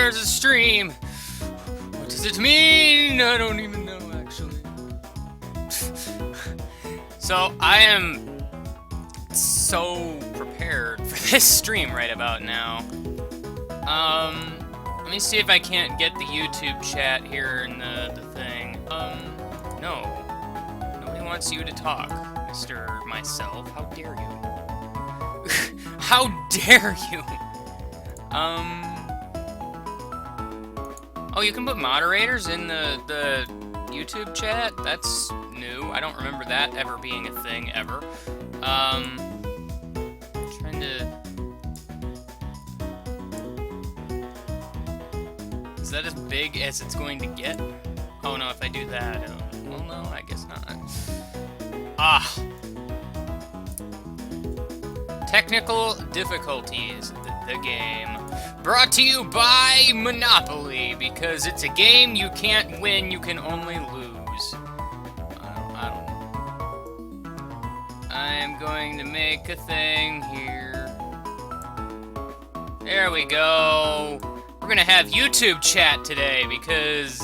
there's a stream. What does it mean? I don't even know, actually. So, I am so prepared for this stream right about now. Let me see if I can't get the YouTube chat here in the thing. No. Nobody wants you to talk, Mr. Myself. How dare you? How dare you? Oh, you can put moderators in the YouTube chat? That's new. I don't remember that ever being a thing, ever. Trying to... Is that as big as it's going to get? Oh no, if I do that, well no, I guess not. Ah! Technical difficulties, the game. Brought to you by Monopoly, because it's a game you can't win, you can only lose. I don't know. I'm going to make a thing here. There we go. We're gonna have YouTube chat today, because...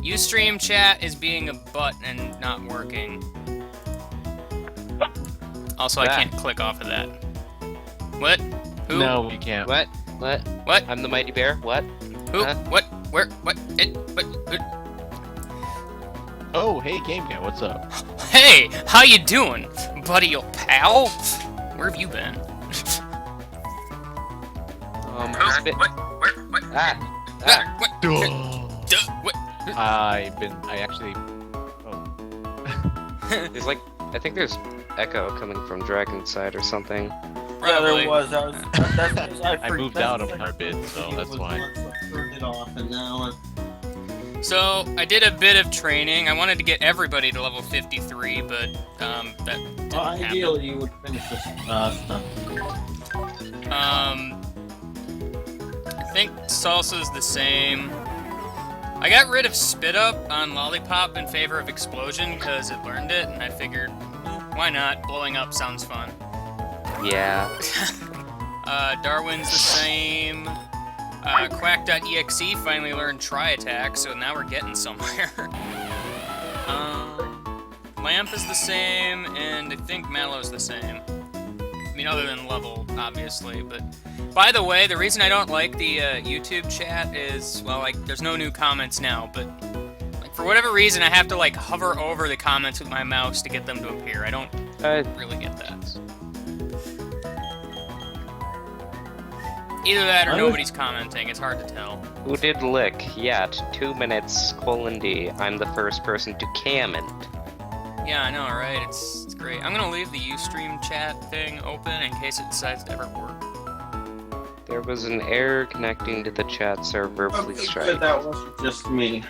Ustream chat is being a butt and not working. Also, I can't click off of that. What? Who? No, we can't. What? What? What? I'm the Mighty Bear? What? Who? Huh? What? Where? What? It? What? Oh, hey, Game Guy, what's up? Hey! How you doing, buddy old pal? Where have you been? Spit. What? Where? What? Ah. What? What? I actually... Oh. There's like, I think there's echo coming from Dragon's side or something. Yeah, Probably. there was. I moved out of my bit, so that's why. I turned it off, and now So, I did a bit of training. I wanted to get everybody to level 53, but, that didn't happen. ideally you would finish this stuff. I think Salsa's the same. I got rid of Spit Up on Lollipop in favor of Explosion because it learned it, and I figured, why not? Blowing up sounds fun. Yeah. Darwin's the same. Quack.exe finally learned Try Attack, so now we're getting somewhere. Lamp is the same, and I think Mallow's the same. I mean, other than level, obviously, but... By the way, the reason I don't like the YouTube chat is, well, like, there's no new comments now, but like, for whatever reason, I have to, like, hover over the comments with my mouse to get them to appear. I don't really get that. Either that or nobody's commenting. It's hard to tell. Who did lick? Yet. 2 minutes, :D. I'm the first person to comment. Yeah, I know, right? It's great. I'm gonna leave the Ustream chat thing open in case it decides to ever work. There was an error connecting to the chat server. Please Okay, try. good, that wasn't just me.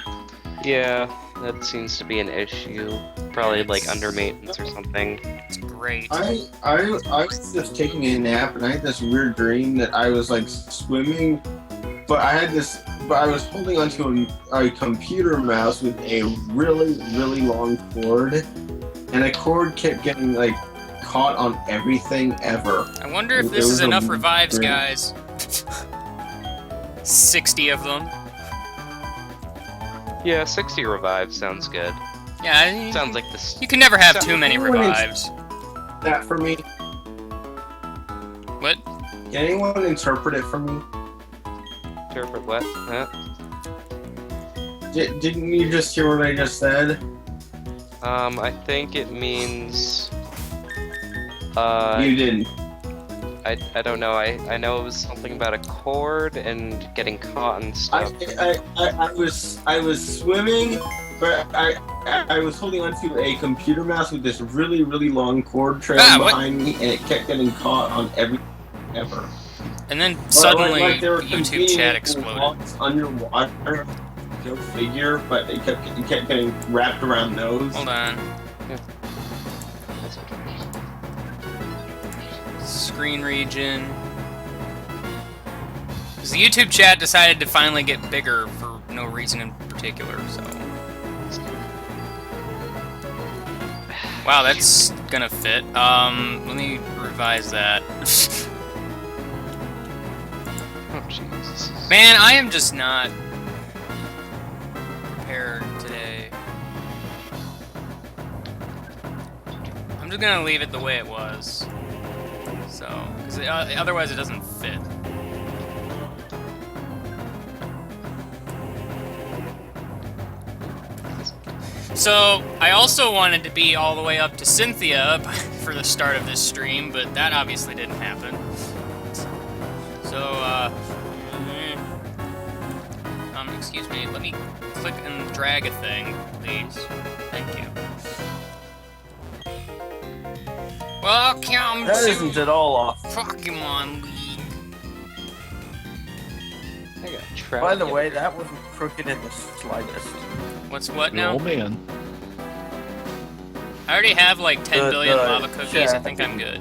Yeah, that seems to be an issue. Probably like under maintenance or something. It's great. I was just taking a nap, and I had this weird dream that I was like swimming, but I was holding onto a computer mouse with a really, really long cord, and the cord kept getting like caught on everything ever. I wonder if It this was is a enough revives, dream. guys. 60 of them. Yeah, 60 revives sounds good. Yeah, Sounds like this. you can never have Sounds- too many revives. That for me. What? Can anyone interpret it for me? Interpret what? Huh? Didn't you just hear what I just said? I think it means. You didn't. I don't know. I know it was something about a cord and getting caught and stuff. I was swimming, but I was holding onto a computer mouse with this really, really long cord trailing what? behind me, and it kept getting caught on everything ever. And then suddenly, Like they were YouTube chat competing exploded. with underwater. Go figure, but it kept getting wrapped around those. Hold on. That's okay. Screen region. Because the YouTube chat decided to finally get bigger for no reason in particular, so... Wow, that's gonna fit. Let me revise that. Man, I am just not prepared today. I'm just gonna leave it the way it was. So, because otherwise it doesn't fit. So, I also wanted to be all the way up to Cynthia for the start of this stream, but that obviously didn't happen. So, excuse me, let me click and drag a thing, please. Thank you. Welcome That to isn't at all off. Pokemon League. I got trout. By the way, that wasn't crooked in the slightest. What's what Oh now? man. I already have like 10 billion the lava cookies, I chat. think I'm good.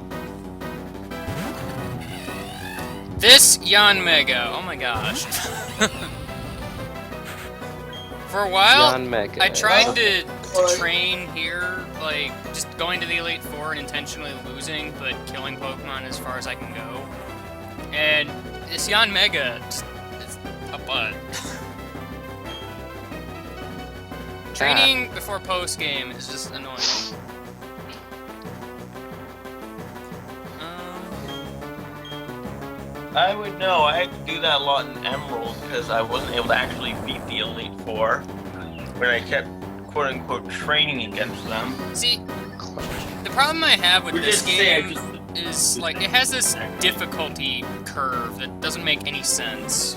This Yanmega, oh my gosh. For a while, Yon Mega. I tried to train here, like, just going to the Elite Four and intentionally losing, but killing Pokemon as far as I can go. And this Yanmega is a butt. Training before post-game is just annoying. I would know. I had to do that a lot in Emerald because I wasn't able to actually beat the Elite Four when I kept quote-unquote training against them. See, the problem I have with We this did say I game just- is, like, it has this difficulty curve that doesn't make any sense.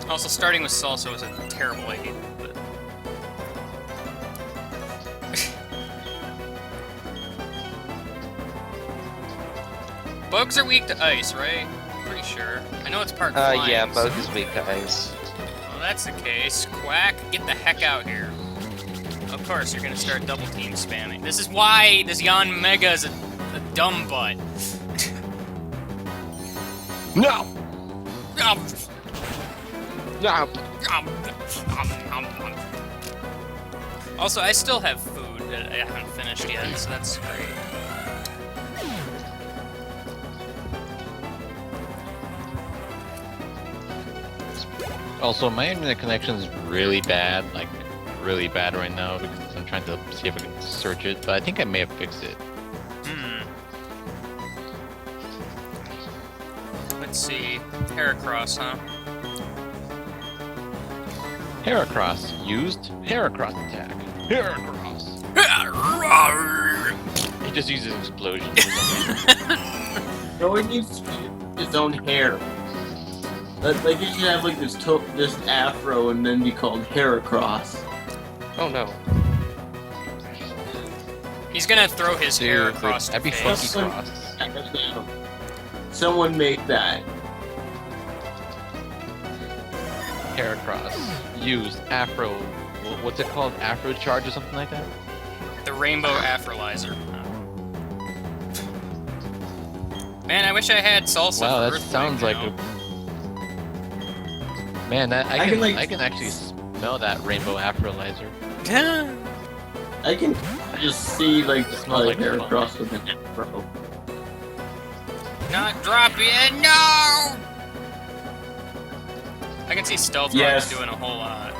Also, starting with Salsa was a terrible idea, but... Bugs are weak to ice, right? Pretty sure. I know it's part flying. Yeah, so- Bug is weak to ice. Well, that's the case. Quack, get the heck out here. Of course, you're gonna start double team spamming. This is why this Yanmega is a dumb butt. No. Um, No. Also, I still have food that I haven't finished yet, so that's great. Also, my internet connection is really bad, like really bad right now because I'm trying to see if I can search it, but I think I may have fixed it. Let's see. Heracross, huh? Heracross used Heracross attack. Heracross. He just uses explosion. No, it needs its own hair. Like it should have like this afro and then be called Heracross. Oh no. He's gonna throw his hair Dude, across that'd the be face. funky cross. Someone make that. Heracross used Afro. What's it called? Afro charge or something like that? The Rainbow Afrolizer. Man, I wish I had salsa Wow, for that Earthquake, sounds you like know? a. Man, that I can, can like- actually smell that Rainbow Afrolizer. I can just see like the Smells like Heracross with an afro. Not drop it, no! I can see Stealth Rock's Yes. doing a whole lot.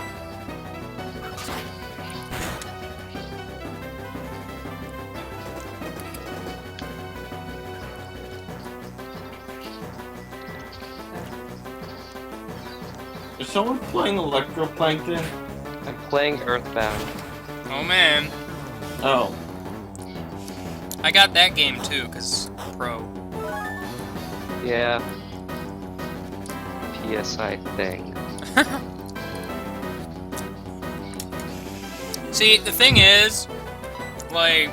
Is someone playing Electroplankton? I'm playing Earthbound. Oh man, Oh. I got that game too, cause pro. Yeah. PSI thing. See, the thing is, like,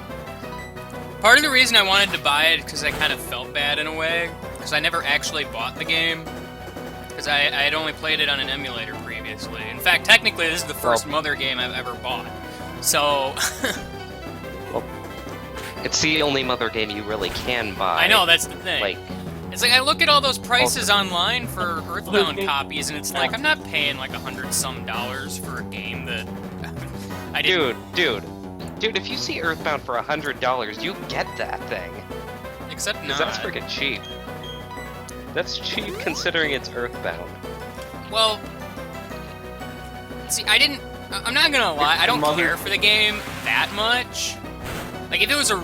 part of the reason I wanted to buy it because I kind of felt bad in a way, because I never actually bought the game, because I had only played it on an emulator previously. In fact, technically, this is the first Mother game I've ever bought. So, It's the only Mother game you really can buy. I know, that's the thing. Like, It's like, I look at all those prices online for Earthbound copies, and it's like, I'm not paying like $100-some for a game that I didn't... dude, if you see Earthbound for $100, you get that thing. Except Because not. that's freaking cheap. That's cheap considering it's Earthbound. Well, see, I'm not gonna lie, I don't care for the game that much. Like, if it was a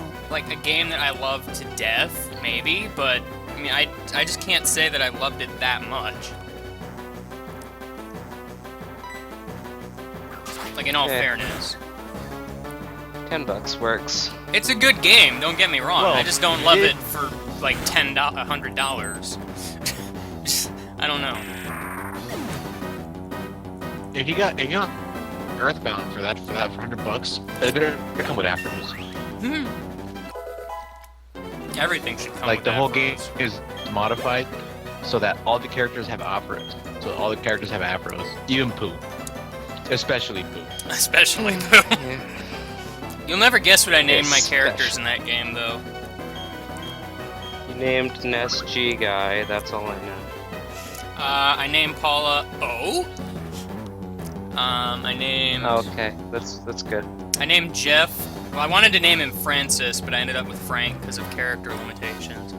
game that I loved to death, maybe, but, I mean, I just can't say that I loved it that much. Like, in all fairness. $10 works. It's a good game, don't get me wrong. Well, I just don't love it for, like, $100. I don't know. If you got Earthbound for $100, it better come with afros. Everything should come Like with the whole afros. game is modified so that all the characters have afros. So all the characters have afros, even Pooh, especially Pooh. Especially Pooh. You'll never guess what I named my Especially. characters in that game, though. You named an SG guy, that's all I know. I named Paula O. I named... Oh, okay, that's good. I named Jeff... Well, I wanted to name him Francis, but I ended up with Frank because of character limitations.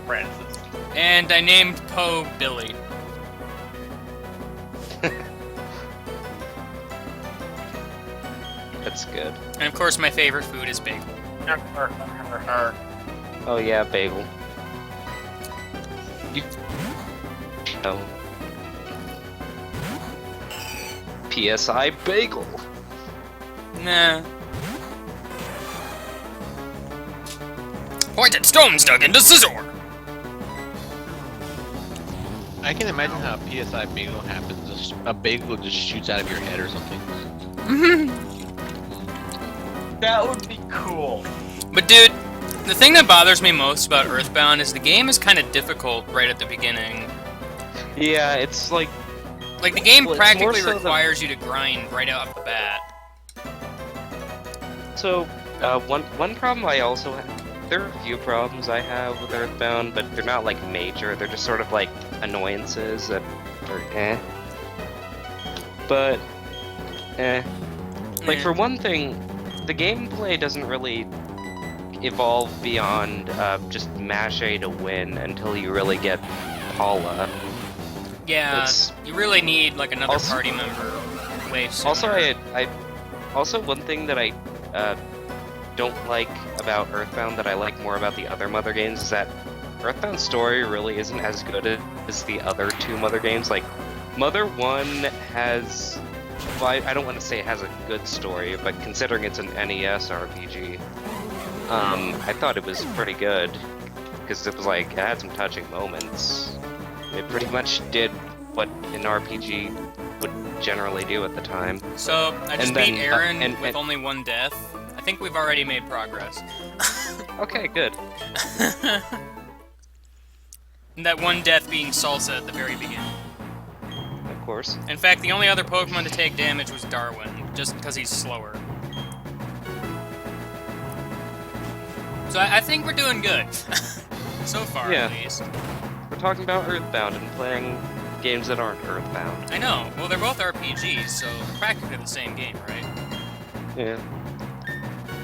Francis. And I named Poe Billy. That's good. And of course, my favorite food is bagel. Oh yeah, bagel. Oh. PSI bagel. Nah. Pointed stones dug into scissor! I can imagine how a PSI bagel happens. Just a bagel just shoots out of your head or something. That would be cool. But dude, the thing that bothers me most about Earthbound is the game is kind of difficult right at the beginning. Yeah, it's like Like, the game Well, it's more practically so the- requires you to grind right off the bat. so. One problem I also have. There are a few problems I have with Earthbound, but they're not like major. They're just sort of like annoyances that are eh. But like for one thing, the gameplay doesn't really evolve beyond just mash A to win until you really get Paula. Yeah, It's- you really need, like, another Also- party member way sooner. Also, also one thing that I don't like about Earthbound that I like more about the other Mother games is that Earthbound's story really isn't as good as the other two Mother games. Like, Mother 1 has... Well, I don't want to say it has a good story, but considering it's an NES RPG, I thought it was pretty good. Because it was like, it had some touching moments. It pretty much did what an RPG would generally do at the time. So, I just And beat then, Aaron and- with only one death. I think we've already made progress. Okay, good. And that one death being Salsa at the very beginning. Of course. In fact, the only other Pokemon to take damage was Darwin, just because he's slower. So I think we're doing good. So far, Yeah. at least. We're talking about Earthbound and playing games that aren't Earthbound. I know. Well, they're both RPGs, so they're practically the same game, right? Yeah.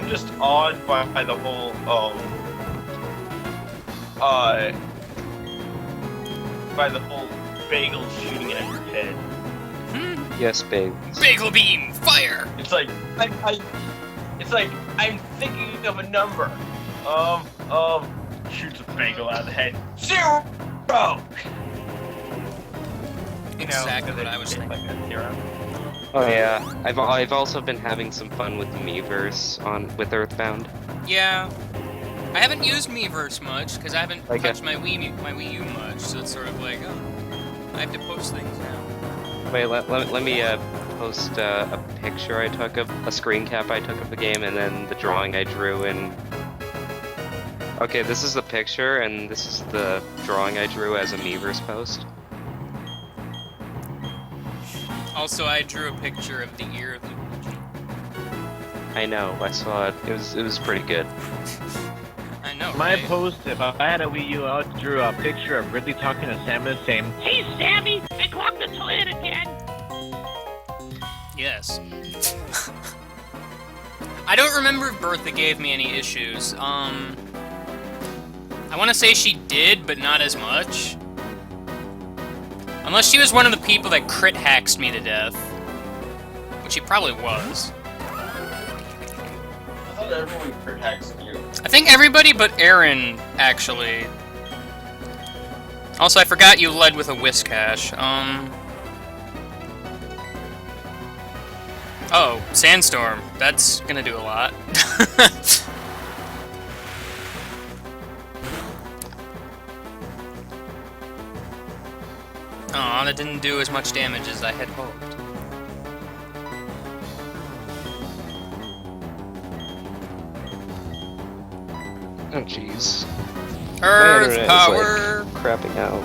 I'm just awed by the whole by the whole bagel shooting at your head. Yes, babe. Bagel Beam! Fire! It's like it's like I'm thinking of a number. Shoots a bagel out of the head. 0. You know, Exactly and what then I was hit thinking. like a 0. Oh yeah. I've also been having some fun with Miiverse with Earthbound. Yeah. I haven't used Miiverse much, because I haven't Okay. touched my Wii U much, so it's sort of like, oh, I have to post things now. Wait, let me post a picture I took of a screen cap I took of the game, and then the drawing I drew in. Okay, this is the picture, and this is the drawing I drew as a Miiverse post. Also, I drew a picture of the ear of Luigi. I know, I saw it. It was pretty good. I know, My right? post, if I had a Wii U, I drew a picture of Ridley talking to Samus saying, Hey, Sammy, I clogged the toilet again. Yes. I don't remember if Bertha gave me any issues. I want to say she did, but not as much. Unless she was one of the people that crit hacks me to death. Which she probably was. I thought everyone protects you. I think everybody but Aaron, actually. Also, I forgot you led with a Whiscash. Oh, Sandstorm. That's gonna do a lot. Aw, that didn't do as much damage as I had hoped. Oh jeez. Earth internet is, power! Crapping out.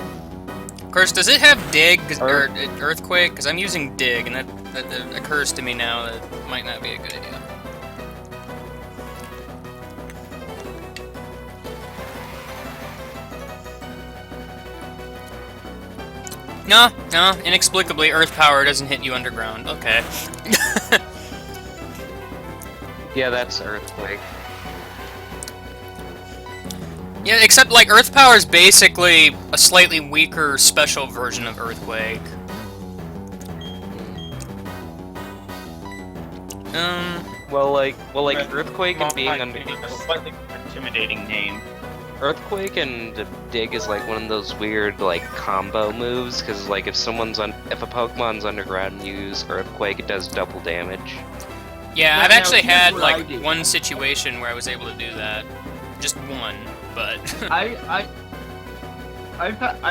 Of course, does it have dig, or Earth- earthquake? Because I'm using dig, and that occurs to me now that it might not be a good idea. No, inexplicably, earth power doesn't hit you underground. Okay. Yeah, that's earthquake. Yeah, except, like, earth power is basically a slightly weaker special version of earthquake. Well, like earthquake and being under a slightly intimidating name. earthquake and dig is like one of those weird like combo moves because like if a Pokemon's underground and you use earthquake, it does double damage. Yeah, Now- I've actually now, had, here's what I like, do. one situation where I was able to do that. Just one, but... I've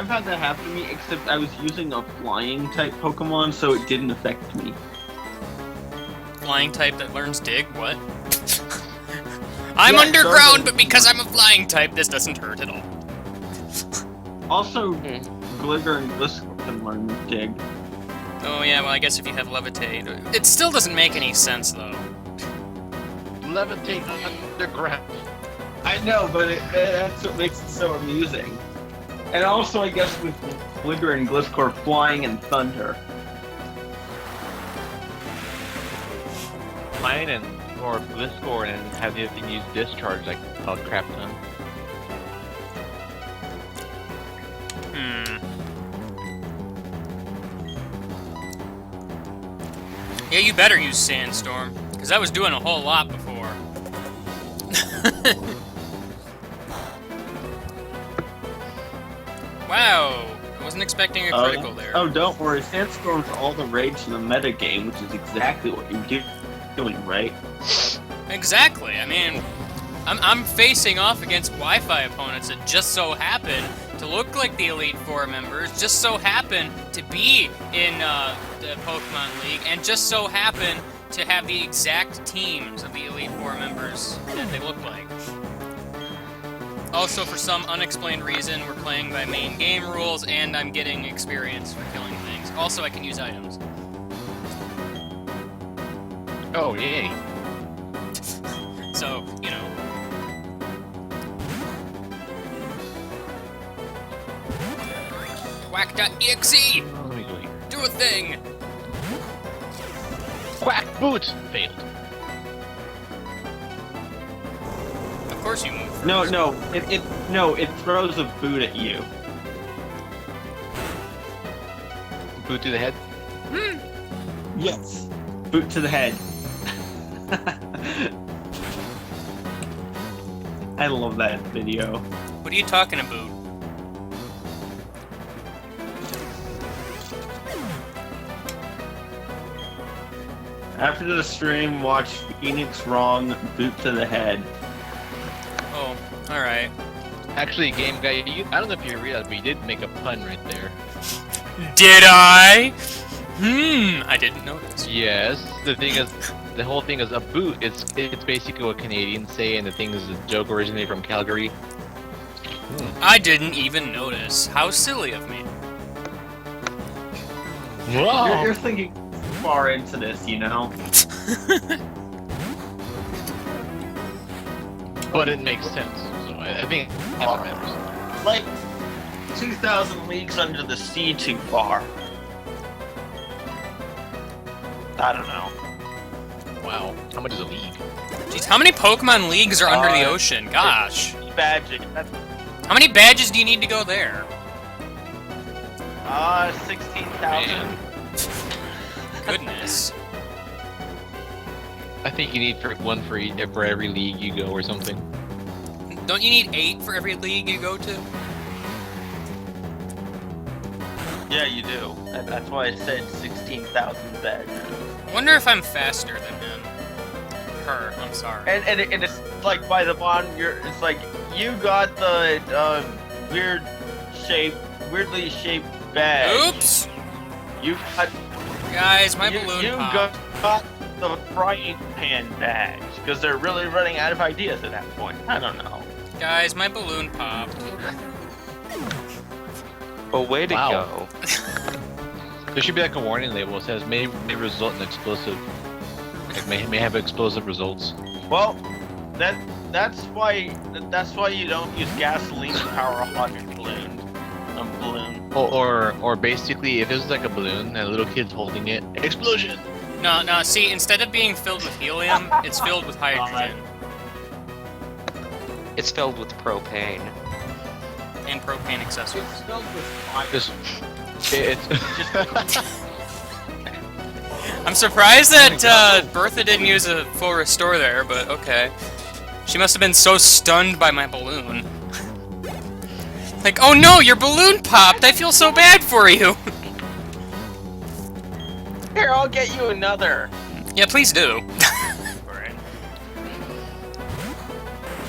had that happen to me, except I was using a flying type Pokemon, so it didn't affect me. Flying type that learns dig? What? I'm Yeah, underground, so- but because I'm a flying type, this doesn't hurt at all. Also, Hmm. Glitter and Gliscor can learn Dig. Oh yeah, well I guess if you have Levitate... It still doesn't make any sense, though. Levitate underground. I know, but that's what makes it so amusing. And also, I guess with Glitter and Gliscor flying and thunder. Mine and more Gliscor and have the other thing use discharge like a crap ton. Yeah, you better use Sandstorm, because I was doing a whole lot before. Wow, I wasn't expecting a critical there. Oh, don't worry. Sandstorm's all the rage in the metagame, which is exactly what you're doing, right? Exactly. I mean, I'm facing off against Wi-Fi opponents that just so happen to look like the Elite Four members, just so happen to be in the Pokemon League, and just so happen to have the exact teams of the Elite Four members that they look like. Also, for some unexplained reason, we're playing by main game rules, and I'm getting experience for killing things. Also, I can use items. Oh, yay. So, you know. Quack.exe! Let me go here. Do a thing! Quack boot! Failed. Of course you move first. No, it throws a boot at you. Boot to the head. Yes. Boot to the head. I love that video. What are you talking about? After the stream, watch Phoenix Wrong boot to the head. Oh, alright. Actually, game guy, I don't know if you realized, but you did make a pun right there. Did I? I didn't notice. Yes. The thing is, the whole thing is a boot. It's basically what Canadians say, and the thing is, the joke originated from Calgary. I didn't even notice. How silly of me. You're thinking far into this, you know? But it makes sense. So I think that's what matters. Like 2,000 leagues under the sea too far. I don't know. Wow. How much is a league? Jeez, how many Pokemon leagues are under the Uh, ocean? Gosh. Magic. That's How many badges do you need to go there? 16,000. Goodness. I think you need one for every league you go or something. Don't you need 8 for every league you go to? Yeah, you do. That's why I said 16,000 badges. I wonder if I'm faster than him. Her, I'm sorry. And it's like by the bottom, it's like you got the weirdly shaped badge. Oops! You got Guys, my balloon you popped. got the frying pan badge because they're really running out of ideas at that point. I don't know. Guys, my balloon popped. Oh, way to Wow. go. There should be like a warning label that says may result in explosive. Like may have explosive results. Well, that's why you don't use gasoline to power a hot balloon. A balloon. Or basically, if it's like a balloon and a little kid's holding it, explosion. No, see, instead of being filled with helium, it's filled with hydrogen. It's filled with propane. And propane accessories. Just it's. I'm surprised that Bertha didn't use a full restore there, but okay. She must have been so stunned by my balloon. Like, oh no, your balloon popped! I feel so bad for you! Here, I'll get you another. Yeah, please do.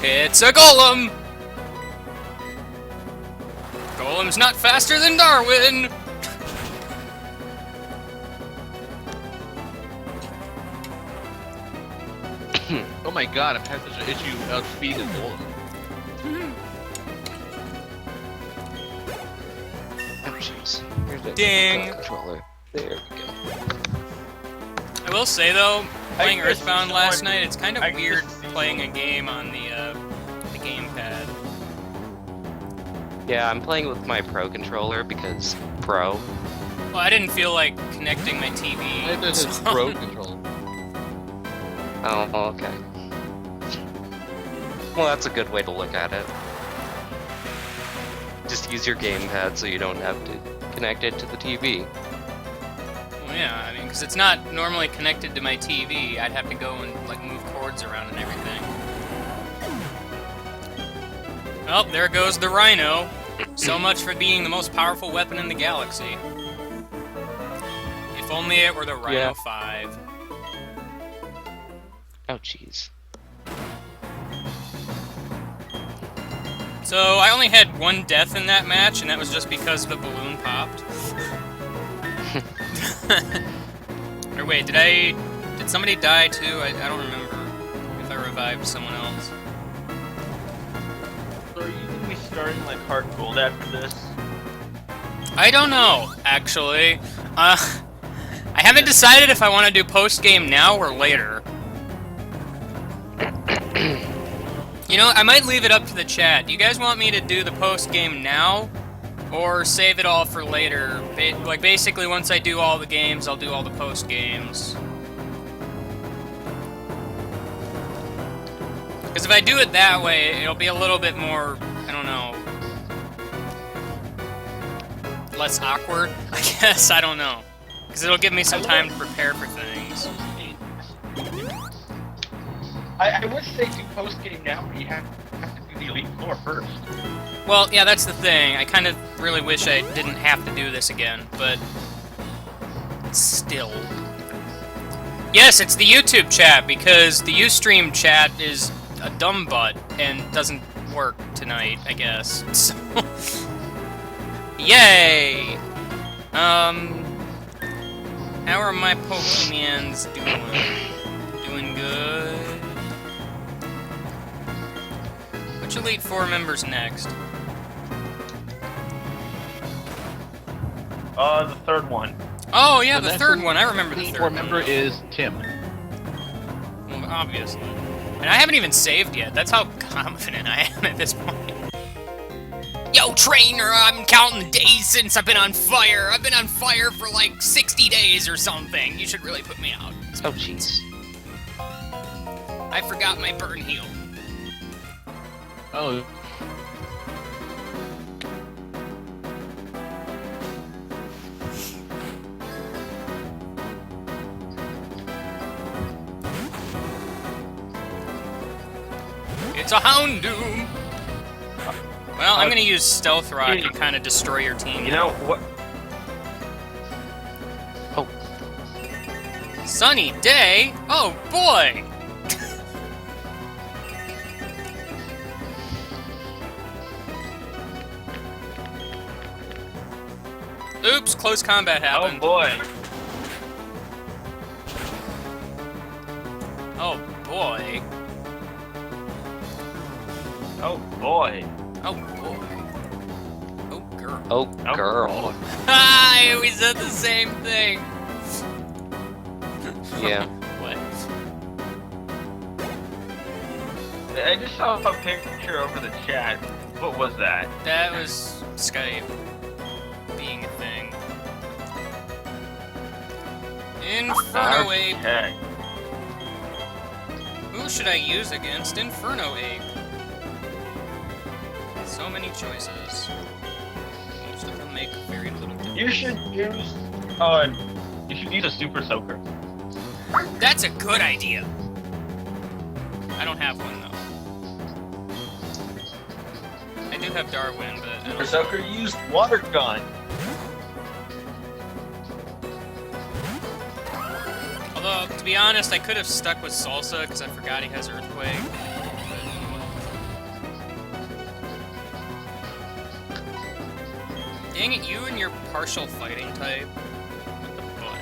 It's a golem! Golem's not faster than Darwin! Oh my god, I've had such an issue outspeeding a golem. Oh, jeez. Here's the Ding. controller. There we go. I will say though, playing guess Earthbound it's last hard- night, it's kind of I weird guess- playing a game on the gamepad. Yeah, I'm playing with my Pro controller because Pro. Well, I didn't feel like connecting my TV. This is so- pro control. Oh, okay. Well, that's a good way to look at it. Just use your gamepad so you don't have to connect it to the TV. Well, yeah, I mean, because it's not normally connected to my TV. I'd have to go and like move cords around and everything. Well, there goes the Rhino. So much for being the most powerful weapon in the galaxy. If only it were the Rhino Yeah. 5. Oh, jeez. So I only had one death in that match, and that was just because the balloon popped. Or wait, did somebody die too? I don't remember if I revived someone else. So are you gonna be starting like hard gold after this? I don't know, actually. I haven't decided if I want to do post-game now or later. You know, I might leave it up to the chat. Do you guys want me to do the post-game now? Or save it all for later? Like, basically, once I do all the games, I'll do all the post-games. Because if I do it that way, it'll be a little bit more, I don't know, less awkward, I guess, I don't know. Because it'll give me some time to prepare for things. I would say do post game now, but you have to do the Elite Four first. Well, yeah, that's the thing. I kind of really wish I didn't have to do this again, but still. Yes, it's the YouTube chat, because the Ustream chat is a dumb butt and doesn't work tonight, I guess. So, yay! How are my Pokemons doing? Doing good? Which Elite Four members next? The third one. Oh yeah, The the next third one. I remember the Elite third Four one. member is Tim. Well, obviously. And I haven't even saved yet. That's how confident I am at this point. Yo, trainer, I'm counting the days since I've been on fire. I've been on fire for like 60 days or something. You should really put me out. Oh, jeez. I forgot my burn heal. Oh, It's a Houndoom! Well, I'm gonna use Stealth Rock and kind of destroy your team. You know what? Sunny day? Oh boy! Oops, close combat Oh happened. boy. Oh boy. Oh boy. Oh boy. Oh girl. Oh, Oh, girl. Hi, we said the same thing. Yeah. What? I just saw a picture over the chat. What was that? That was Skype being a thing. Inferno Ape. Okay. Who should I use against Inferno Ape? So many choices. Most of them make very little difference. You should use. You should use a super soaker. That's a good idea. I don't have one though. I do have Darwin, but I Super don't. soaker used water gun. Although, to be honest, I could have stuck with Salsa because I forgot he has Earthquake. Dang it, you and your partial fighting type. What the butt?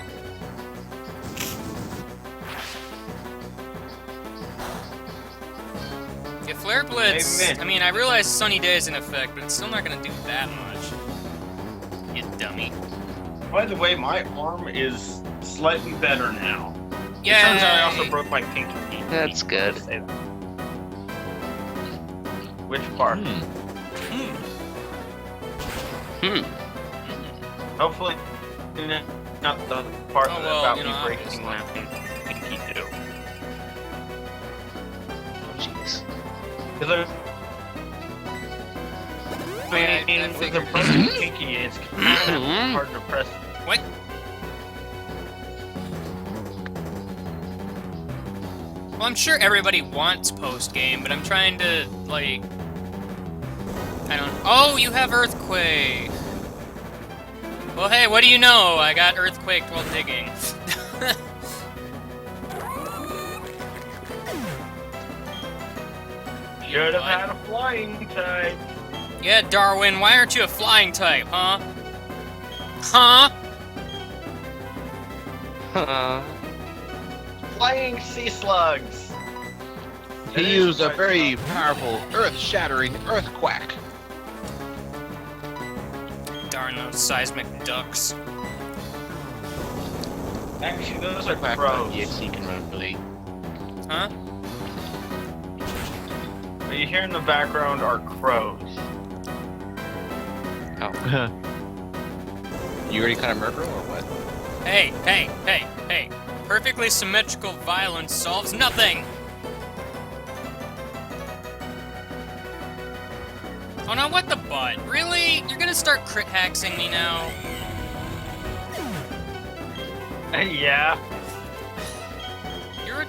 Yeah, Flare Blitz. Hey, Mitch. I mean, I realize Sunny Day is in effect, but it's still not gonna do that much. You dummy. By the way, my arm is slightly better now. Yeah. Turns out I also broke my pinky. That's good. Which part? Hopefully, not the part Oh, well, about you me know, breaking my pinky too. Jeez. Because I with figured a it. broken pinky, it's kind of hard to press. What? Well, I'm sure everybody wants post-game, but I'm trying to, like... I don't... Oh, you have Earthquake! Well, hey, what do you know? I got Earthquaked while digging. Should have had a flying type. Yeah, Darwin, why aren't you a flying type, huh? Huh? Flying sea slugs. He used a very powerful, earth-shattering earthquack. Darn those seismic ducks. Actually, those are Quack crows. EXE can run really. Huh? What you hear in the background are crows. You already kind of murder or what? Hey, hey, hey, hey. Perfectly symmetrical violence solves nothing! Oh no, what the butt? Really? You're gonna start crit hexing me now? Yeah. You're a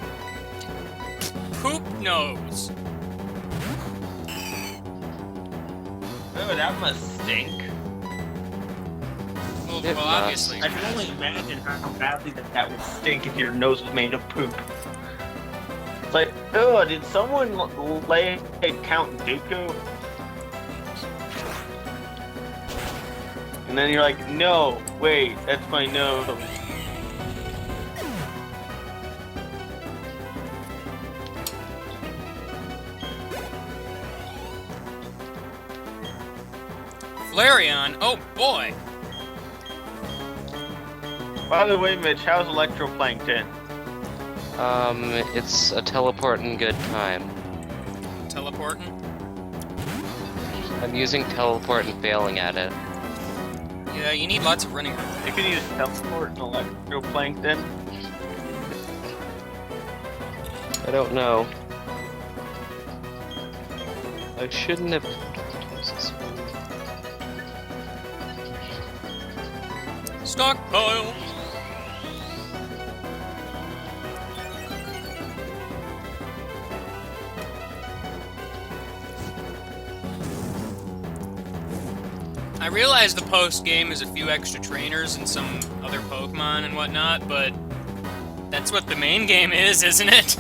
poop nose. Oh, that must stink. Well, It well must. obviously. I can only imagine how badly that would stink if your nose was made of poop. It's like, oh, did someone lay Count Dooku? And then you're like, no, wait, that's my nose. Flareon? Oh boy! By the way, Mitch, how's Electroplankton? It's a teleporting good time. Teleporting? I'm using teleport and failing at it. Yeah, you need lots of running room. You can use teleport and Electroplankton. I don't know. I shouldn't have. Stockpile! I realize the post-game is a few extra trainers and some other Pokemon and whatnot, but that's what the main game is, isn't it?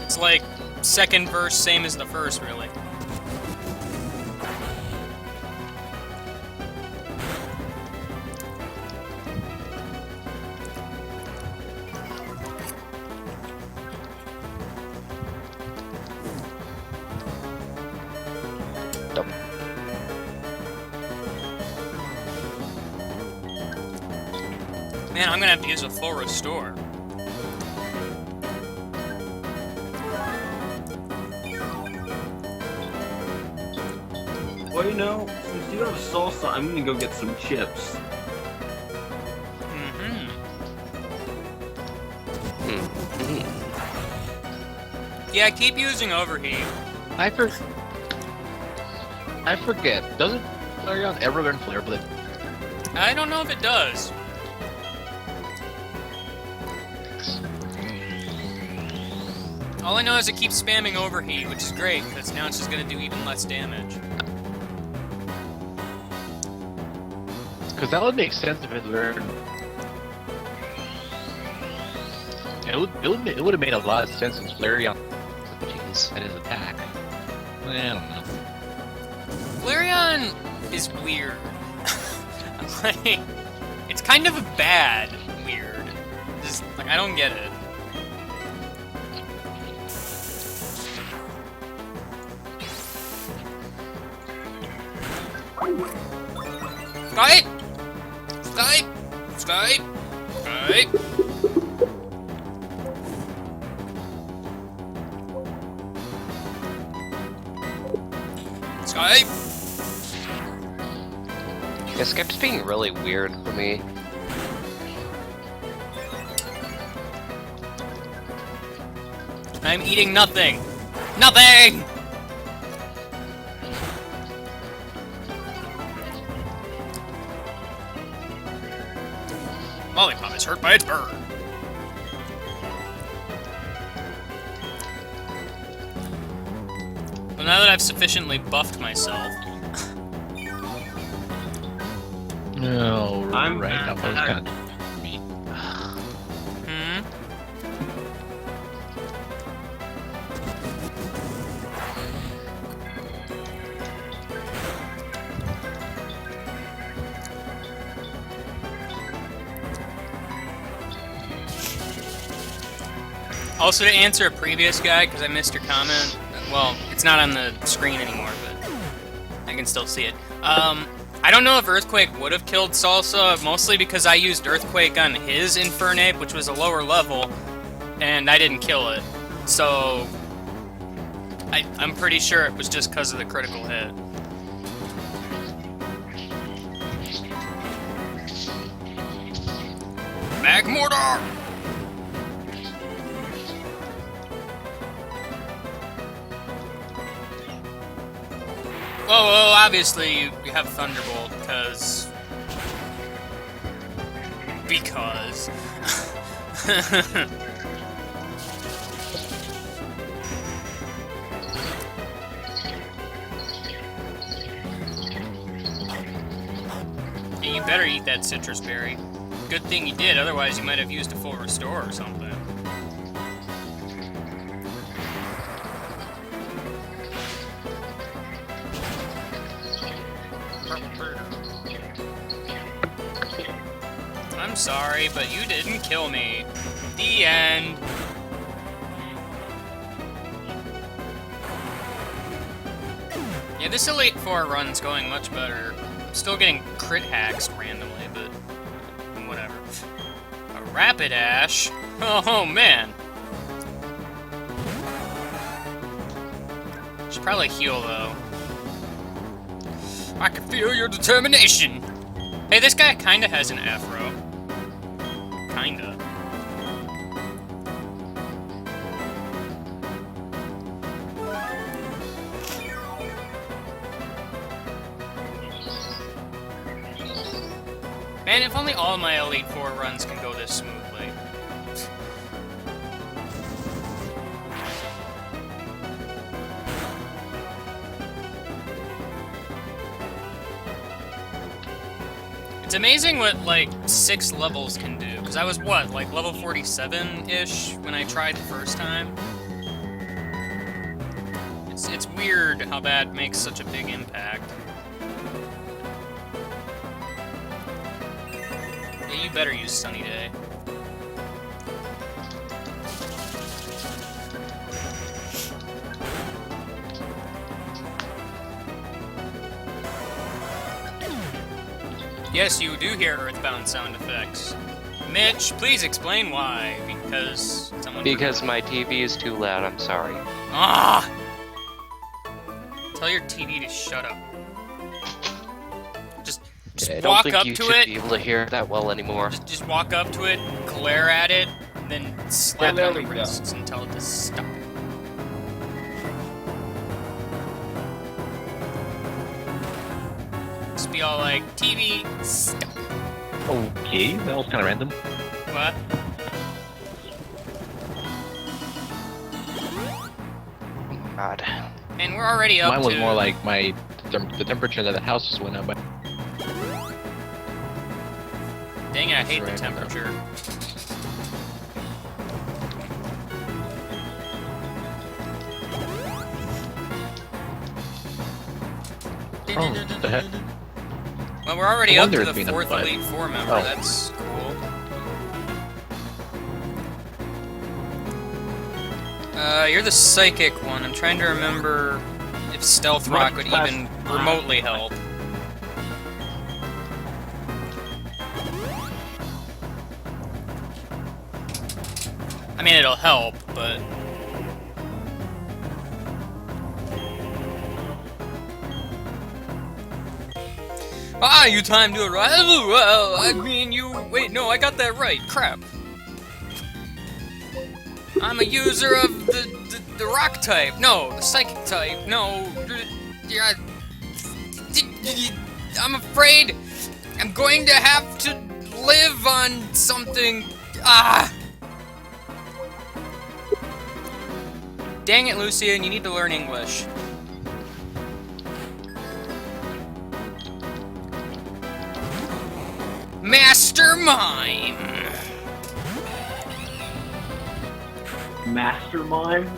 It's like second verse, same as the first, really. Man, I'm gonna have to use a full restore. Well, you know, since you have salsa, I'm gonna go get some chips. Yeah, keep using overheat. I forget. Doesn't Flareon ever learn Flare Blade? I don't know if it does. All I know is it keeps spamming overheat, which is great, because now it's just gonna do even less damage. Because that would make sense if it learned. It would have made a lot of sense since Flareon at his attack. I don't know. Flareon is weird. Like, it's kind of a bad weird. Just, like, I don't get it. Skype! Skype! Skype! Skype! Skype! Yeah, Skype's being really weird for me. I'm eating nothing! Nothing! Lollipop is hurt by its burn. Well, now that I've sufficiently buffed myself. No, I'm right. back. That was kind of me. Hmm? Also, to answer a previous guy, because I missed your comment, well, it's not on the screen anymore, but I can still see it. I don't know if Earthquake would have killed Salsa, mostly because I used Earthquake on his Infernape, which was a lower level, and I didn't kill it. So, I'm pretty sure it was just because of the critical hit. Magmortar! Well, obviously you have Thunderbolt, because... Yeah, you better eat that citrus berry. Good thing you did, otherwise you might have used a full restore or something. I'm sorry, but you didn't kill me. The end. Yeah, this Elite Four run's going much better. I'm still getting crit hacks randomly, but whatever. A Rapidash? Oh man. Should probably heal though. I can feel your determination. Hey, this guy kinda has an afro. Kinda. Man, if only all my Elite Four runs can go this smoothly. It's amazing what, like, 6 levels can do. Because I was, what, like, level 47-ish when I tried the first time? It's weird how that makes such a big impact. Yeah, you better use Sunny Day. Yes, you do hear Earthbound sound effects. Mitch, please explain why. Because someone... Because my TV is too loud, I'm sorry. Ah! Tell your TV to shut up. Just I don't walk think up you to should it. be able to hear that well anymore. Just walk up to it, glare at it, and then slap it there on the we go. wrists and tell it to stop. Just be all like, TV, stop. Okay, that was kind of random. What? God. And we're already up Mine was to... more like the temperature that the house just went up by. Dang it, I hate the Right. temperature. Oh, what the heck? Well, we're already No up to wonder the it's being 4th applied. Elite Four member. Oh. That's cool. You're the psychic one. I'm trying to remember if Stealth Rock would even remotely help. I mean, it'll help, but... Ah, you timed it right. Well, I mean, you... Wait, no, I got that right. Crap. I'm a user of the rock type. No, the psychic type. No. Yeah. I'm afraid I'm going to have to live on something. Ah. Dang it, Lucian, you need to learn English. Mastermind. Mastermind?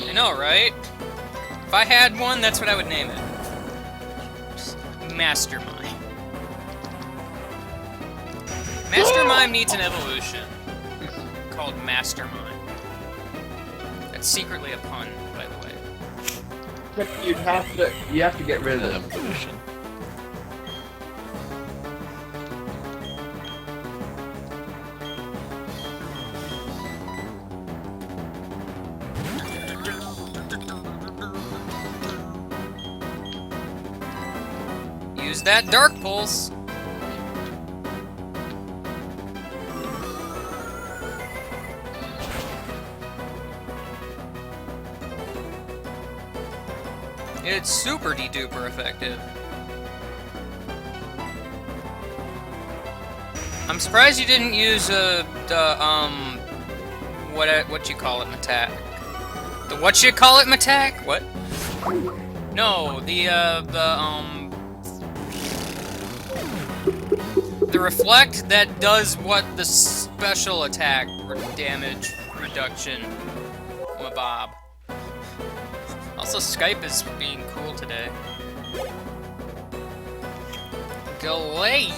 I know, right? If I had one, that's what I would name it. Mastermind. Mastermind needs an evolution called Mastermind. That's secretly a pun, by the way. But you have to get rid of them. Evolution. Use that Dark Pulse. It's super de-duper effective. I'm surprised you didn't use what you call it attack. The what you call it attack? What? No, the reflect that does what the special attack damage reduction mabob. Also, Skype is being cool today. Glade.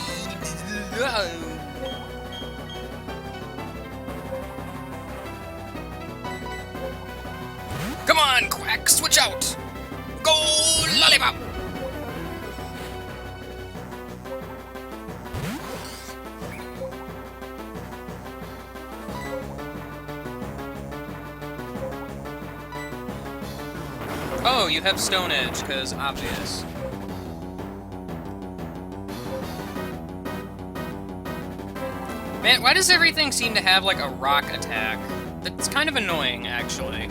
Come on, Quack, switch out. Go, Lollipop. Oh, you have Stone Edge, because obvious. Man, why does everything seem to have, like, a rock attack? That's kind of annoying, actually.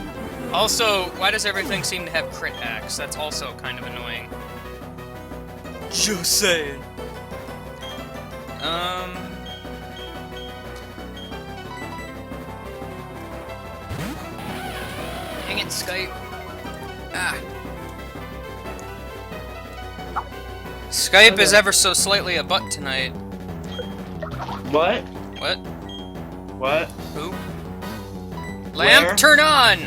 Also, why does everything seem to have crit axe? That's also kind of annoying. Just saying. Dang it, Skype. Ah. Skype is ever so slightly a butt tonight. What? What? What? Who? Lamp, Where? turn on!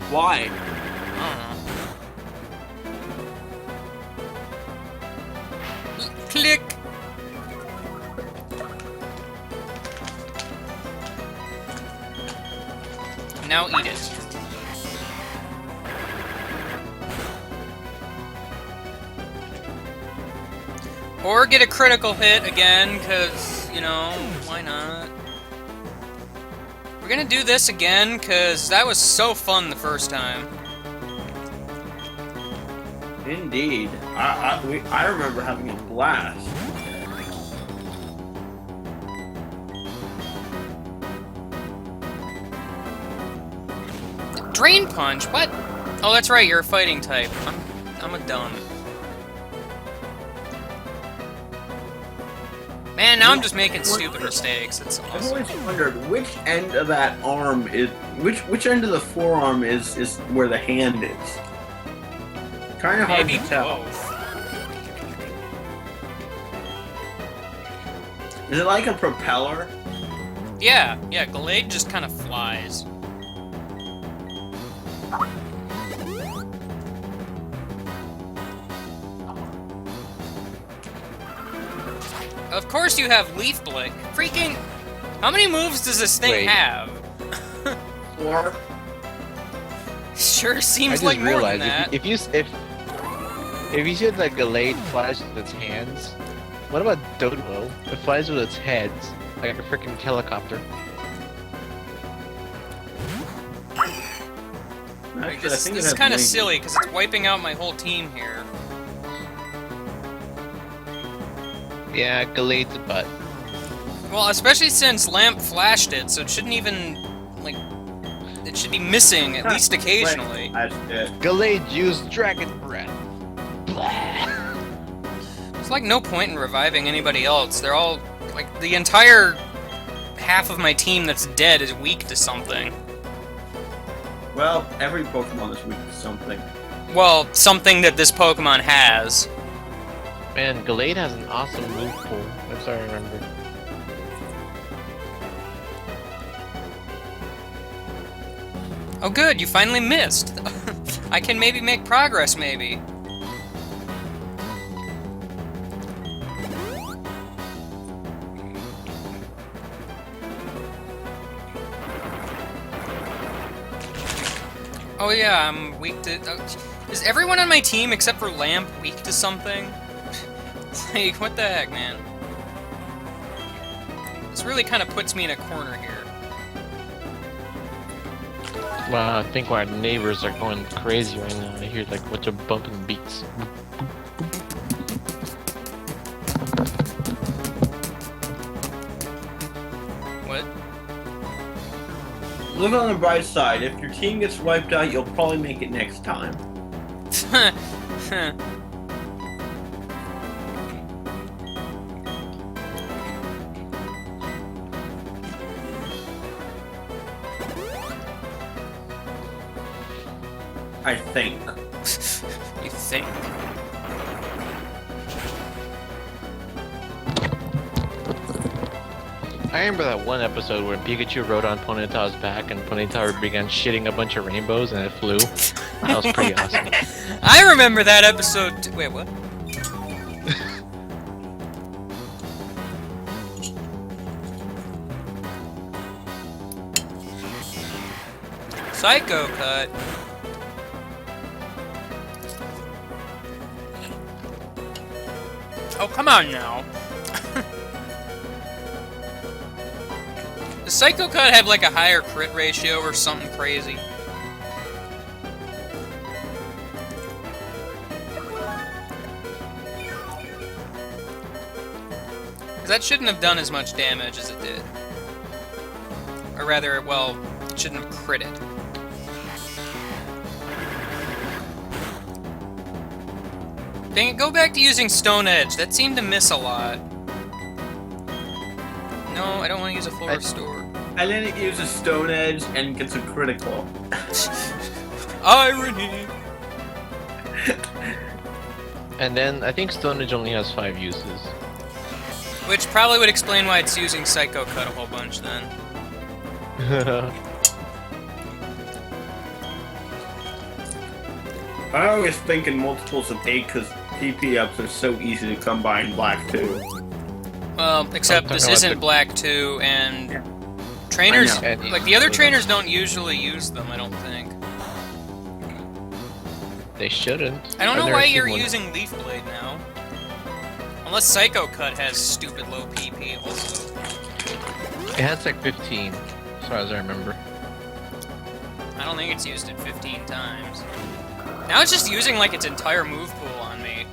Why? I don't know. Click! Now eat it. Or get a critical hit again, because, you know, why not? We're gonna do this again, because that was so fun the first time. Indeed. I remember having a blast. Drain Punch? What? Oh, that's right, you're a fighting type. I'm a dumb. Man, now I'm just making stupid mistakes. It's I've awesome. always wondered which end of that arm is which end of the forearm is where the hand is. Kind of hard Maybe to tell. both. Is it like a propeller? Yeah, Gallade just kind of flies. Of course you have Leaf Blade. Freaking... How many moves does this thing Wait. have? 4? Sure I seems just like more than realized that. if you said like Gallade flies with its hands, what about Doduo? It flies with its heads like a freaking helicopter. Like, Actually, I this think it is has kind of wings. silly, because it's wiping out my whole team here. Yeah, Gallade's a butt. Well, especially since Lamp flashed it, so it shouldn't even, like... It should be missing, at least occasionally. That's it. Gallade used Dragon Breath. Blah. There's like no point in reviving anybody else. They're all... Like, the entire half of my team that's dead is weak to something. Well, every Pokemon is weak to something. Well, something that this Pokemon has. Man, Gallade has an awesome move pool. That's all I remember. Oh good, you finally missed! I can maybe make progress, maybe. Oh yeah, I'm weak to... is everyone on my team except for Lamp weak to something? Like, what the heck, man? This really kind of puts me in a corner here. Wow, I think our neighbors are going crazy right now. I hear like a bunch of bumping beats. What? Look on the bright side. If your team gets wiped out, you'll probably make it next time. I think. You think? I remember that one episode where Pikachu rode on Ponyta's back and Ponyta began shitting a bunch of rainbows and it flew. That was pretty awesome. I remember that episode. Wait, what? Psycho Cut. Oh, come on now. Does Psycho Cut have like a higher crit ratio or something crazy? Because that shouldn't have done as much damage as it did. Or rather, well, it shouldn't have critted. Dang it, go back to using Stone Edge. That seemed to miss a lot. No, I don't want to use a full restore. And then it uses Stone Edge and gets a critical. Irony! And then I think Stone Edge only has 5 uses. Which probably would explain why it's using Psycho Cut a whole bunch then. I always think in multiples of 8 because PP ups are so easy to come by in Black 2. Well, except talking this about isn't the- Black 2, and trainers, I know. like the other trainers don't usually use them, I don't think. They shouldn't. I don't I've know never why seen you're one. using Leaf Blade now. Unless Psycho Cut has stupid low PP also. It has like 15, as far as I remember. I don't think it's used it 15 times. Now it's just using like its entire move pool on me.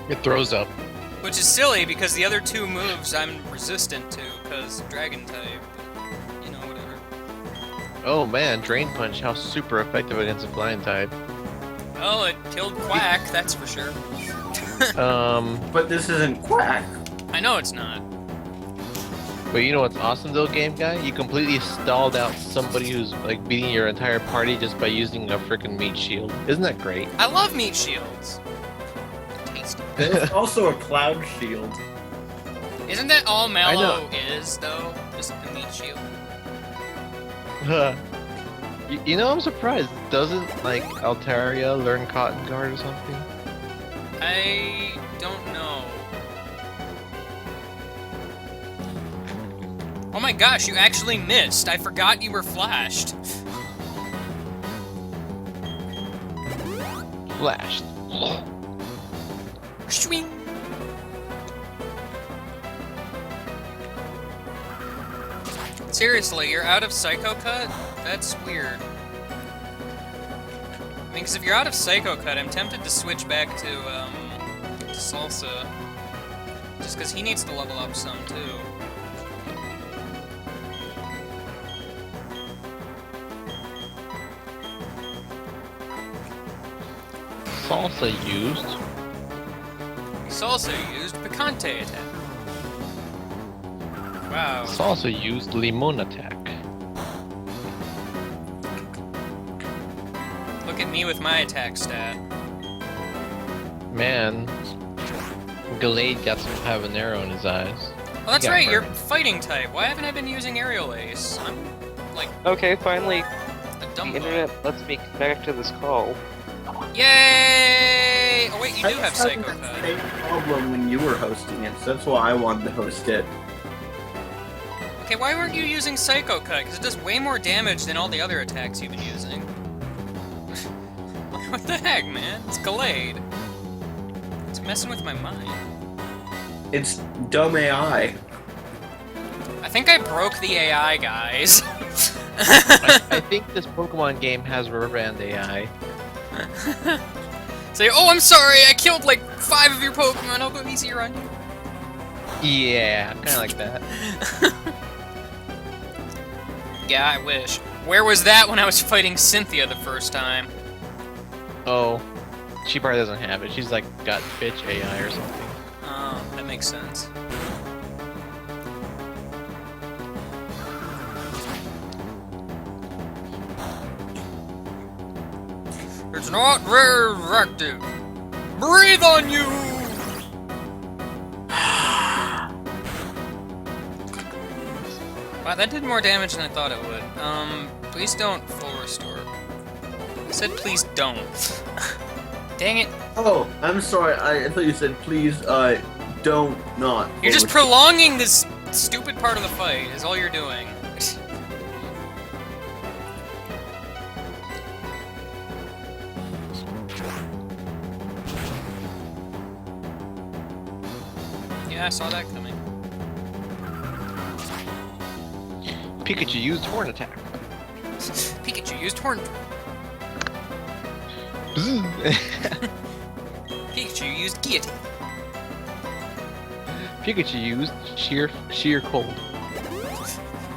It throws up. Which is silly because the other two moves I'm resistant to because Dragon type. But, you know, whatever. Oh man, Drain Punch, how super effective against a Flying type. Well, it killed Quack, that's for sure. But this isn't Quack. I know it's not. But you know what's awesome though, Game Guy? You completely stalled out somebody who's like beating your entire party just by using a freaking meat shield. Isn't that great? I love meat shields. Tasty. It's also a Cloud Shield. Isn't that all know. Mallow is, though? Just a meat shield? You know, I'm surprised. Doesn't like Altaria learn Cotton Guard or something? I don't know. Oh my gosh, you actually missed. I forgot you were flashed. Flashed. Shwing. Seriously, you're out of Psycho Cut? That's weird. I mean, because if you're out of Psycho Cut, I'm tempted to switch back to Salsa. Just because he needs to level up some, too. Salsa used. Salsa used Picante attack. Wow. Salsa used Limon attack. Look at me with my attack stat. Man, Gallade got some habanero in his eyes. Well, that's got right, you're burned. fighting type. Why haven't I been using Aerial Ace? I'm, like, Okay, finally, a the dumb internet lets me connect to this call. Yay! Oh wait, you do have Psycho the Cut. same problem when you were hosting it, so that's why I wanted to host it. Okay, why weren't you using Psycho Cut? Because it does way more damage than all the other attacks you've been using. What the heck, man? It's Gallade. It's messing with my mind. It's dumb AI. I think I broke the AI, guys. I think this Pokemon game has rubber band AI. Say, oh, I'm sorry, I killed like 5 of your Pokemon. I'll go easier on you. Yeah, kind of like that. Yeah, I wish. Where was that when I was fighting Cynthia the first time? Oh, she probably doesn't have it. She's like got bitch AI or something. Oh, that makes sense. It's not reactive. Breathe on you! Wow, that did more damage than I thought it would. Please don't full restore. I said please don't. Dang it. Oh, I'm sorry. I thought you said please, don't not. You're just prolonging this stupid part of the fight, is all you're doing. Yeah, I saw that coming. Pikachu used Horn attack. Pikachu used Horn. Pikachu used Guillotine. Pikachu used sheer cold.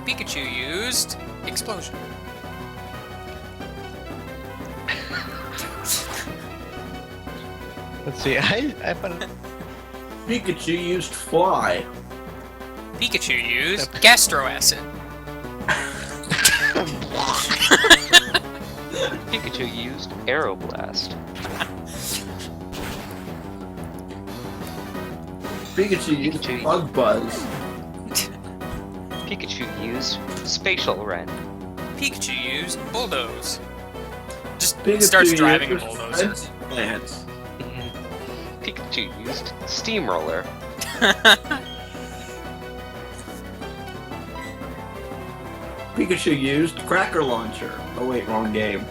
Pikachu used Explosion. Let's see. I found Pikachu used fly. Pikachu used Gastro Acid. Pikachu used Aeroblast. Pikachu used Pikachu. Bug Buzz. Pikachu used Spatial Rend. Pikachu used bulldoze. Just Pikachu starts driving a used bulldozer. Fence Plants. Pikachu used Steamroller. Pikachu used Cracker Launcher. Oh wait, wrong game.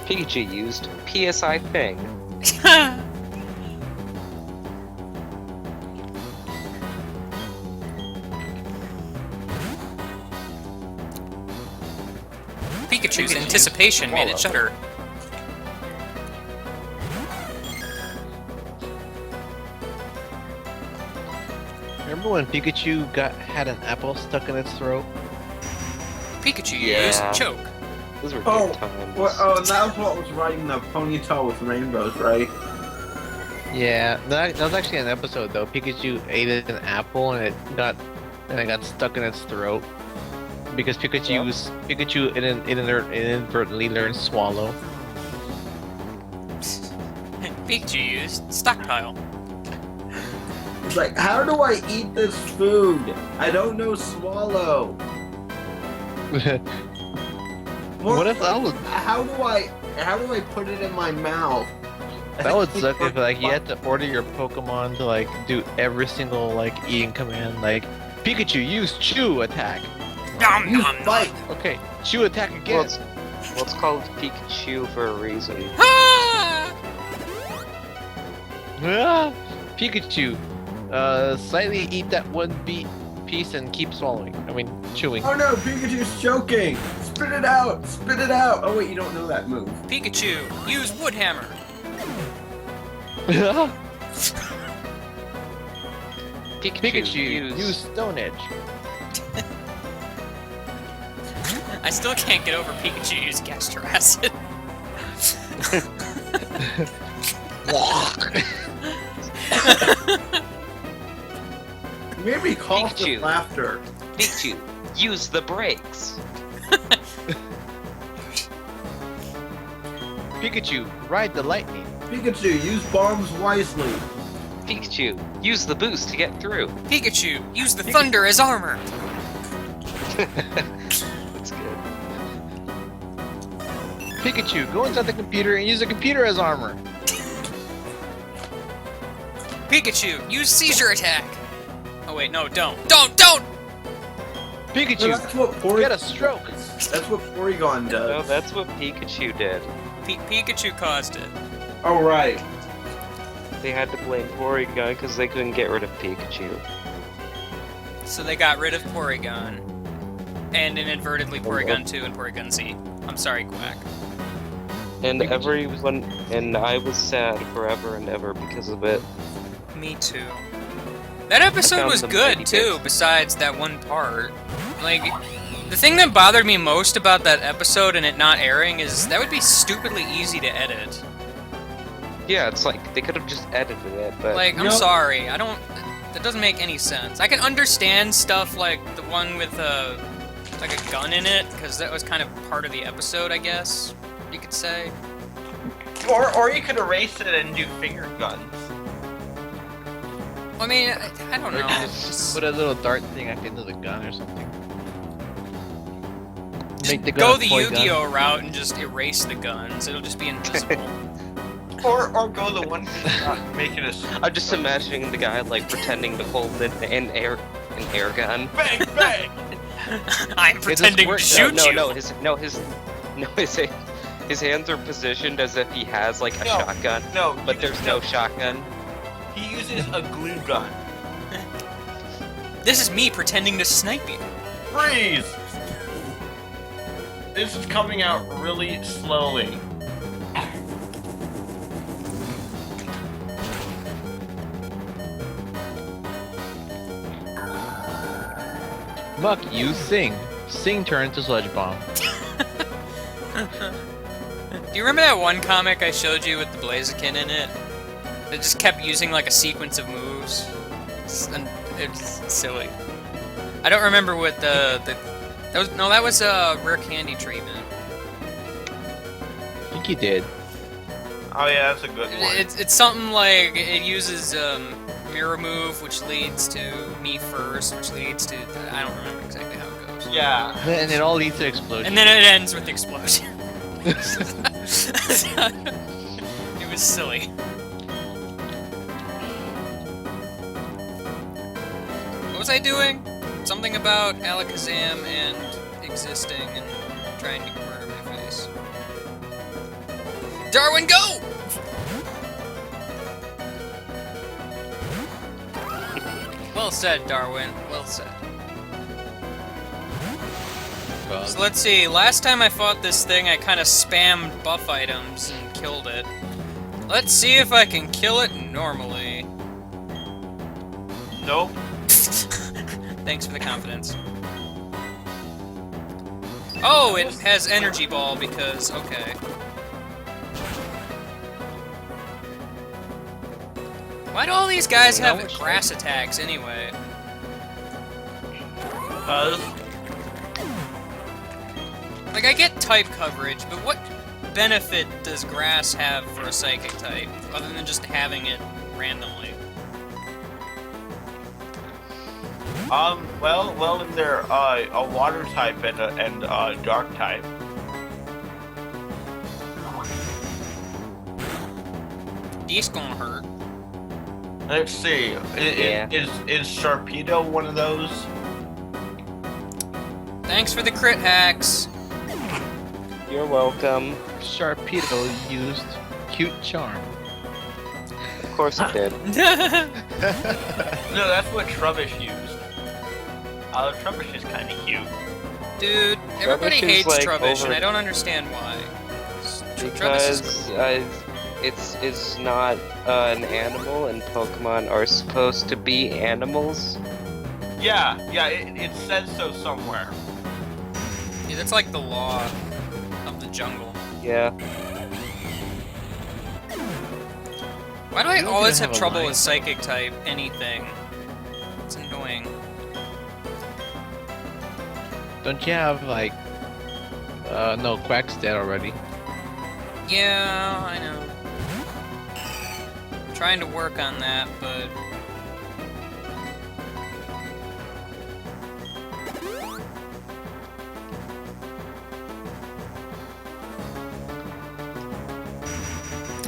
Pikachu used PSI Thing. Pikachu's anticipation made it shudder. Remember when Pikachu had an apple stuck in its throat? Pikachu Yeah. used choke. Those were good Oh, times. oh, and that was what was riding the ponytail with rainbows, right? Yeah, that was actually an episode though. Pikachu ate an apple and it got stuck in its throat because Pikachu inadvertently learned swallow. Pikachu used stockpile. It's like, how do I eat this food? I don't know swallow. What if that was How do I put it in my mouth? that would suck if like you had to order your Pokemon to like do every single like eating command like Pikachu use chew attack. Nom Use nom nom. bite. Okay, chew attack Well, again. it's called Pikachu for a reason. Ah! Ah! Pikachu, slightly eat that one piece and keep swallowing. I mean, chewing. Oh no, Pikachu's choking. Spit it out. Spit it out. Oh wait, you don't know that move. Pikachu use wood hammer. Pikachu, use Stone Edge. I still can't get over Pikachu use Gaster Acid. Maybe call for Pikachu. laughter. Pikachu, use the brakes. Pikachu, ride the lightning. Pikachu, use bombs wisely. Pikachu, use the boost to get through. Pikachu use the thunder as armor. That's good. Pikachu, go inside the computer and use the computer as armor. Pikachu use seizure attack. Oh wait, no, don't. Don't! No, Pikachu, that's what Porygon get a stroke. That's what Porygon does. No, that's what Pikachu did. Pikachu caused it. Oh right. They had to blame Porygon because they couldn't get rid of Pikachu. So they got rid of Porygon. And inadvertently Porygon 2 and Porygon Z. I'm sorry, Quack. And everyone, and I was sad forever and ever because of it. Me too. That episode found was some good mighty too, bits. besides that one part. Like, the thing that bothered me most about that episode and it not airing is that would be stupidly easy to edit. Yeah, it's like they could have just edited it, but Like, I'm Nope. sorry, that doesn't make any sense. I can understand stuff like the one with like a gun in it, because that was kind of part of the episode, I guess you could say. Or you could erase it and do finger guns. I mean, I don't Or know. just put a little dart thing at the end of the gun or something. Make the gun Go a the toy gun. Yu-Gi-Oh route and just erase the guns. It'll just be invisible. Or go the one make it a I'm just imagining the guy like pretending to hold an air gun. bang bang. I'm pretending to work- shoot you. His hands are positioned as if he has like a No. shotgun, No, but there's no shotgun. He uses a glue gun. This is me pretending to snipe you. Freeze! This is coming out really slowly. Muck, you sing. Sing turn to Sludge Bomb. Do you remember that one comic I showed you with the Blaziken in it? That just kept using like a sequence of moves. It's silly. I don't remember what that was a rare candy treatment. I think you did. Oh yeah, that's a good one. It's something like it uses mirror move, which leads to me first, which leads to I don't remember exactly how it goes. Yeah. And it all leads to explosion. And then it ends with explosion. It was silly. What was I doing? Something about Alakazam and existing and trying to murder my face. Darwin, go! Well said, Darwin. Well said. So let's see. Last time I fought this thing, I kind of spammed buff items and killed it. Let's see if I can kill it normally. Nope. Thanks for the confidence. Oh, it has energy ball because okay. Why do all these guys have grass attacks anyway? Like, I get type coverage, but what benefit does grass have for a psychic type, other than just having it randomly? Well, if they're a water type and a dark type. These gonna hurt. Let's see. Is Sharpedo one of those? Thanks for the crit hacks. You're welcome. Sharpedo used cute charm. Of course it did. No, that's what Trubbish used. Trubbish is kind of cute. Dude, everybody Trubbish is, hates like, Trubbish, and over- I don't understand why. Trubbish is Because it's not an animal, and Pokemon are supposed to be animals. Yeah, it says so somewhere. Yeah, that's like the law of the jungle. Yeah. Why do I don't always even have have a trouble line. with psychic type anything? It's annoying. Don't you have like no, Quack's dead already. Yeah, I know. I'm trying to work on that, but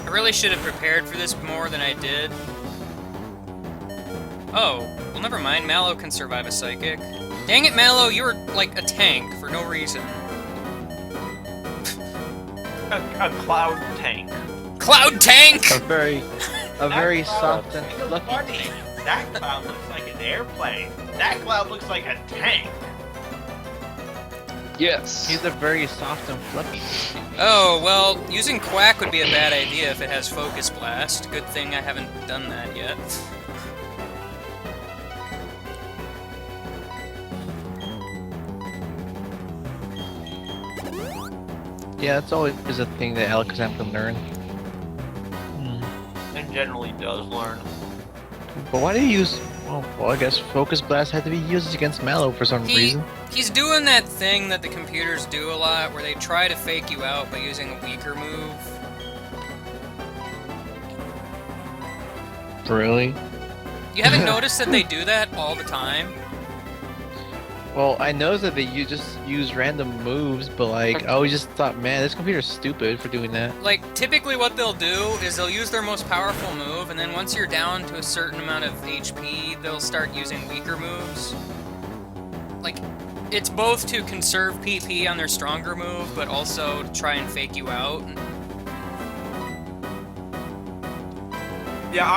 I really should have prepared for this more than I did. Oh, well never mind, Mallow can survive a psychic. Dang it, Mallow, you're like a tank for no reason. A cloud tank. Cloud tank! A very soft and fluffy. Funny. That cloud looks like an airplane. That cloud looks like a tank. Yes. He's a very soft and fluffy. Oh, well, using Quack would be a bad idea if it has Focus Blast. Good thing I haven't done that yet. Yeah, that's always a thing that Alakazam can learn. And generally does learn. But why do you use? Well, I guess Focus Blast had to be used against Mallow for some reason. He's doing that thing that the computers do a lot, where they try to fake you out by using a weaker move. Really? You haven't noticed that they do that all the time? Well, I know that you just use random moves, but like, I always just thought, man, this computer's stupid for doing that. Like, typically what they'll do is they'll use their most powerful move, and then once you're down to a certain amount of HP, they'll start using weaker moves. Like, it's both to conserve PP on their stronger move, but also to try and fake you out. Yeah,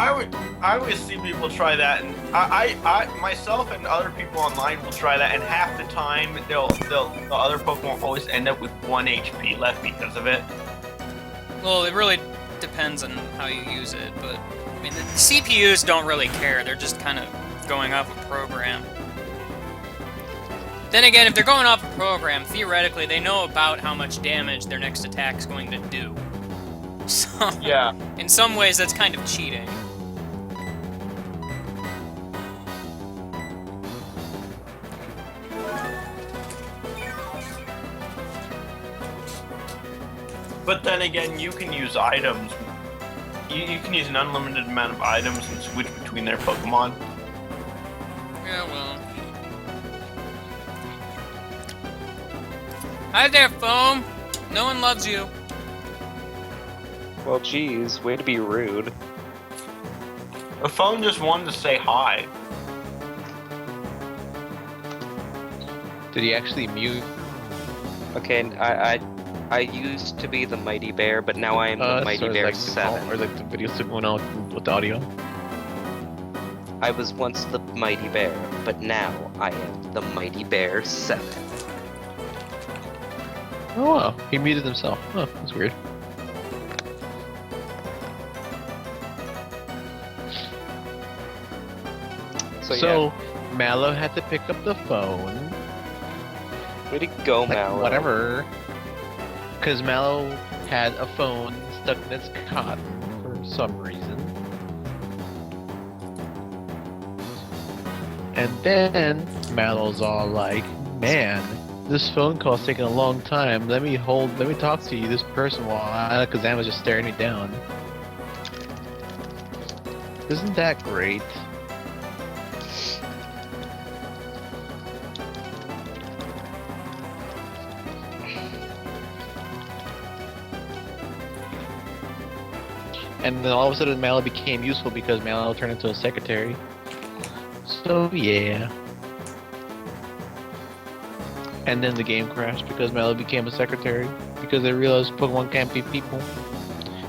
I would see people try that, and I myself and other people online will try that, and half the time the other Pokemon always end up with 1 HP left because of it. Well, it really depends on how you use it, but I mean, the CPUs don't really care. They're just kind of going off a program. Then again, if they're going off a program, theoretically, they know about how much damage their next attack is going to do. So, Yeah. in some ways, that's kind of cheating. But then again, you can use items you can use an unlimited amount of items and switch between their Pokemon. Yeah, well. Hi there, Foam. No one loves you. Well, geez, way to be rude. The phone just wanted to say hi. Did he actually mute? Okay, I used to be the Mighty Bear, but now I am the Mighty so it's Bear like the call- 7. or like the video still going on with the audio. I was once the Mighty Bear, but now I am the Mighty Bear 7. Oh wow, he muted himself. Oh, that's weird. So, Mallow had to pick up the phone. yeah, way to go, Like, Mallow. whatever. Because Mallow had a phone stuck in its cot for some reason. And then Mallow's all like, man, this phone call's taking a long time. Let me talk to you, this person, while Alakazam was just staring me down. Isn't that great? And then all of a sudden Mallow became useful because Mallow turned into a secretary. So yeah. And then the game crashed because Mallow became a secretary. Because they realized Pokemon can't be people.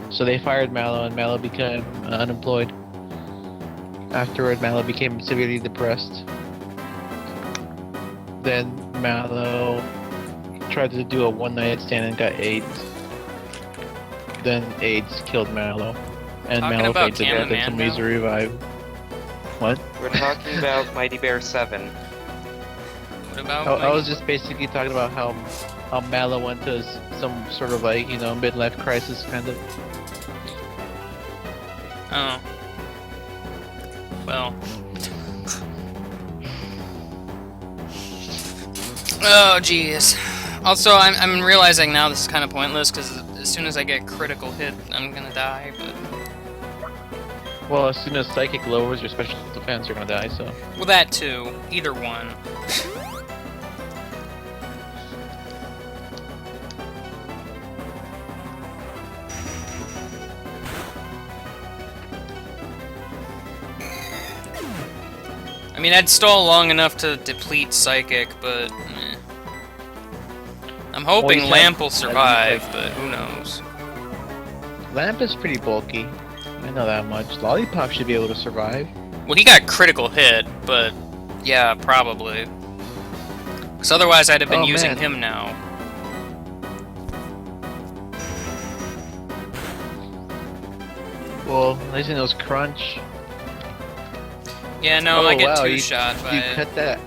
So they fired Mallow and Mallow became unemployed. Afterward, Mallow became severely depressed. Then Mallow tried to do a one-night stand and got AIDS. Then AIDS killed Mallow. And Talking Mallow about fainted death and somebody's Camomando? revived. What? We're talking about Mighty Bear 7. What about I was just basically talking about how Mallow went to some sort of like, midlife crisis kind of. Oh. Well. Oh, jeez. Also, I'm realizing now this is kind of pointless because as soon as I get critical hit, I'm gonna die. But Well, as soon as Psychic lowers your special defense, you're gonna die, so. well, that too. Either one. I mean, I'd stall long enough to deplete Psychic, but I'm hoping you said- Lamp will survive, but who knows? Lamp is pretty bulky. I know that much. Lollipop should be able to survive. Well, he got critical hit, but yeah, probably. Because otherwise I'd have been Oh, using man. him now. Well, at least he knows Crunch. Yeah, no, Oh, I get wow, two-shot by You it. cut that.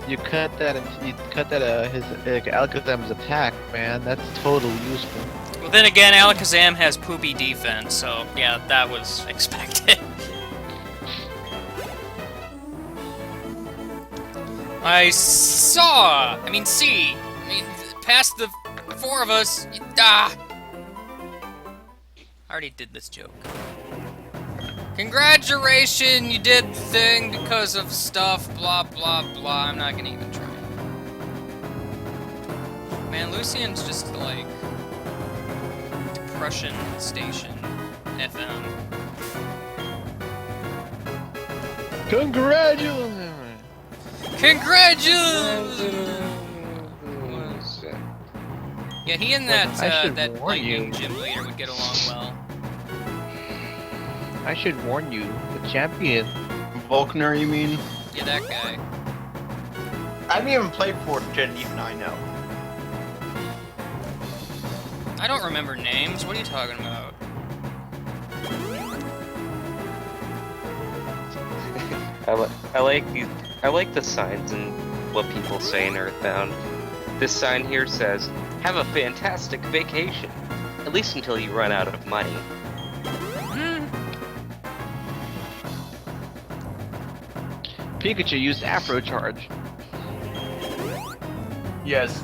You cut that. His Alakazam's attack, man. That's totally useful. Well, then again, Alakazam has poopy defense, so yeah, that was expected. Past the four of us. I already did this joke. Congratulations, you did the thing because of stuff, blah, blah, blah. I'm not gonna even try. Man, Lucian's just like Depression Station FM. Congratulations! Congratulations! Yeah, he and that I should that warn lightning you. gym leader would get along well. I should warn you, the champion. Volkner, you mean? Yeah, that guy. I haven't even played 4th Gen, even I know. I don't remember names. What are you talking about? I like the signs and what people say in Earthbound. This sign here says, "Have a fantastic vacation, at least until you run out of money." Pikachu used Afro Charge. Yes.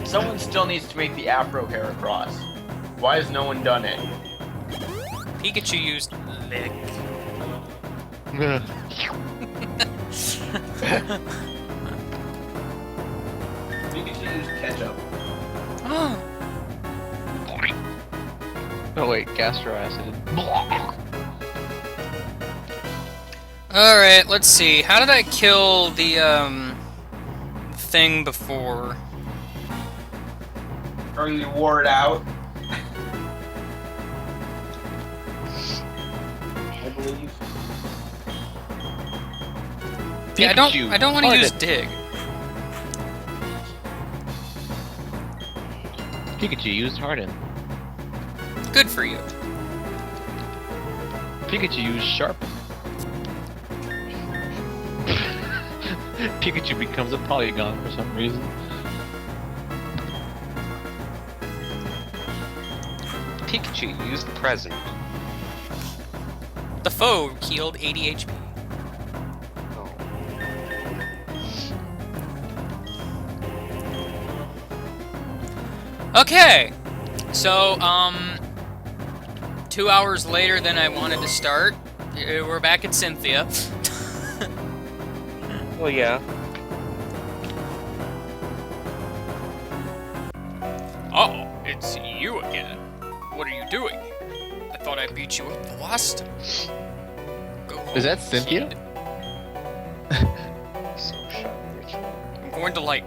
Someone still needs to make the Afro Heracross. Why has no one done it? Pikachu used lick. Pikachu used ketchup. Oh wait, gastro acid. Alright, let's see. How did I kill the, thing before? Or you wore it out. I believe. Yeah, Pikachu, I don't want to Harden. use dig. Pikachu used Harden. Good for you. Pikachu used Sharpen. Pikachu becomes a Polygon for some reason. Pikachu used present. The foe healed 80 HP. Oh. Okay, so 2 hours later than I wanted to start, we're back at Cynthia. Well, yeah. Uh-oh, it's you again. What are you doing? I thought I beat you up the last time. Go home, Is that Cynthia? kid. So shut Richard. I'm going to, like,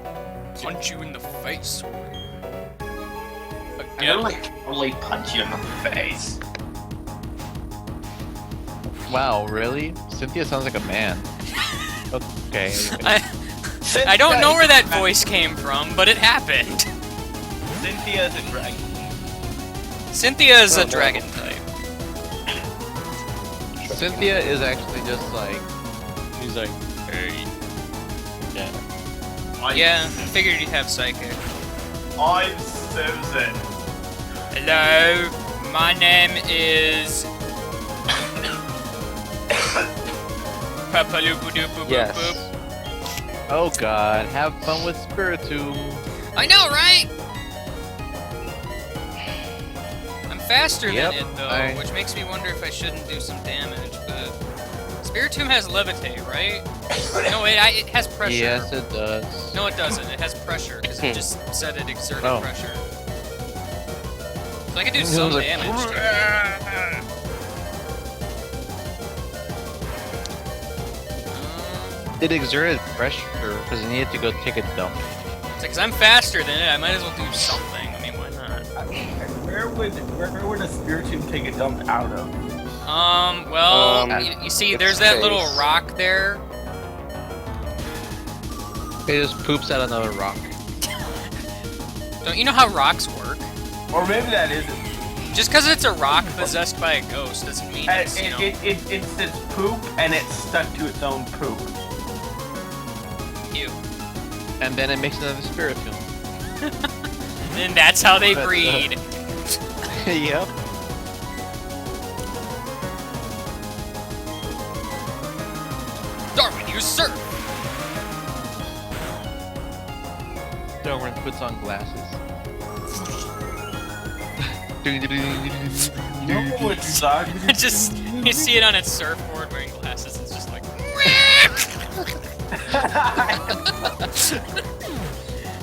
punch you in the face. I'm Again. gonna like totally punch you in the face. Wow, really? Cynthia sounds like a man. Okay. I don't know where that voice came from, but it happened. Cynthia's a dragon. Cynthia is Oh, a no. dragon type. Cynthia is actually just like, she's like, hey. Yeah. Yeah, figured you'd have psychic. I'm Susan. Hello, my name is... Papaloopadoopaboop. Yes. Oh god, have fun with Spiritomb. I know, right? I'm faster Yep, than it, though, I- which makes me wonder if I shouldn't do some damage, but... Spiritomb has Levitate, right? No, it has pressure. Yes, it does. No, it doesn't. It has pressure, because it just said it exerted Oh. pressure. So I could do It some was like- damage to it. It exerted pressure because it needed to go take a dump. It's because I'm faster than it, I might as well do something. I mean, why not? Where would a Spiritomb take a dump out of? Well, Um, you see, its there's that little face. rock there. It just poops out another rock. Don't you know how rocks work? Or maybe that isn't. Just because it's a rock possessed by a ghost doesn't mean it's, you know... It's its poop and it's stuck to its own poop. you. And then it makes another Spiritomb. And that's how they But, breed. Yep. Darwin, you surf! Darwin puts on glasses. You know what would suck? Just, you see it on its surfboard wearing glasses, it's just like...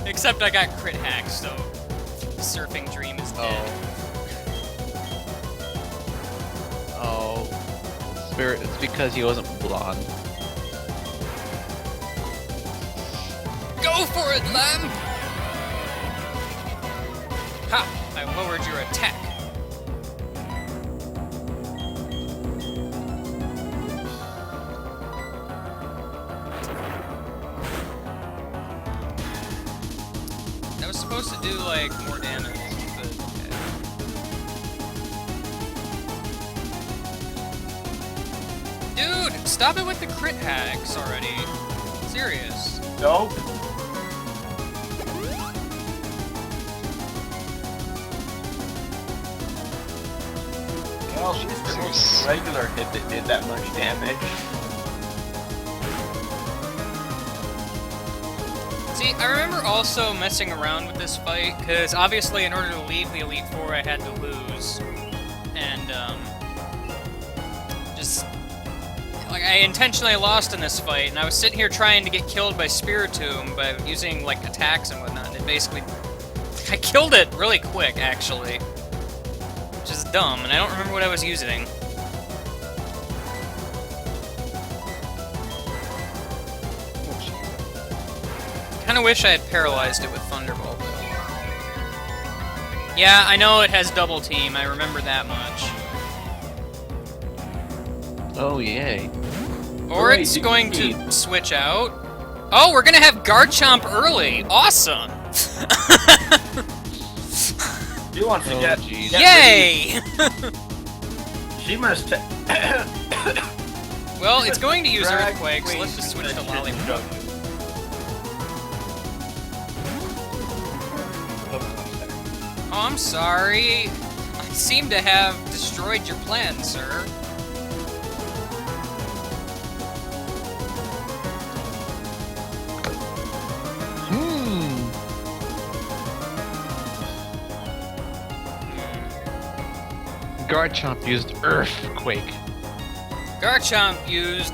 Except I got crit hacked, so... Surfing dream is dead. Oh. Spirit, it's because he wasn't blonde. Go for it, lamb! Ha! I lowered your attack. That was supposed to do, like, more damage, but... okay. Dude, stop it with the crit hacks already. Serious. Nope. Well, she's the regular hit that did that much damage. See, I remember also messing around with this fight, because obviously in order to leave the Elite Four I had to lose. And, like, I intentionally lost in this fight, and I was sitting here trying to get killed by Spiritomb by using, like, attacks and whatnot, and it basically... I killed it really quick, actually. Which is dumb, and I don't remember what I was using. Kinda wish I had paralyzed it with Thunderbolt. Yeah, I know it has double team, I remember that much. Oh, yay. Or Great, it's you going can to switch out. Oh, we're gonna have Garchomp early! Awesome! She wants to Oh, get. jeez. get Yay! ready. She must. Well, it's going to use Drag Earthquake, so let's Queen just switch to that shit Lollipop. joke. Oh, I'm sorry. I seem to have destroyed your plan, sir. Garchomp used Earthquake. Garchomp used...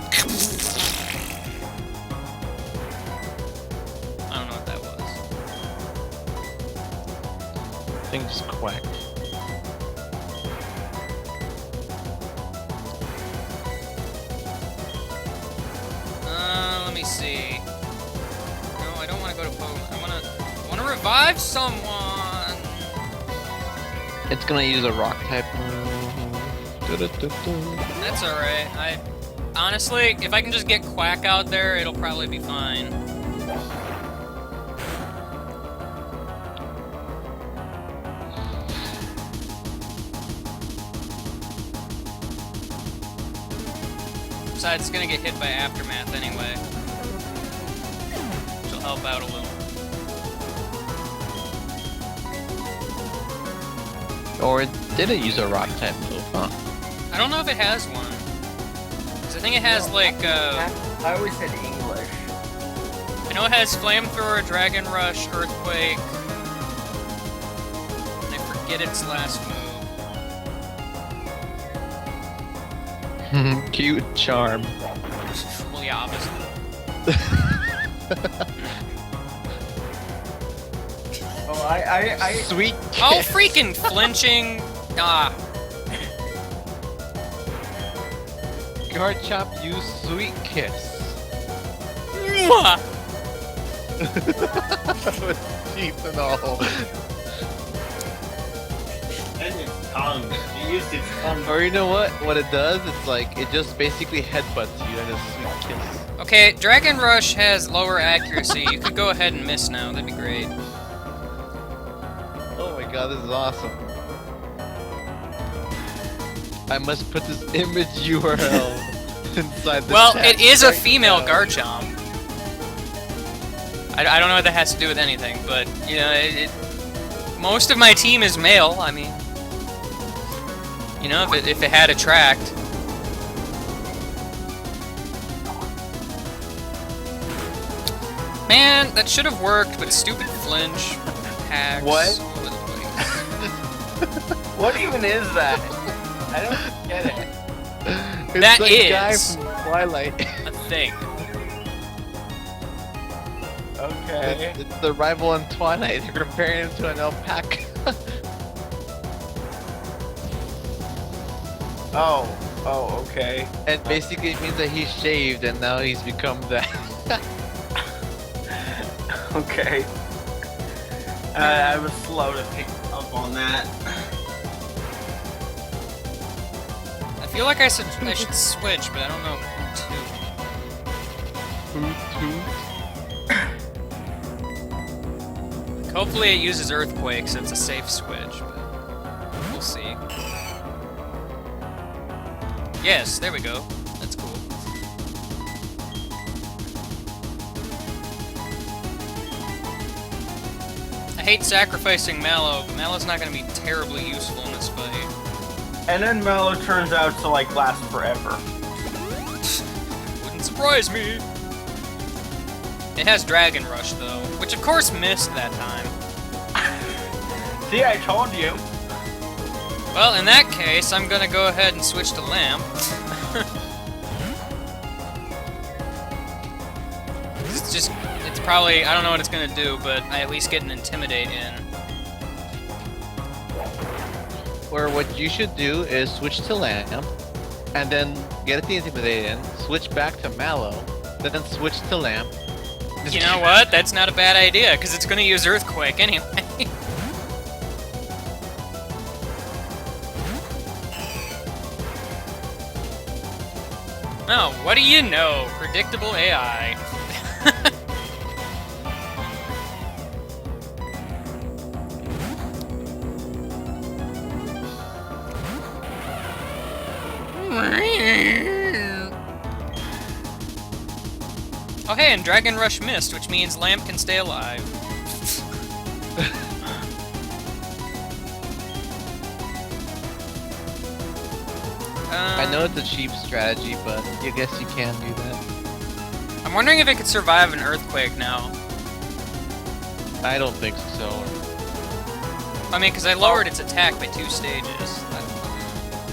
I don't know what that was. Things quacked. Let me see. No, I don't want to go to Pokemon. I want to revive someone. It's gonna use a rock type move. That's alright. Honestly, if I can just get Quack out there, it'll probably be fine. Besides, it's gonna get hit by Aftermath anyway. Which will help out a little. Or did it use a rock type move? Huh. I don't know if it has one. 'Cause I think it has like, I always said English. I know it has Flamethrower, Dragon Rush, Earthquake. And I forget its last move. Cute charm. Well, yeah, obviously. Oh, I Sweet Oh, kiss. freaking flinching! Ah, Garchomp used Sweet Kiss. Mwah! With teeth and all. and his tongue. He used his tongue. Or you know what? What it does, it's like, it just basically headbutts you and a Sweet Kiss. Okay, Dragon Rush has lower accuracy. You could go ahead and miss now. That'd be great. Oh my god, this is awesome. I must put this image URL inside the Well, chat it is a right female now. Garchomp. I don't know what that has to do with anything, but, you know, most of my team is male. I mean, you know, if it had attract. Man, that should have worked, but stupid flinch hacks. What? all over the place. What even is that? I don't get it. It's That the guy is- from Twilight. A thing. Okay. It's the rival in Twilight. They're comparing him to an alpaca. Oh, okay. And basically it means that he's shaved and now he's become that. Okay. I was slow to pick up on that. I feel like I should switch, but I don't know who to. Hopefully it uses Earthquake, so it's a safe switch, but we'll see. Yes, there we go. That's cool. I hate sacrificing Mallow, but Mallow's not going to be terribly useful in this fight. And then Mellow turns out to like last forever. Wouldn't surprise me. It has Dragon Rush though, which of course missed that time. See, I told you. Well, in that case, I'm gonna go ahead and switch to Lamp. it's probably, I don't know what it's gonna do, but I at least get an Intimidate in. Or what you should do is switch to Lamp, and then get the Intimidate in, switch back to Mallow, then switch to Lamp. You know what? That's not a bad idea, because it's gonna use Earthquake anyway. Oh, what do you know? Predictable AI. Oh hey, and Dragon Rush missed, which means Lamp can stay alive. I know it's a cheap strategy, but I guess you can do that. I'm wondering if it could survive an Earthquake now. I don't think so. I mean, because I lowered its attack by 2 stages.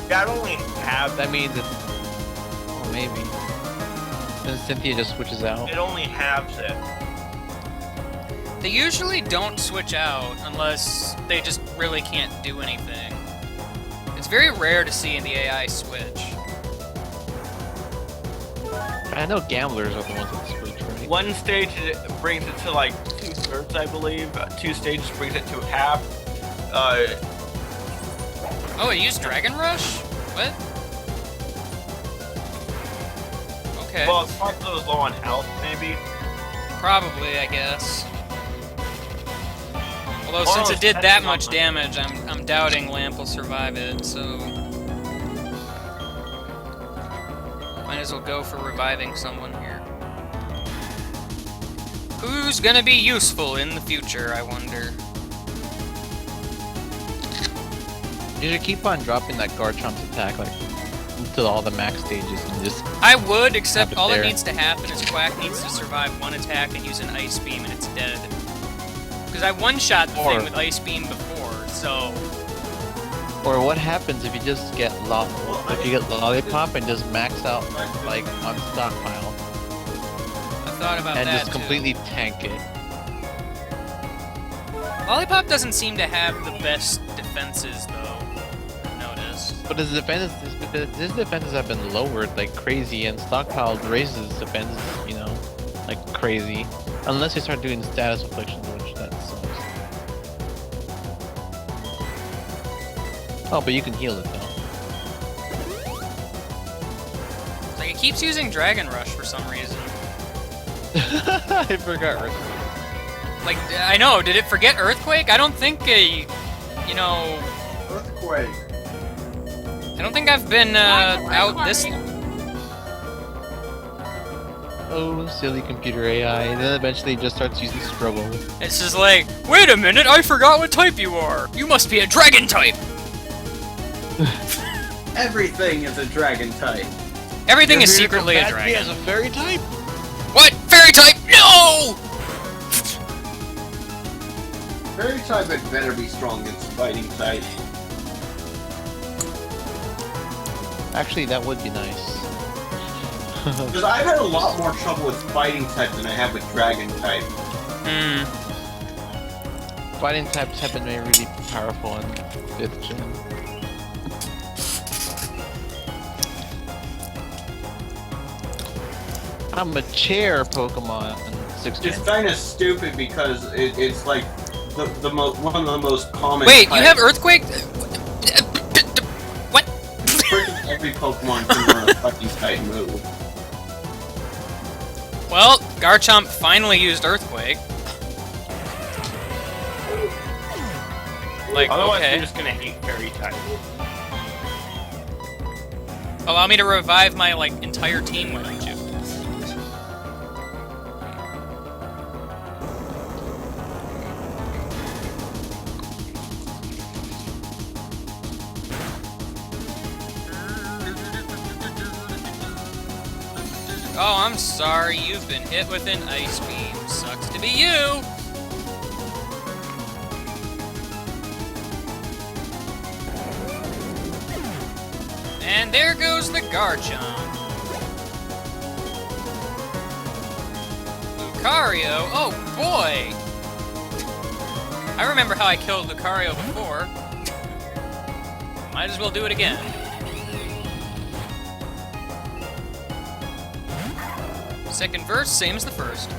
Yeah, I only have. That means it's... Well, maybe. Then Cynthia just switches out. It only halves it. They usually don't switch out unless they just really can't do anything. It's very rare to see in the AI switch. I know gamblers are the ones that switch, right? One stage it brings it to like 2/3, I believe. 2 stages brings it to half. Oh, it used Dragon Rush? What? Okay. Well, it's probably those low on health, maybe. Probably, I guess. Although Or since it's it did that depending much on- damage, I'm doubting Lamp will survive it, so... Might as well go for reviving someone here. Who's gonna be useful in the future, I wonder? You should keep on dropping that Garchomp's attack, like, to all the max stages and just... I would, except Have it all that there. needs to happen is Quack needs to survive one attack and use an Ice Beam and it's dead. Because I one-shot the Or- thing with Ice Beam before, so... Or what happens if you just get if you get Lollipop and just max out, like, on stockpile, I thought about and that just too. completely tank it. Lollipop doesn't seem to have the best defenses, though. I've noticed. But his defenses have been lowered like crazy, and stockpile raises his defenses, you know, like crazy. Unless you start doing status afflictions, which that sucks. Oh, but you can heal it though. Like, it keeps using Dragon Rush for some reason. I forgot. Like, I know, did it forget Earthquake? I don't think you know... Earthquake. I don't think I've been, out this... Oh, silly computer AI. And then eventually it just starts using struggle. It's just like, wait a minute, I forgot what type you are! You must be a Dragon type! Everything is a dragon type. Everything is secretly a He dragon. has a fairy type? What? Fairy type? No! Fairy type had better be strong against fighting type. Actually, that would be nice. Because I've had a lot more trouble with fighting type than I have with dragon type. Hmm. Fighting types have been made really powerful in 5th gen. I'm a chair Pokemon in 6th gen. It's kind of stupid because it's like one of the most common. Wait, you types. have Earthquake? What? Freaking every Pokemon can learn a fighting type move. Well, Garchomp finally used Earthquake. Like, Otherwise, okay. we're just gonna hate fairy type. Allow me to revive my, like, entire team, why don't you? Oh, I'm sorry, you've been hit with an Ice Beam. Sucks to be you! And there goes the Garchomp. Who Lucario? Oh boy! I remember how I killed Lucario before. Might as well do it again. Second verse, same as the first.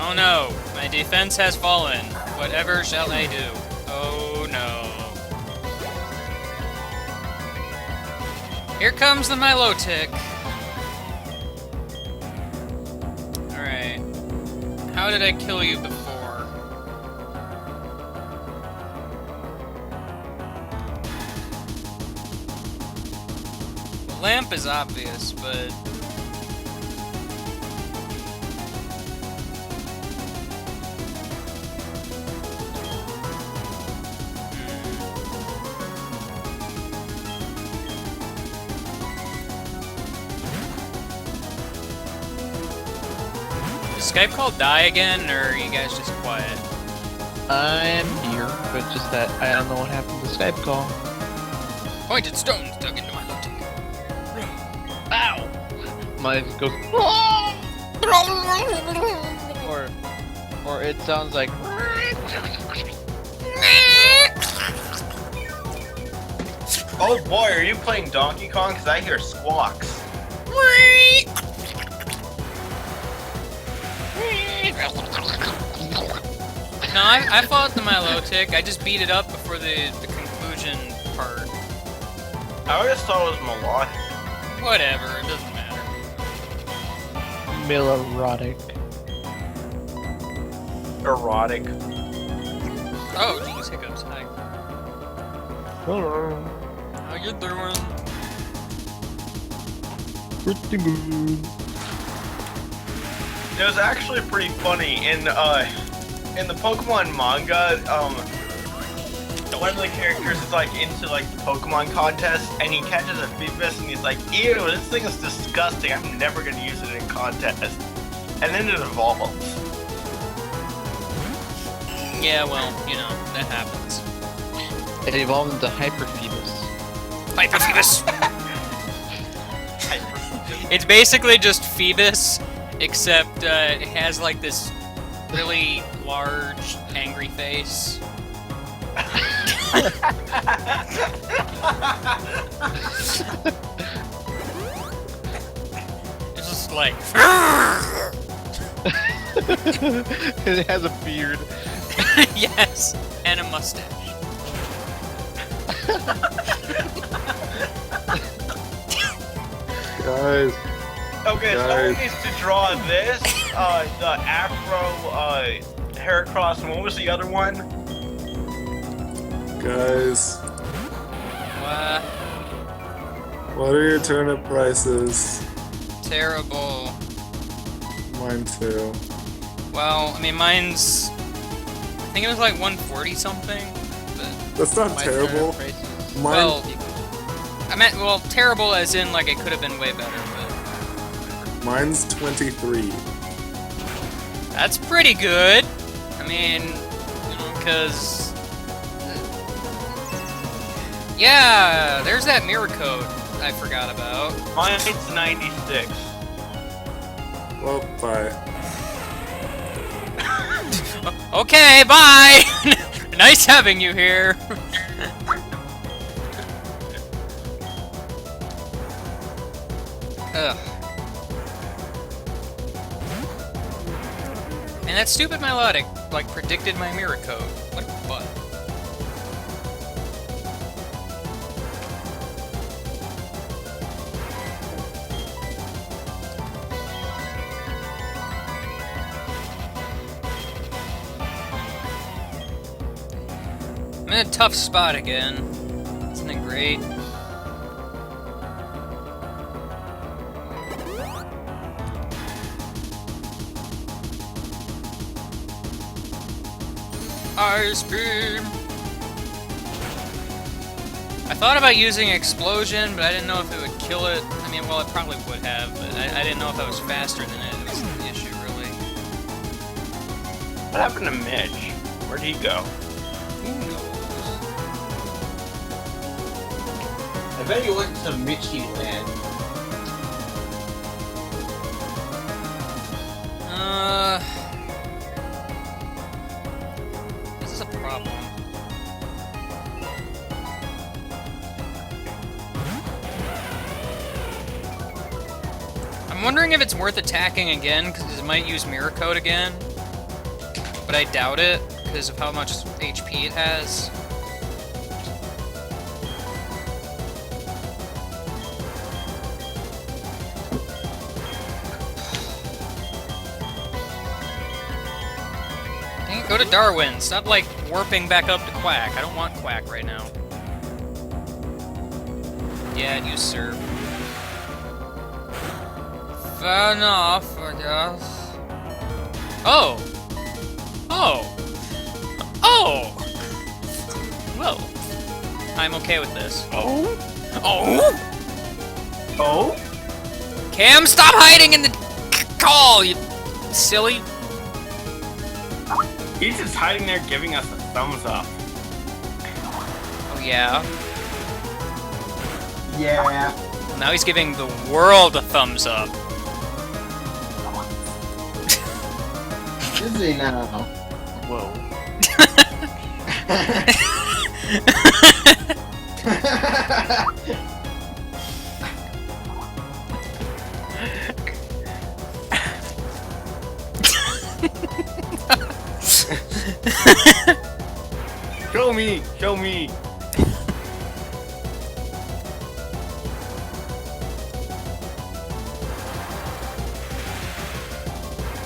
Oh no, my defense has fallen. Whatever shall I do? Oh no. Here comes the Milotic. Alright. How did I kill you before? The lamp is obvious, but... Is Skype call die again, or are you guys just quiet? I'm here, but just that I don't know what happened to Skype call. Pointed stones dug into my left. Ow! Mine goes. Or it sounds like. Oh boy, are you playing Donkey Kong? Because I hear squawks. No, I fought the Milotic. I just beat it up before the conclusion part. I always thought it was melodic. Whatever, it doesn't matter. Milotic. Erotic. Oh, geez, hiccups. Hi. Hello. How you doing? Pretty good. It was actually pretty funny in the Pokemon manga. One of the characters is like into like the Pokemon contest, and he catches a Phoebus, and he's like, "Ew, this thing is disgusting. I'm never gonna use it in contest." And then it evolves. Yeah, well, you know, that happens. It evolved into Hyper Phoebus. Hyper Phoebus! It's basically just Phoebus, except it has like this really large, angry face. It's just like... It has a beard. Yes, and a mustache. Guys, Okay, Guys. someone needs to draw this, the Afro, Heracross, and what was the other one? guys, what are your turnip prices? Terrible. Mine too. Well, I mean, mine's... I think it was like 140 something. But That's not My terrible. turnip prices. Mine, well, I meant, well, terrible as in like it could have been way better, but mine's 23. that's pretty good. I mean, you know, because yeah, there's that mirror code I forgot about. Mine's 96. Well, bye. Okay, bye. Nice having you here. Ugh. And that stupid Milotic, like, predicted my mirror code. What a butt. I'm in a tough spot again. Isn't it great? Ice beam! I thought about using explosion, but I didn't know if it would kill it. I mean, well, it probably would have, but I didn't know if I was faster than it. It was the issue, really. What happened to Mitch? Where'd he go? Who knows? I bet you went to Mitchie Land. This is a problem. I'm wondering if it's worth attacking again, because it might use Mirror Code again. But I doubt it, because of how much HP it has. Dang it, go to Darwin. Stop, like, warping back up to Quack. I don't want Quack right now. Yeah, I'd use Surf. Fair enough, I guess. Oh! Oh! Oh! Well, I'm okay with this. Oh? Oh! Oh? Cam, stop hiding in the call, you silly. He's just hiding there giving us a thumbs up. Oh, yeah. Yeah. Now he's giving the world a thumbs up. Is he now? Whoa. Show me! Show me!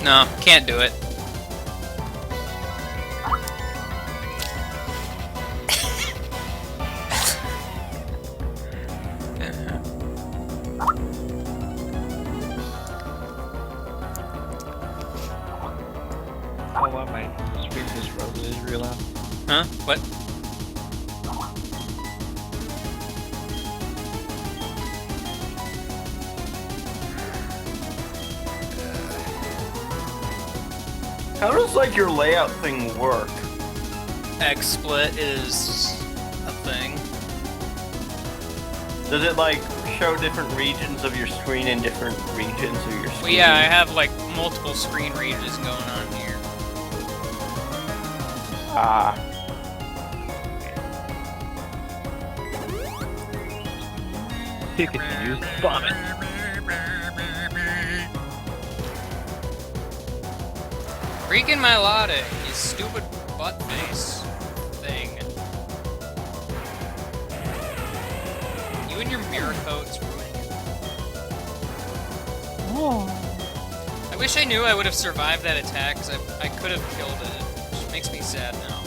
No, can't do it. Oh wow, my screen just froze. Is real loud. Huh? What? How does, like, your layout thing work? XSplit is a thing. Does it, like, show different regions of your screen in different regions of your screen? Well, yeah, I have like multiple screen regions going on here. Ah. Pikachu, vomit. Freaking my latte, you stupid butt face thing. You and your mirror coats ruining it. I wish I knew I would have survived that attack, because I could have killed it, which makes me sad now.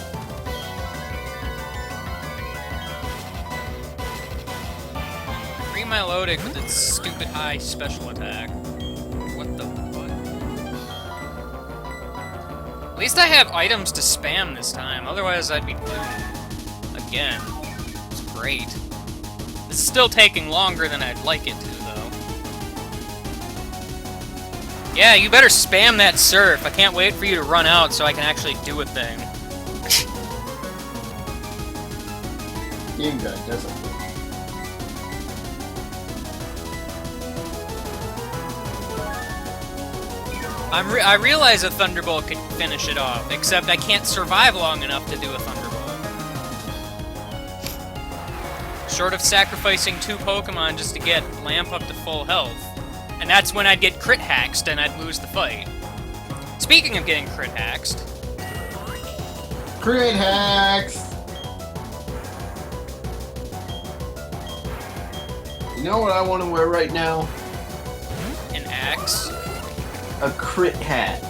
Free my Milotic with its stupid high special attack. What the fuck? At least I have items to spam this time, otherwise I'd be doomed. Again. It's great. This is still taking longer than I'd like it to, though. Yeah, you better spam that surf. I can't wait for you to run out so I can actually do a thing. Game guy doesn't. I realize a Thunderbolt could finish it off, except I can't survive long enough to do a Thunderbolt. Short of sacrificing 2 Pokemon just to get Lamp up to full health. And that's when I'd get crit haxed and I'd lose the fight. Speaking of getting crit haxed... Crit hacks! You know what I want to wear right now? An axe? A crit hat.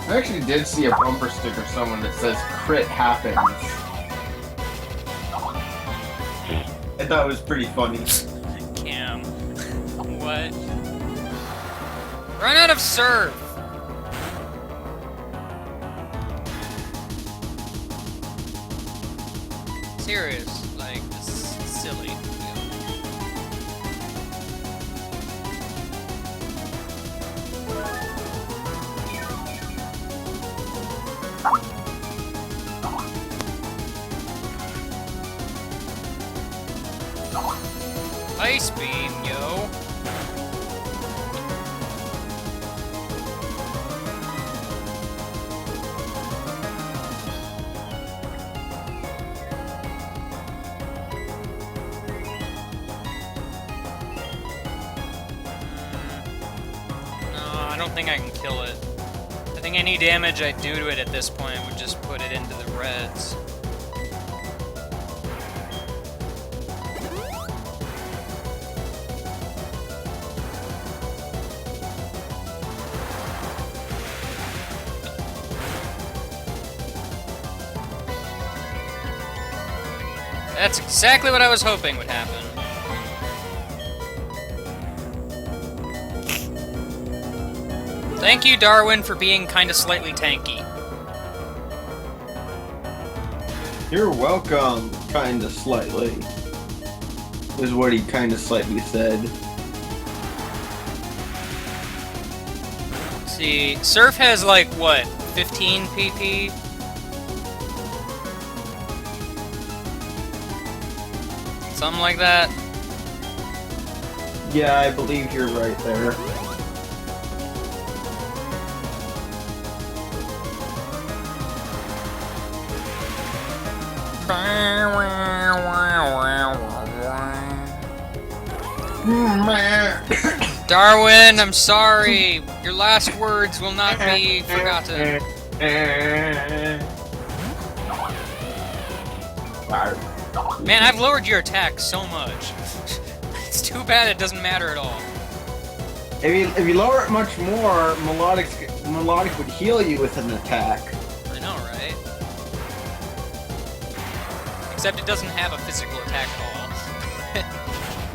I actually did see a bumper sticker somewhere that says crit happens. I thought it was pretty funny. Cam. What? Run out of surf! Serious, like, this is silly. Ice Beam, yo. I don't think I can kill it. I think any damage I do to it at this point would just put it into the reds. That's exactly what I was hoping would happen. Thank you, Darwin, for being kinda slightly tanky. You're welcome, kinda slightly. Is what he kinda slightly said. Let's see, Surf has like, what, 15 PP? Something like that. Yeah, I believe you're right there. Darwin, I'm sorry. Your last words will not be forgotten. Man, I've lowered your attack so much. It's too bad it doesn't matter at all. If you lower it much more, Melodic would heal you with an attack. I know, right? Except it doesn't have a physical attack at all.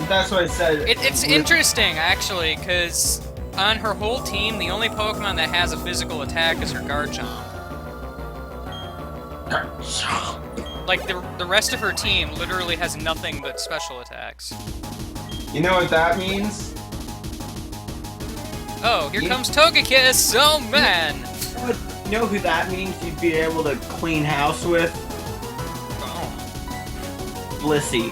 That's what I said. It's interesting, actually, because on her whole team, the only Pokemon that has a physical attack is her Garchomp. Like, the rest of her team literally has nothing but special attacks. You know what that means? Oh, here comes Togekiss! Oh, man! You know who that means you'd be able to clean house with? Oh. Blissey.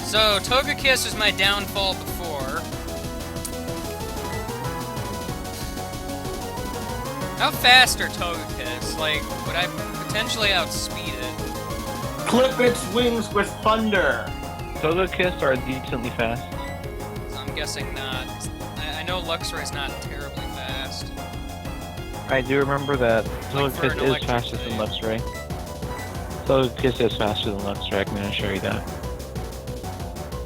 So, Togekiss was my downfall before. How fast are Togekiss? Like, would I potentially outspeed it? Clip its wings with thunder. Togekiss are decently fast. So I'm guessing not. I know Luxray's not terribly fast. I do remember that Like for an Togekiss is electric faster than thing. Luxray. Togekiss is faster than Luxray, I'm gonna show you that.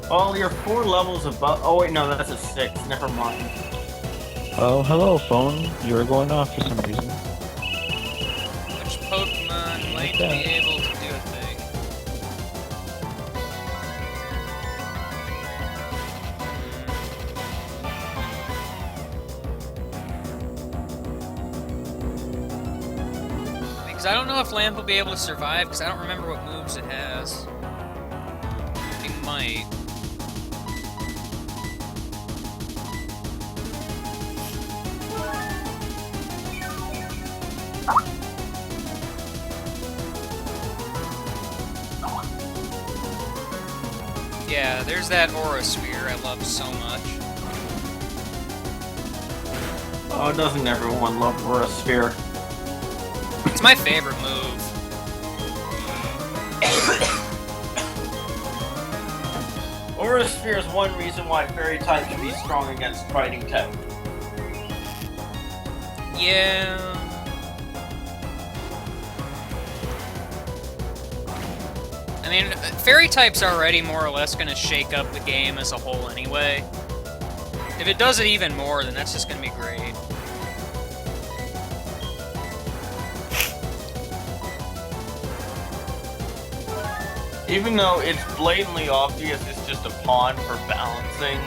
Oh, you're 4 levels above. Oh wait, no, that's a 6. Never mind. Oh, hello, phone. You were going off for some reason. Which Pokemon might be able to do a thing? Because I don't know if Lamp will be able to survive, because I don't remember what moves it has. It might. Yeah, there's that Aura Sphere I love so much. Oh, doesn't everyone love Aura Sphere? It's my favorite move. Aura Sphere is one reason why Fairy type should be strong against Fighting type. Yeah. I mean, Fairy type's already more or less going to shake up the game as a whole anyway. If it does it even more, then that's just going to be great. Even though it's blatantly obvious it's just a pawn for balancing.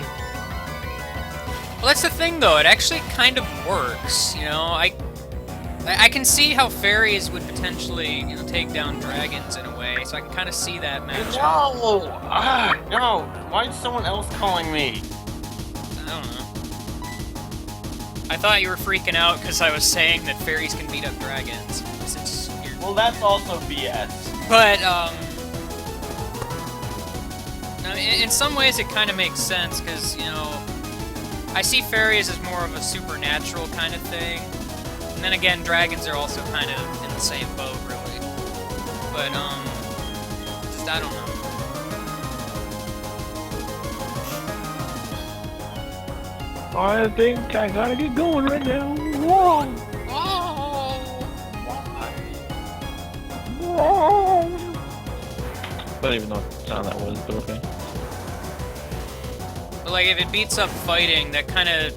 Well, that's the thing, though. It actually kind of works, you know? I can see how fairies would potentially, you know, take down dragons in a way, so I can kind of see that match. No! No! Why is someone else calling me? I don't know. I thought you were freaking out because I was saying that fairies can beat up dragons. Since you're... Well, that's also BS. But, I mean, in some ways it kind of makes sense, because, you know, I see fairies as more of a supernatural kind of thing. And then again, dragons are also kind of in the same boat, really. But, just, I don't know. I think I gotta get going right now. Whoa. I don't even know what sound that was, but okay. But, like, if it beats up fighting, that kind of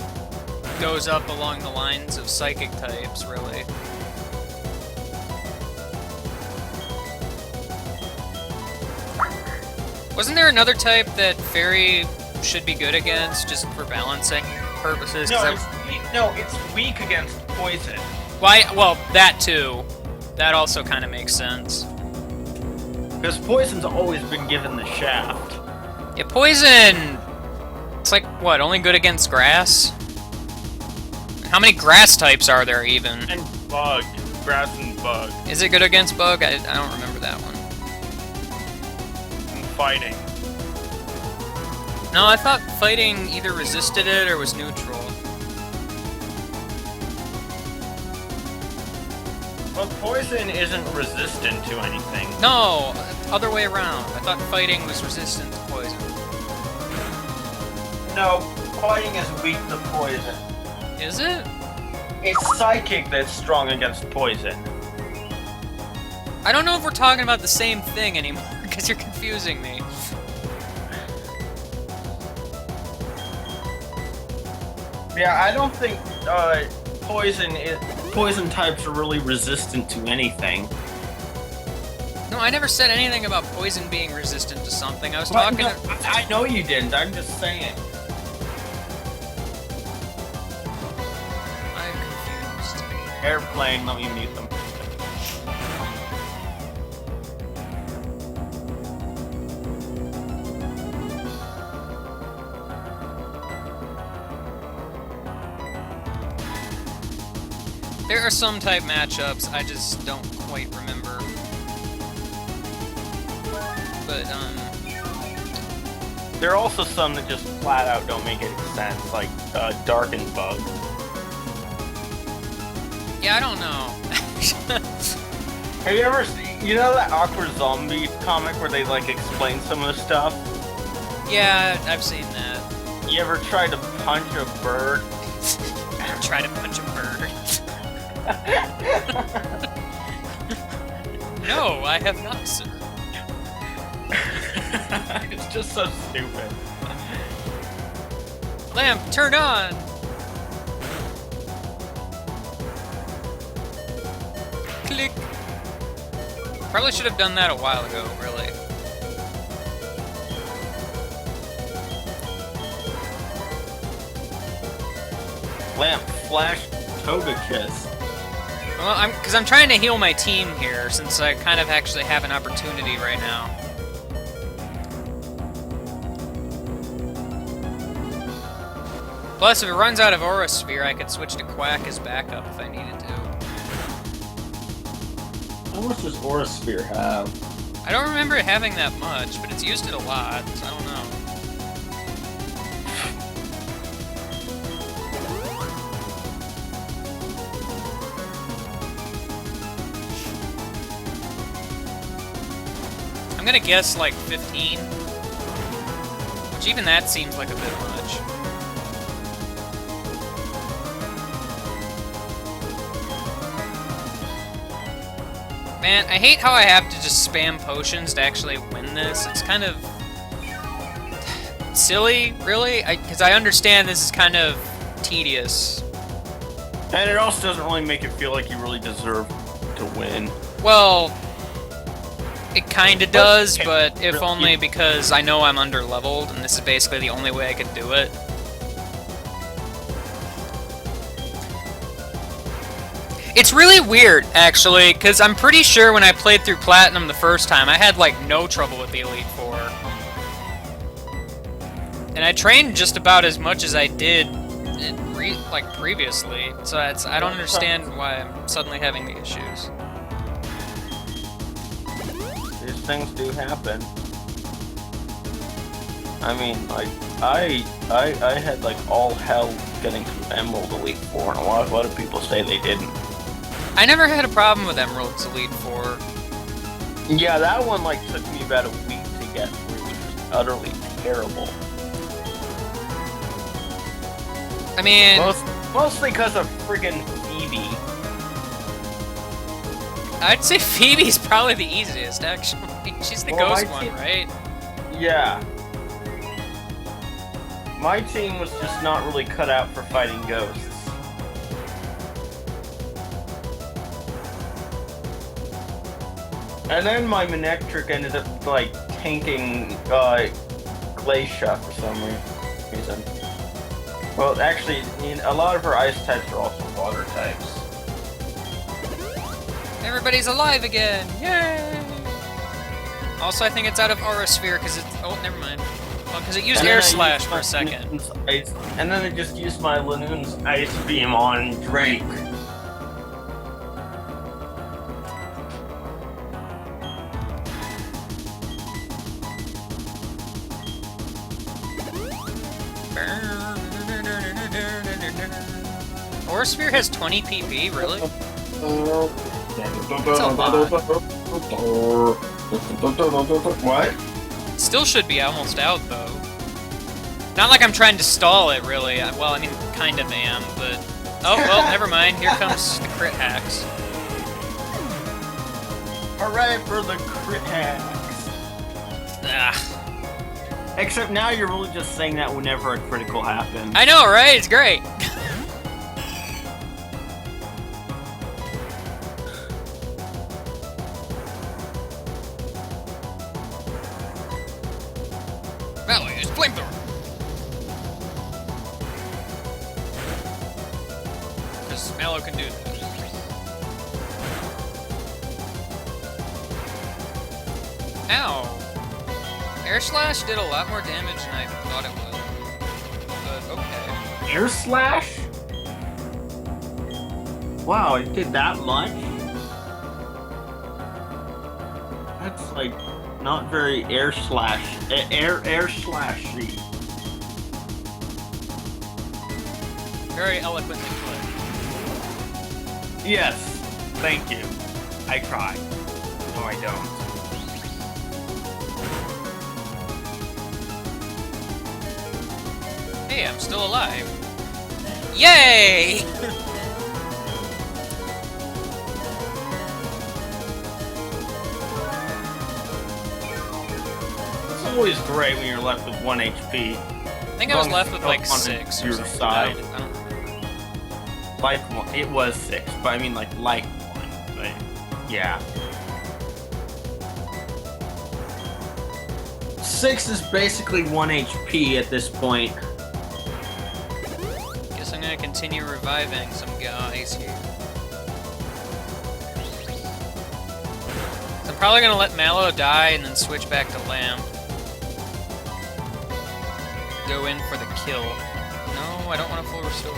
goes up along the lines of psychic types, really. Wasn't there another type that fairy should be good against, just for balancing purposes? No, it's weak against poison. Why? Well, that too. That also kind of makes sense. Because poison's always been given the shaft. Yeah, poison. It's like what? Only good against grass? How many grass types are there even? And bug. Grass and bug. Is it good against bug? I don't remember that one. And fighting. No, I thought fighting either resisted it or was neutral. But poison isn't resistant to anything. No, other way around. I thought fighting was resistant to poison. No, fighting is weak to poison. Is it? It's psychic that's strong against poison. I don't know if we're talking about the same thing anymore, because you're confusing me. Yeah, I don't think poison types are really resistant to anything. No, I never said anything about poison being resistant to something. I was But talking. no, I know you didn't. I'm just saying. I'm confused. Airplane, let me mute them. There are some type matchups I just don't quite remember. But, There are also some that just flat out don't make any sense, like Dark and Bug. yeah, I don't know. Have you ever seen, you know that Awkward Zombie comic where they like explain some of the stuff? Yeah, I've seen that. You ever tried to punch a bird? Try to punch a bird. No, I have not, sir. It's just so stupid. Lamp, turn on! Click. Probably should have done that a while ago, really. Lamp, flash, toga kiss. Well, I'm trying to heal my team here, since I kind of actually have an opportunity right now. Plus, if it runs out of Aura Sphere, I could switch to Quack as backup if I needed to. How much does Aura Sphere have? I don't remember it having that much, but it's used it a lot, so I don't know. I'm gonna guess like 15. Which even that seems like a bit much. Man, I hate how I have to just spam potions to actually win this. It's kind of silly, really, because I understand this is kind of tedious. And it also doesn't really make it feel like you really deserve to win. Well, it kinda does, but if really- only because I know I'm under-leveled, and this is basically the only way I could do it. It's really weird, actually, because I'm pretty sure when I played through Platinum the first time, I had, like, no trouble with the Elite Four. And I trained just about as much as I did, previously, so I don't understand why I'm suddenly having the issues. These things do happen. I mean, like, I had like all hell getting to Emerald Elite Four, and a lot of people say they didn't. I never had a problem with Emerald's Elite Four. Yeah, that one like took me about a week to get through, which was utterly terrible. I mean, Mostly because of friggin' Phoebe. I'd say Phoebe's probably the easiest, actually. She's the Well, ghost my one, team- right? Yeah. My team was just not really cut out for fighting ghosts. And then my Manectric ended up, like, tanking, Glacia for some reason. Well, actually, a lot of her ice types are also water types. Everybody's alive again! Yay! Also, I think it's out of Aura Sphere because it's. Oh, never mind. Well, because it used And then Air I Slash used for my a second. Lanoon's ice, and then I just used my Lanoon's Ice Beam on Drake. Aura Sphere has 20 PP, really? What? Still should be almost out, though. Not like I'm trying to stall it, really. Well, I mean, kind of am, but... Oh, well, never mind. Here comes the crit hacks. Hooray for the crit hacks! Ah. Except now you're really just saying that whenever a critical happens. I know, right? It's great. Well, use flamethrower. Because Mallow can do this. Ow! Air Slash did a lot more damage than I thought it would. But okay. Air Slash? Wow, it did that much? That's like not very air slashy. Very eloquently put. Yes, thank you. I try. No, I don't. Hey, I'm still alive. Yay! It's always great when you're left with 1 HP. I think I was left with like 6 or your something. side. I don't remember. Like one. It was 6, but I mean like one. But yeah. 6 is basically 1 HP at this point. Guess I'm gonna continue reviving some guys here. So I'm probably gonna let Mallow die and then switch back to Lamb. Go in for the kill. No, I don't want a full restore.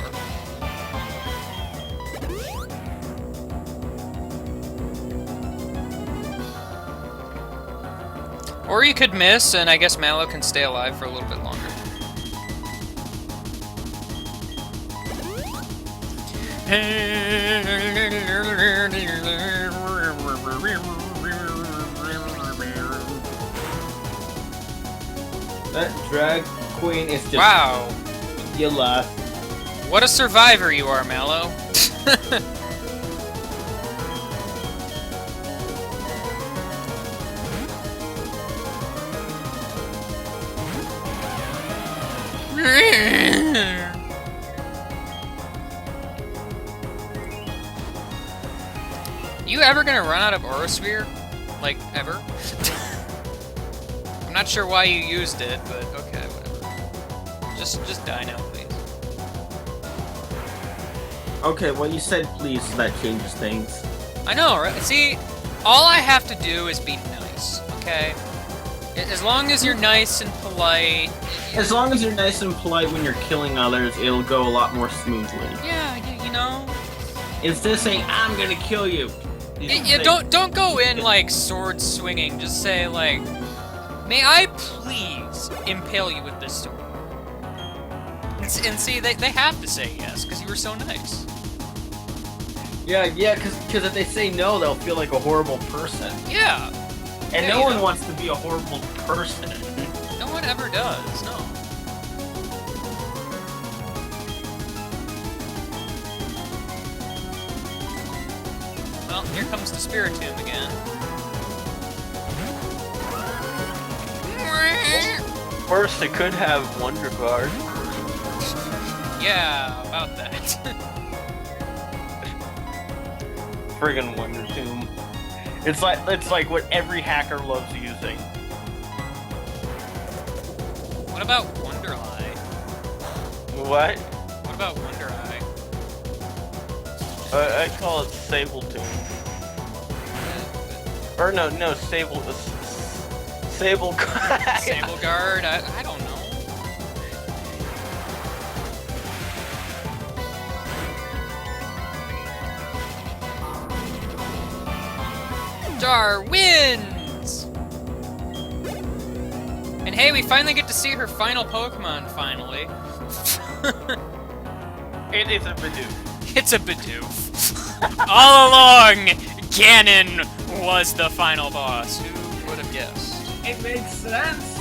Or you could miss, and I guess Mallow can stay alive for a little bit longer. That drag queen is just Wow. you left. What a survivor you are, Mallow. You ever gonna run out of Aura Sphere? Like, ever? I'm not sure why you used it, but okay, whatever. Just die now, please. Okay, well you said please, so that changes things. I know, right? See, all I have to do is be nice, okay? As long as you're nice and polite. As long as you're nice and polite when you're killing others, it'll go a lot more smoothly. Yeah, you know. Instead of saying, I'm gonna kill you. Yeah, don't go in like sword swinging. Just say like, may I please impale you with this sword. And see, they have to say yes, because you were so nice. Yeah, because if they say no, they'll feel like a horrible person. Yeah. And Yeah, no you one know. wants to be a horrible person. No one ever does, no. Well, here comes the Spiritomb again. First, they could have Wonder Guard. Yeah, about that. Friggin' Wonder Tomb. It's like what every hacker loves using. What about Wonder Eye? What? What about Wonder Eye? I call it Sable Tomb. Or no, Sable. Sable. Sable Guard? I don't know. Dar wins! And hey, we finally get to see her final Pokemon, finally. It is a Bidoof. It's a Bidoof. All along, Ganon was the final boss. Who would have guessed? It makes sense.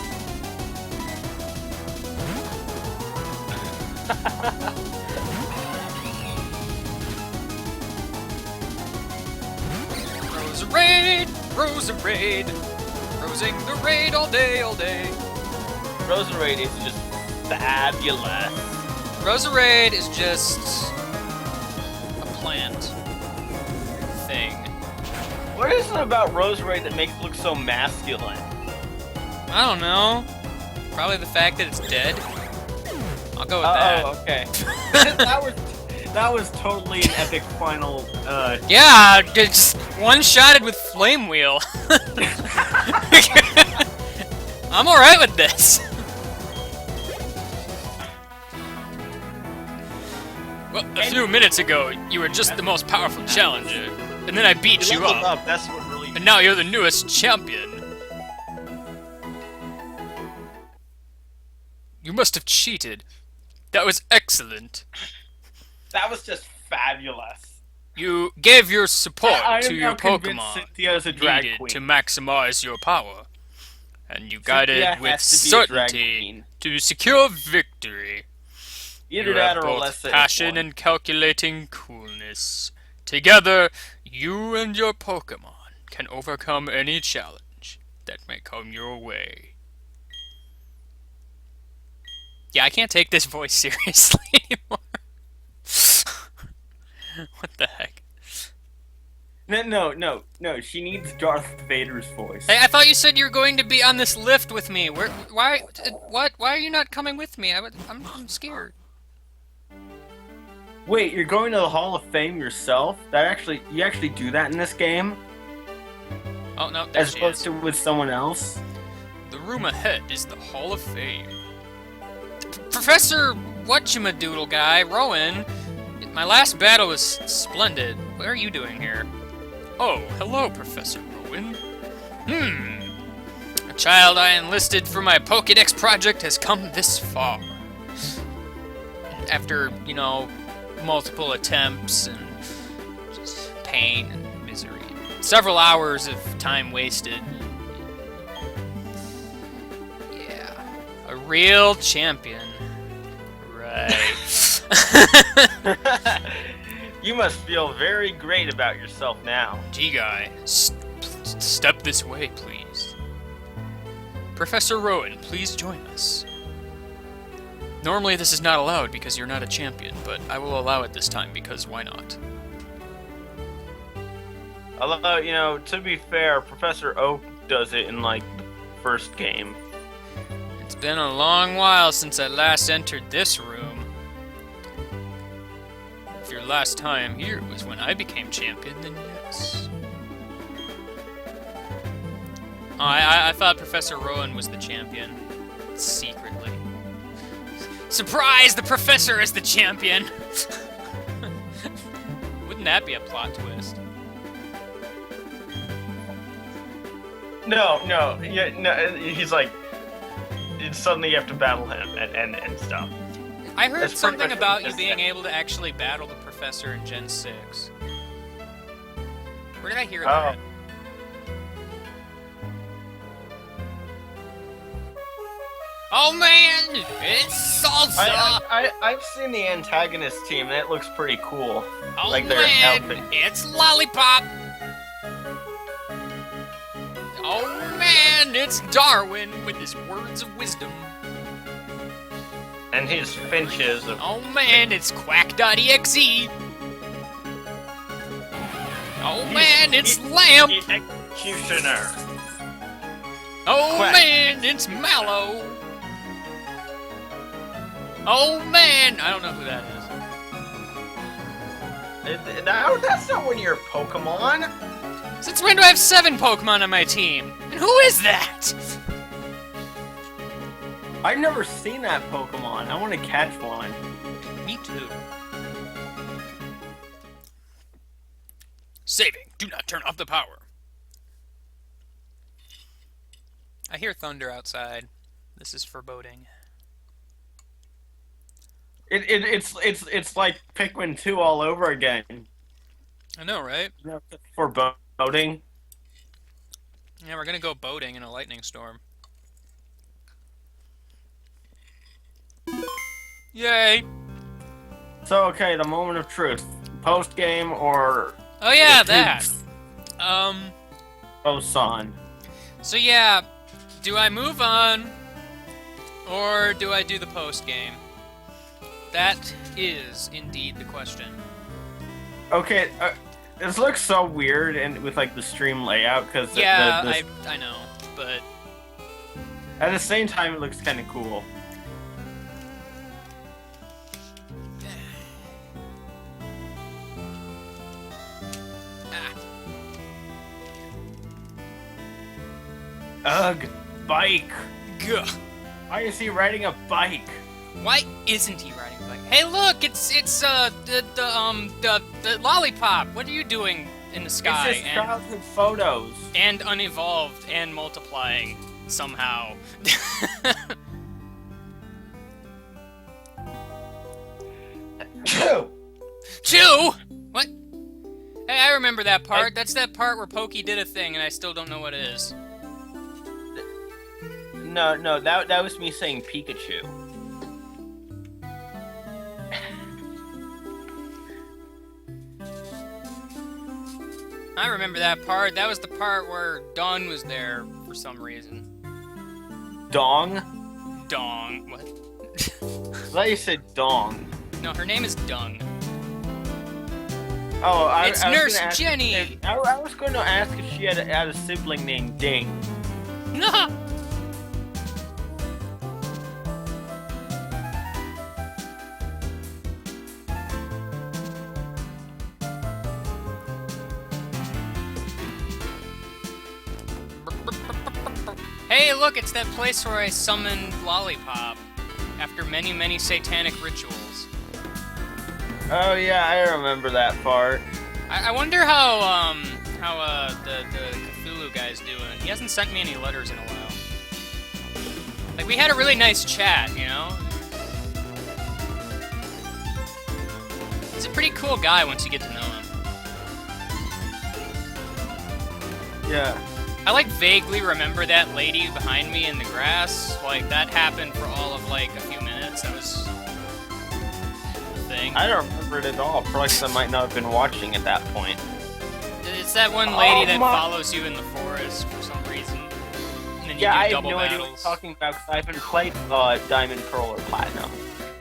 Roserade! Roserade! Rosing the raid all day, all day. Roserade is just fabulous. Roserade is just a plant thing. What is it about Roserade that makes it look so masculine? I don't know. Probably the fact that it's dead. I'll go with that. Oh, okay. that was totally an epic final. Yeah, just one-shotted with Flame Wheel. I'm alright with this. Well, a few minutes ago, you were just the most powerful challenger, and then I beat you leveled up, That's what really. and now you're the newest champion. You must have cheated. That was excellent. That was just fabulous. You gave your support I to am your now convinced Pokemon Cynthia is a drag needed queen. to maximize your power, and you guided Cynthia with has to be a drag certainty queen. to secure victory. Either You that have or both Alessa is passion one. and calculating coolness. Together, you and your Pokemon can overcome any challenge that may come your way. Yeah, I can't take this voice seriously anymore. What the heck? No. She needs Darth Vader's voice. Hey, I thought you said you were going to be on this lift with me. Why? What? Why are you not coming with me? I'm scared. Wait, you're going to the Hall of Fame yourself? You actually do that in this game, Oh no, there as she opposed is. to with someone else. The room ahead is the Hall of Fame. Professor Whatchamadoodle guy, Rowan. My last battle was splendid. What are you doing here? Oh, hello, Professor Rowan. A child I enlisted for my Pokédex project has come this far. After, multiple attempts and just pain and misery. Several hours of time wasted. Yeah. A real champion. Right. You must feel very great about yourself now. G-Guy, step this way, please. Professor Rowan, please join us. Normally this is not allowed because you're not a champion, but I will allow it this time because why not? Although, to be fair, Professor Oak does it in, the first game. It's been a long while since I last entered this room. If your last time here was when I became champion, then yes. Oh, I thought Professor Rowan was the champion. Secretly. Surprise! The Professor is the champion! Wouldn't that be a plot twist? No, he's like, suddenly you have to battle him and stuff. I heard That's pretty something much about what you this being said. able to actually battle the professor in Gen 6. Where did I hear Oh. that? Oh man, it's salsa! I've seen the antagonist team, and it looks pretty cool. Oh like their man, outfit. it's Lollipop! Oh man, it's Darwin with his words of wisdom. And his finches of Oh man, it's Quack.exe! Oh man, it's Lamp! executioner. Oh Quack. man, it's Mallow! Oh man, I don't know who that is. No, that's not one of your Pokemon. Since when do I have 7 Pokemon on my team? And who is that? I've never seen that Pokemon. I want to catch one. Me too. Saving. Do not turn off the power. I hear thunder outside. This is foreboding. It's like Pikmin 2 all over again. I know, right? Foreboding. Yeah, we're gonna go boating in a lightning storm. Yay! So okay, the moment of truth. Post game or Oh yeah, It that. is- post on. So yeah, do I move on, or do I do the post game? That is indeed the question. Okay, this looks so weird and with like the stream layout because Yeah, I know, but at the same time it looks kind of cool. Ugh, bike. Gah. Why is he riding a bike? Why isn't he riding a bike? Hey, look, it's the lollipop. What are you doing in the sky? It's his childhood photos. and unevolved and multiplying somehow. Chew! What? Hey, I remember that part. That's that part where Pokey did a thing, and I still don't know what it is. No, that was me saying Pikachu. I remember that part. That was the part where Dawn was there for some reason. Dong? Dong. What? I thought you said dong. No, her name is Dung. Oh, It's I was Nurse gonna ask Jenny! I was going to ask if she had a sibling named Ding. No! Hey, look, it's that place where I summoned Lollipop after many, many satanic rituals. Oh yeah, I remember that part. I wonder how the Cthulhu guy's doing. He hasn't sent me any letters in a while. Like, we had a really nice chat, you know? He's a pretty cool guy once you get to know him. Yeah. I, like, vaguely remember that lady behind me in the grass. Like, that happened for all of, like, a few minutes. That was a thing. I don't remember it at all. Probably 'cause I might not have been watching at that point. It's that one lady that my- follows you in the forest for some reason. And then you Yeah, do I have double no idea what battles. you're talking about because I haven't played Diamond, Pearl, or Platinum.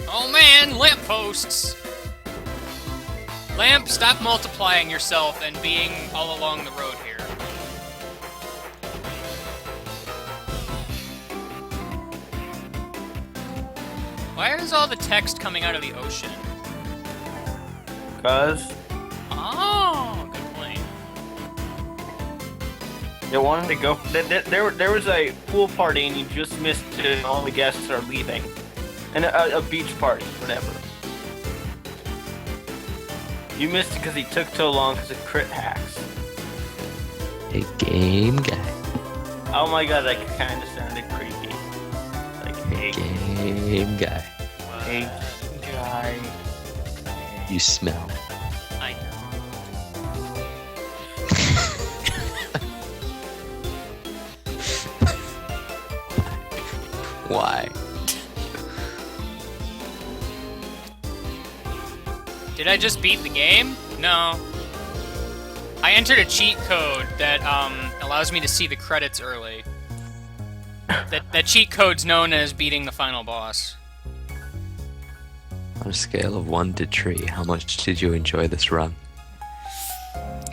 Oh man, lampposts! Lamp, stop multiplying yourself and being all along the road here. Why is all the text coming out of the ocean? Because Oh, good point. they wanted to go. There was a pool party and you just missed it and all the guests are leaving. And a beach party, whatever. You missed it because he took too long because of crit hacks. A game guy. Oh my god, that kind of sounded creepy. Like, Game guy. Hey, guy. You smell. I know. Why? Did I just beat the game? No. I entered a cheat code that allows me to see the credits early. That cheat code's known as beating the final boss. On a scale of 1 to 3, how much did you enjoy this run?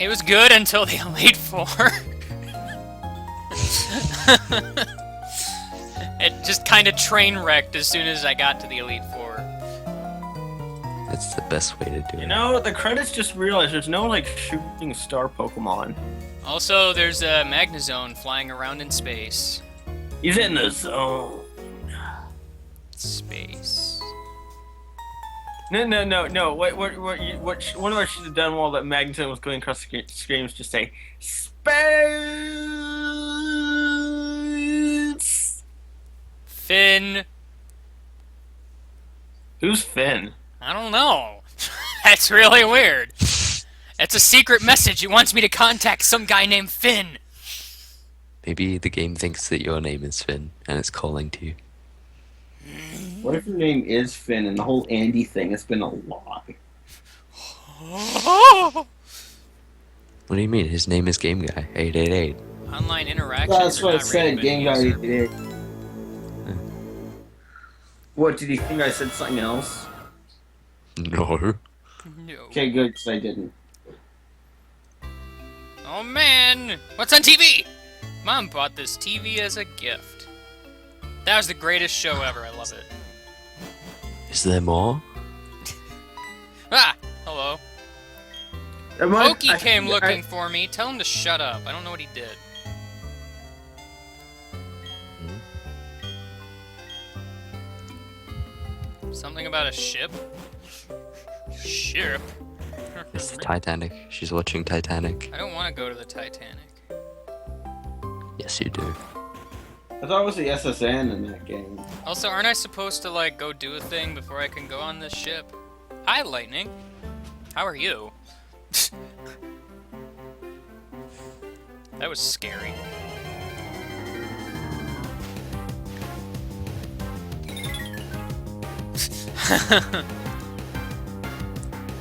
It was good until the Elite Four. It just kind of train wrecked as soon as I got to the Elite Four. That's the best way to do it. You know, the credits just realized there's no like shooting star Pokemon. Also, there's a Magnezone flying around in space. He's in the zone. Space. No. What one of us should have done while that Magnezone was going across the screen was just say space. Finn. Who's Finn? I don't know. That's really weird. That's a secret message. It wants me to contact some guy named Finn. Maybe the game thinks that your name is Finn, and it's calling to you. What if your name is Finn and the whole Andy thing has been a lie? What do you mean? His name is Game Guy 888. Online interactions. That's are what it not said. rated by Game the guy user. did. What, did you think I said something else? No. No. Okay, good, because I didn't. Oh man! What's on TV? Mom bought this TV as a gift. That was the greatest show ever. I love it. Is there more? Ah! Hello. Pokey came looking for me. Tell him to shut up. I don't know what he did. Something about a ship? Ship? It's the Titanic. She's watching Titanic. I don't want to go to the Titanic. Yes, you do. I thought it was the SSN in that game. Also, aren't I supposed to, like, go do a thing before I can go on this ship? Hi, Lightning. How are you? That was scary.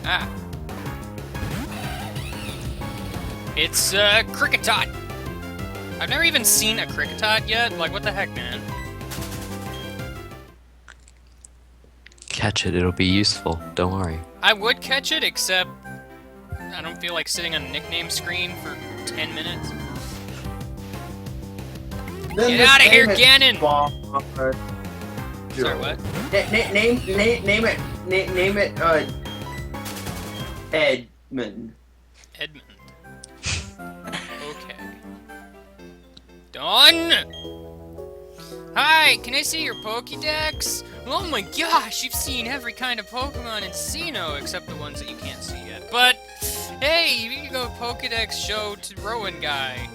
Ah. It's, Kricketot! I've never even seen a Kricketot yet. Like, what the heck, man? Catch it, it'll be useful. Don't worry. I would catch it, except I don't feel like sitting on a nickname screen for 10 minutes. Get out of here, Ganon! Sorry, what? Name it, Edmund. Edmund. Okay. Done! Hi, can I see your Pokédex? Oh my gosh, you've seen every kind of Pokemon in Sinnoh, except the ones that you can't see yet. But, hey, you can go Pokédex show to Rowan Guy.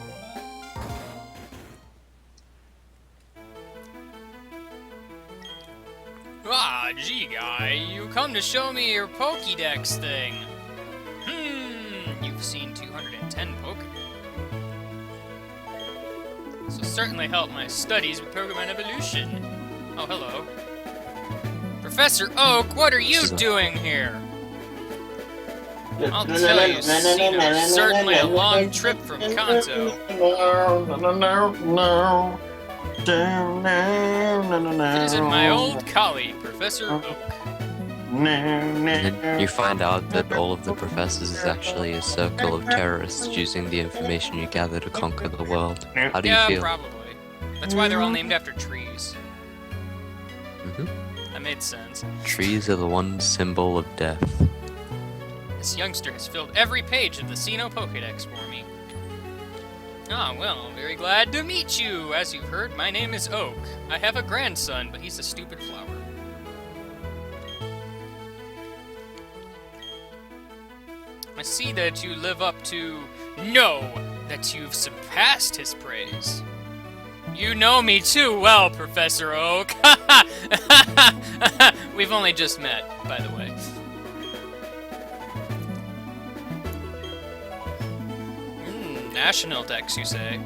Ah, gee, guy, you come to show me your Pokédex thing. You've seen 210 Pokemon. This will certainly help my studies with Pokemon evolution. Oh, hello. Professor Oak, what are you doing here? I'll tell you, Sinnoh is certainly a long trip from Kanto. Visit my old colleague, Professor Oak. And you find out that all of the professors is actually a circle of terrorists using the information you gather to conquer the world. How do you Yeah, feel? probably. That's why they're all named after trees. Mhm. That made sense. Trees are the one symbol of death. This youngster has filled every page of the Sinnoh Pokédex for me. Ah, well, very glad to meet you. As you've heard, my name is Oak. I have a grandson, but he's a stupid flower. I see that you live up to... No! That you've surpassed his praise. You know me too well, Professor Oak. We've only just met, by the way. National Dex, you say?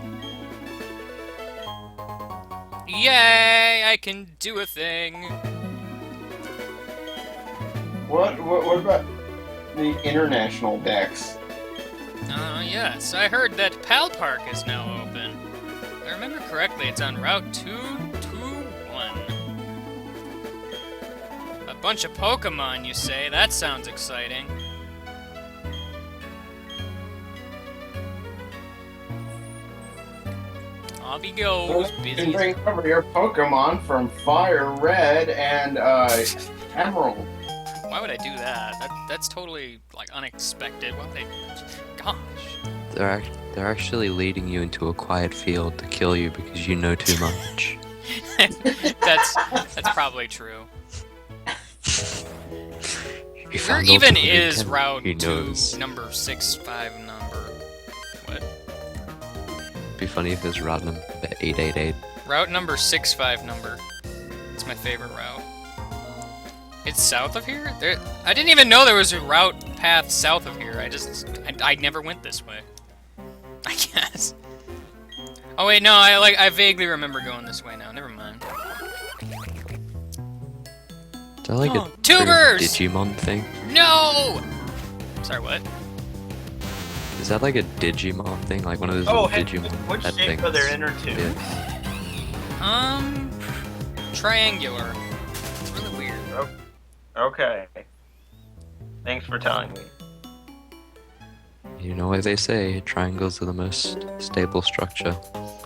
Yay! I can do a thing. What about the international decks? Yes, I heard that Pal Park is now open. If I remember correctly, it's on Route 221. A bunch of Pokemon, you say? That sounds exciting. Off he goes, You can busy. bring over your Pokemon from Fire Red and Emerald. Why would I do that? That's totally, like, unexpected. Why would I... Gosh. They're actually leading you into a quiet field to kill you because you know too much. that's probably true. You Where found even out the is weekend, Route who 2, knows? number 65 number? What? It'd be funny if it was route number 888. Route number 65 number. It's my favorite route. It's south of here? I didn't even know there was a route path south of here. I never went this way. I guess. Oh wait, no, I vaguely remember going this way now. Never mind. Is that like a tubers! Digimon thing? No! Sorry, what? Is that like a Digimon thing? Like one of those Oh, little hey, Digimon what pet shape things? are their inner tubes? Yeah. Triangular. It's really weird. Okay. Thanks for telling me. You know what they say, triangles are the most stable structure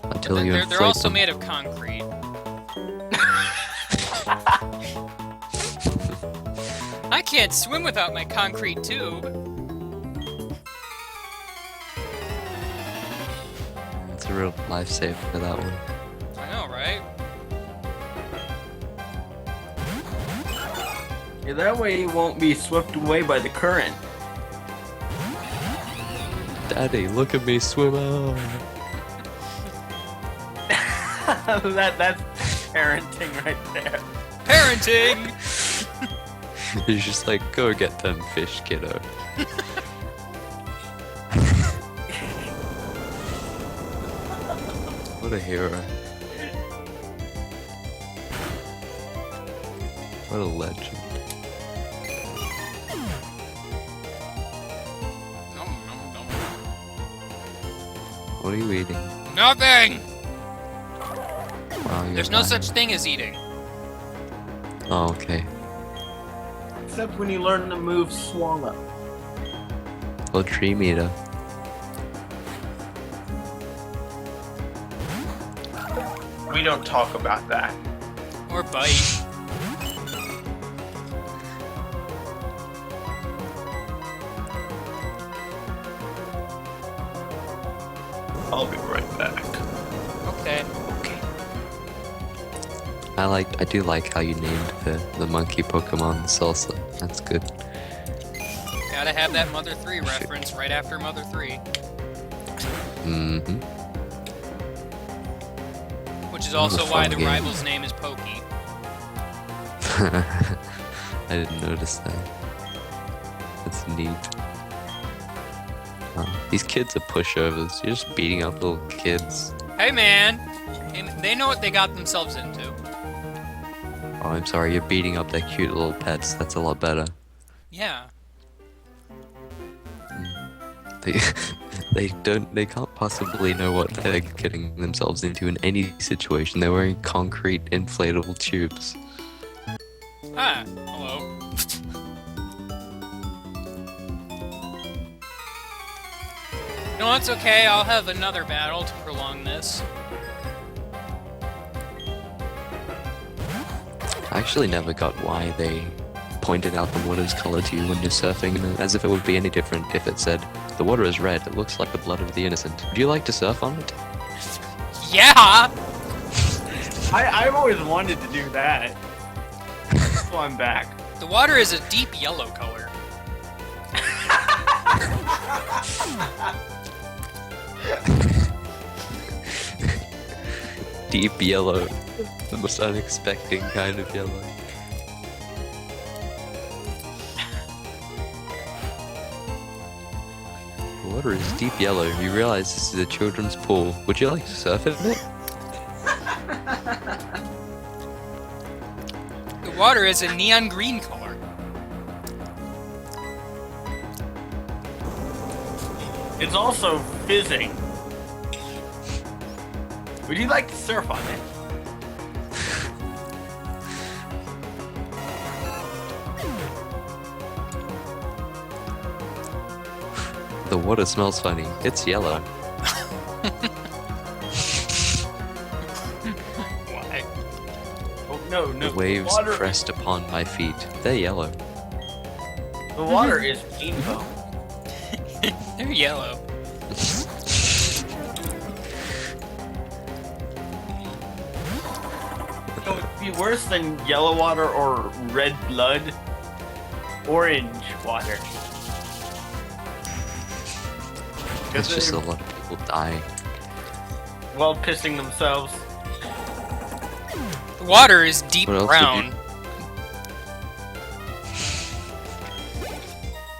until you They're inflate also them. made of concrete. I can't swim without my concrete tube. It's a real lifesaver for that one. I know, right? Yeah, that way you won't be swept away by the current. Daddy, look at me swim out. That's parenting right there. Parenting! He's just like, go get them fish, kiddo. What a hero. What a legend. What are you eating? Nothing! Wow, you're There's no lying. such thing as eating. Oh, okay. Except when you learn the move swallow. Well, Dream Eater. We don't talk about that. Or bite. I'll be right back. Okay. I do like how you named the monkey Pokemon Salsa. That's good. Gotta have that Mother 3 reference right after Mother 3. Mm-hmm. Which is That was also a why fun the game. rival's name is Pokey. I didn't notice that. That's neat. These kids are pushovers. You're just beating up little kids. Hey man! They know what they got themselves into. Oh, I'm sorry, you're beating up their cute little pets. That's a lot better. Yeah. They can't possibly know what they're getting themselves into in any situation. They're wearing concrete inflatable tubes. Ah, hello. No, it's okay. I'll have another battle to prolong this. I actually never got why they pointed out the water's color to you when you're surfing, as if it would be any different if it said, the water is red, it looks like the blood of the innocent. Would you like to surf on it? Yeah! I've always wanted to do that. So I'm back. The water is a deep yellow color. deep yellow. The most unexpected kind of yellow. The water is deep yellow. You realize this is a children's pool. Would you like to surf in it? The water is a neon green color. It's also fizzing. Would you like to surf on it? The water smells funny. It's yellow. Why? Oh no, no. The waves water, pressed upon my feet. They're yellow. The water is rainbow. They're yellow. So it'd be worse than yellow water or red blood. Orange water. It's just a lot of people die. While pissing themselves. The water is deep What else would brown.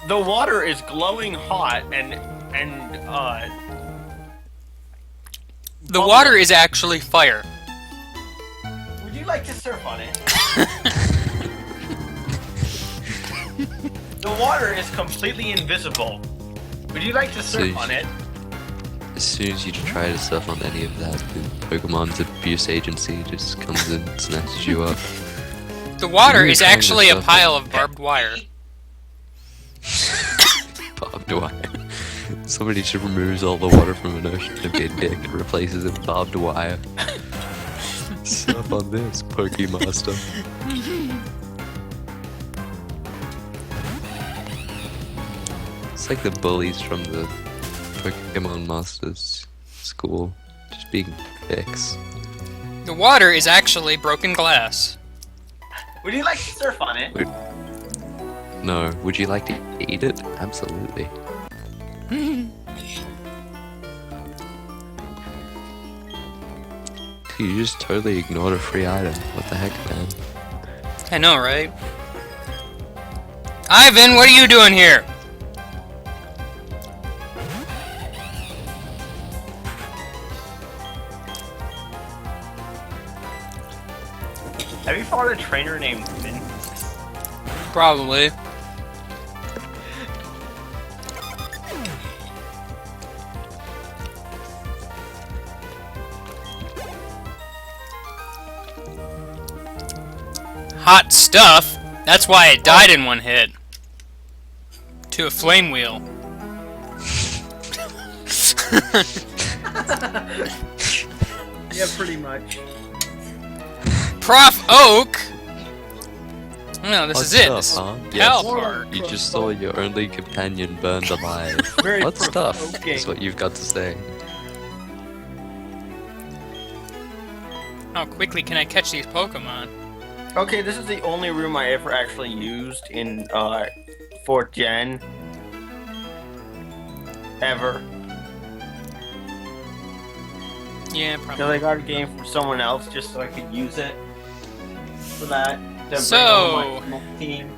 The water is glowing hot and The water is actually fire. would you like to surf on it? The water is completely invisible. Would you like to surf on it? As soon as you try to surf on any of that, the Pokemon's abuse agency just comes in and snatches you up. The water You're is trying to actually a surf pile of barbed wire. Barbed wire. Somebody just removes all the water from an ocean to be a dick and replaces it with barbed wire. Surf on this, Pokemaster. It's like the bullies from the Pokemon Masters school, just being dicks. The water is actually broken glass. Would you like to surf on it? No, would you like to eat it? Absolutely. You just totally ignored a free item. What the heck, man? I know, right? Ivan, what are you doing here? Have you fought a trainer named Finn? Probably. Hot stuff? That's why it died in one hit. To a flame wheel. Yeah, pretty much. Prof Oak? No, this Hot is it. stuff, This is huh? pal Yes. part. You just saw your only companion burned alive. Very What stuff? provoking. That's what you've got to say. How quickly can I catch these Pokemon? Okay, this is the only room I ever actually used in 4th Gen. Ever. Yeah, So probably. they got a game from someone else just so I could use it. For that. To bring So- over my team.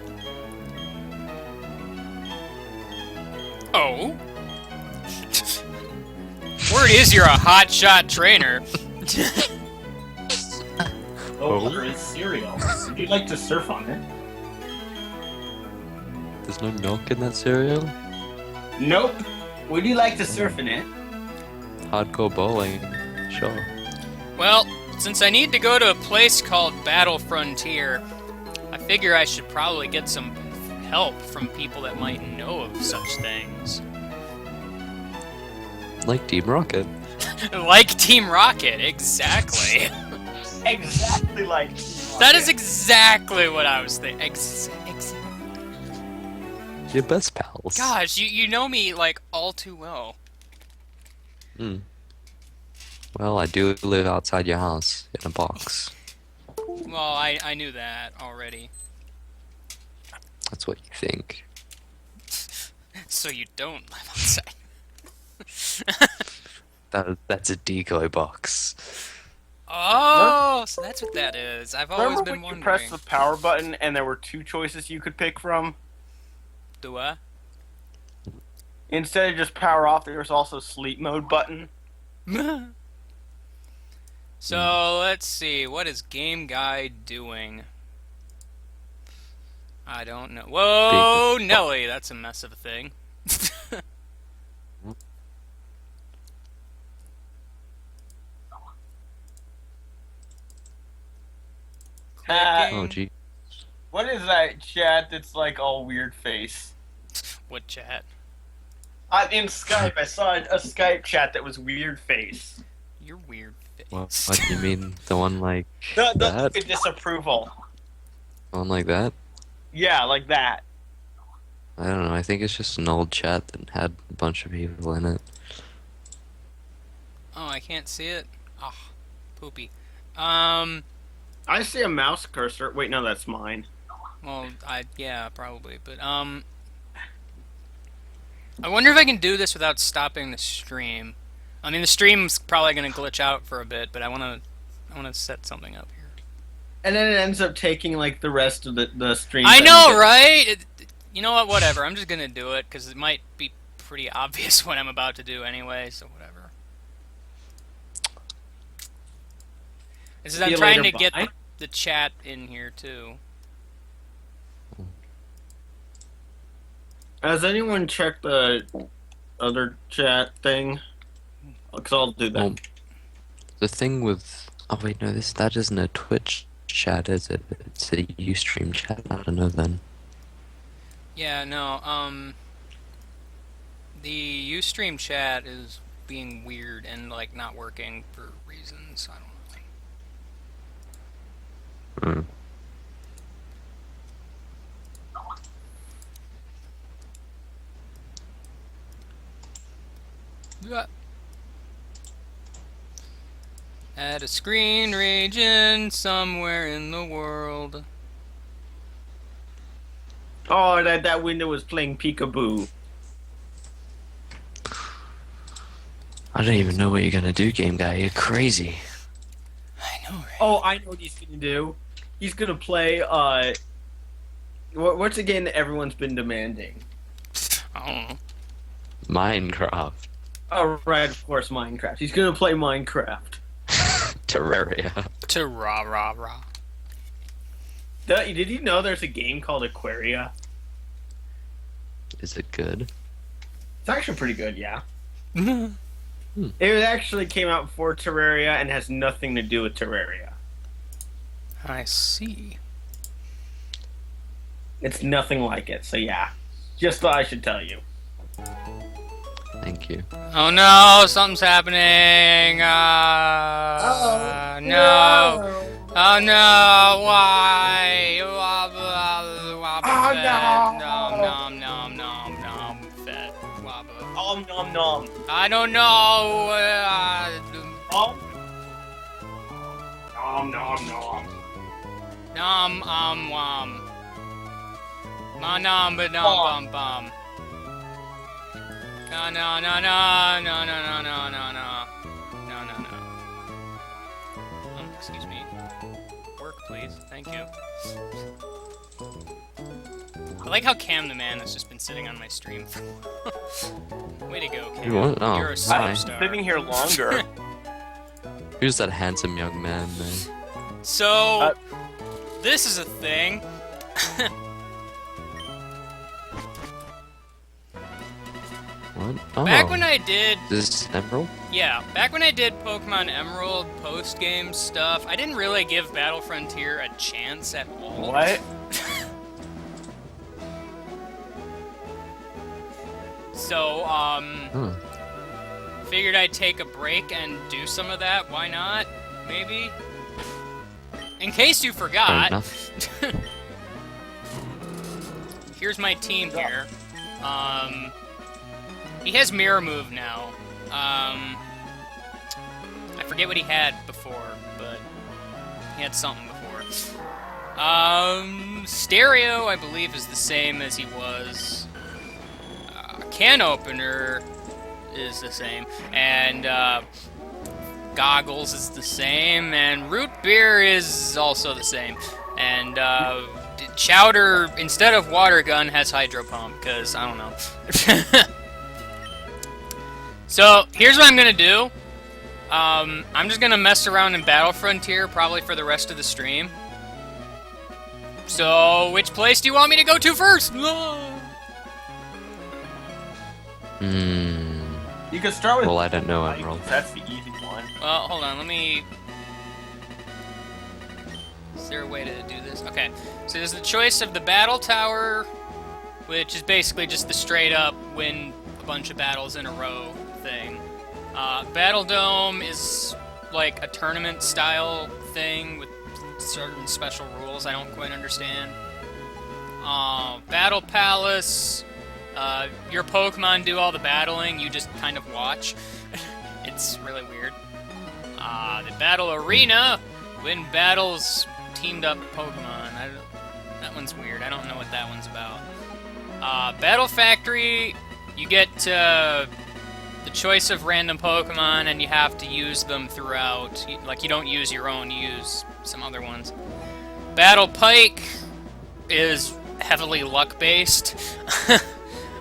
Oh? Word is you're a hotshot trainer. Oh, water is cereal. Would you like to surf on it? There's no milk in that cereal? Nope. Would you like to surf in it? Hardcore bowling. Sure. Well, since I need to go to a place called Battle Frontier, I figure I should probably get some help from people that might know of such things. Like Team Rocket. Like Team Rocket, exactly. Exactly like. That is exactly what I was thinking. Your best pals. Gosh, you know me, like, all too well. Hmm. Well, I do live outside your house in a box. Well, I knew that already. That's what you think. So you don't live outside. That's a decoy box. Oh, Oh, so that's what that is. I've always Remember been when you wondering. pressed the power button and there were 2 choices you could pick from? Do I? Instead of just power off, there was also sleep mode button. So let's see. What is Game Guy doing? I don't know. Whoa, Nelly, that's a mess of a thing. Oh, gee. What is that chat that's like all weird face? What chat? In Skype, I saw a Skype chat that was weird face. You're weird face. What do you mean? The one like The that? disapproval. The one like that? Yeah, like that. I don't know. I think it's just an old chat that had a bunch of people in it. Oh, I can't see it. Oh, poopy. I see a mouse cursor. Wait, no, that's mine. Well, yeah, probably, but I wonder if I can do this without stopping the stream. I mean, the stream's probably gonna glitch out for a bit, but I wanna set something up here. And then it ends up taking like the rest of the stream. I know, right? You know what? Whatever. I'm just gonna do it because it might be pretty obvious what I'm about to do anyway. So whatever. This is I'm trying to get the chat in here too. Has anyone checked the other chat thing? Because I'll do that. Well, the thing with... Oh wait, no, that isn't a Twitch chat, is it? It's a Ustream chat. I don't know then. Yeah, no, the Ustream chat is being weird and, like, not working for reasons, I don't know. Hmm. Yeah. At a screen region somewhere in the world. Oh, that window was playing peekaboo. I don't even know what you're gonna do, Game Guy. You're crazy. I know, right? Oh, I know what he's gonna do. He's gonna play, what's a game that everyone's been demanding? I don't know. Minecraft. Oh, right, of course, Minecraft. He's gonna play Minecraft. Terraria. To rah. Did you know there's a game called Aquaria? Is it good? It's actually pretty good, yeah. It actually came out before Terraria and has nothing to do with Terraria. I see. It's nothing like it, so yeah. Just thought I should tell you. Thank you. Oh no, something's happening. No. Oh no, why? Oh no. Nom, fat wabba. Om nom nom. I don't know. Om nom nom. Nom, wom. Ma nom, but nom, bum. No. Excuse me. Work, please. Thank you. I like how Cam the Man has just been sitting on my stream. Way to go, Cam. You what? Oh, You're a hi. superstar. Sitting here longer. Who's that handsome young man there? So, this is a thing. What? Oh. Back when I did... This is Emerald? Yeah, back when I did Pokemon Emerald post-game stuff, I didn't really give Battle Frontier a chance at all. What? So, figured I'd take a break and do some of that. Why not? Maybe? In case you Fair forgot, enough. here's my team here. He has Mirror Move now. I forget what he had before, but he had something before. Stereo, I believe, is the same as he was. Can Opener is the same, and Goggles is the same, and Root Beer is also the same. And Chowder, instead of Water Gun, has Hydro Pump, because I don't know. So, here's what I'm going to do. I'm just going to mess around in Battle Frontier probably for the rest of the stream. So, which place do you want me to go to first? You could start with. Well, I don't know, Emerald. That's the easy one. Well, hold on, let me... Is there a way to do this? Okay, so there's the choice of the Battle Tower, which is basically just the straight-up win a bunch of battles in a row thing. Battle Dome is like a tournament-style thing with certain special rules I don't quite understand. Battle Palace, your Pokemon do all the battling, you just kind of watch. It's really weird. The Battle Arena, win battles teamed up Pokemon. That one's weird, I don't know what that one's about. Battle Factory, you get the choice of random Pokemon and you have to use them throughout. Like, you don't use your own, you use some other ones. Battle Pike is heavily luck-based. It's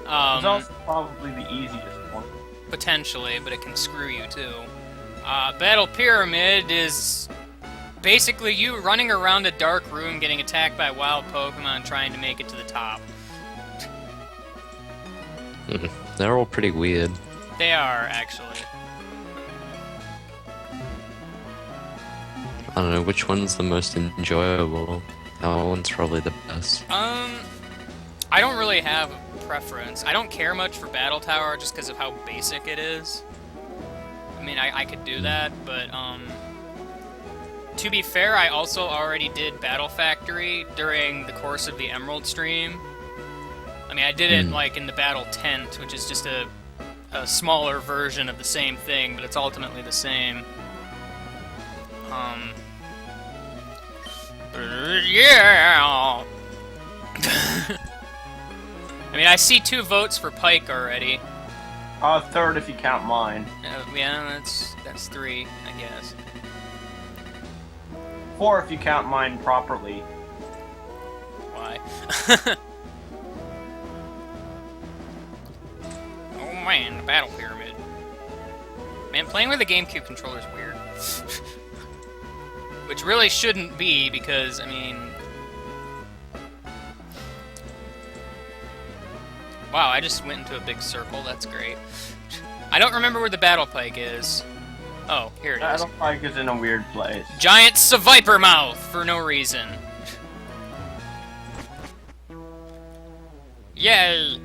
also probably the easiest one. Potentially, but it can screw you too. Battle Pyramid is basically you running around a dark room getting attacked by wild Pokemon trying to make it to the top. They're all pretty weird. They are, actually. I don't know, which one's the most enjoyable? That one's probably the best. I don't really have a preference. I don't care much for Battle Tower just because of how basic it is. I mean, I could do that, but, to be fair, I also already did Battle Factory during the course of the Emerald stream. I mean, I did it, like, in the Battle Tent, which is just a smaller version of the same thing, but it's ultimately the same. Yeah! I mean, I see 2 votes for Pike already. Third if you count mine. Yeah, that's 3, I guess. 4 if you count mine properly. Why? Oh man, the Battle Pyramid. Man, playing with a GameCube controller is weird. Which really shouldn't be, because, I mean... Wow, I just went into a big circle, that's great. I don't remember where the Battle Pike is. Oh, here it is. Battle Pike is in a weird place. Giant Seviper Mouth, for no reason. Yay!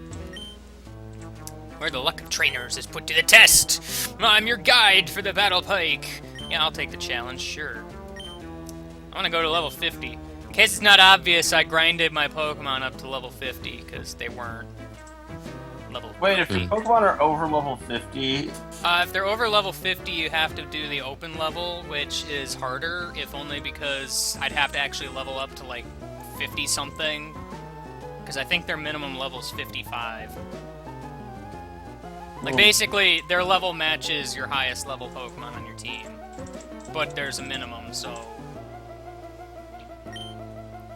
Where the luck of trainers is put to the test! I'm your guide for the Battle Pike! Yeah, I'll take the challenge, sure. I want to go to level 50. In case it's not obvious, I grinded my Pokemon up to level 50, because they weren't. Level Wait, if your Pokemon are over level 50... if they're over level 50, you have to do the open level, which is harder, if only because I'd have to actually level up to, like, 50-something. Because I think their minimum level's 55. Like, basically, their level matches your highest level Pokemon on your team. But there's a minimum, so...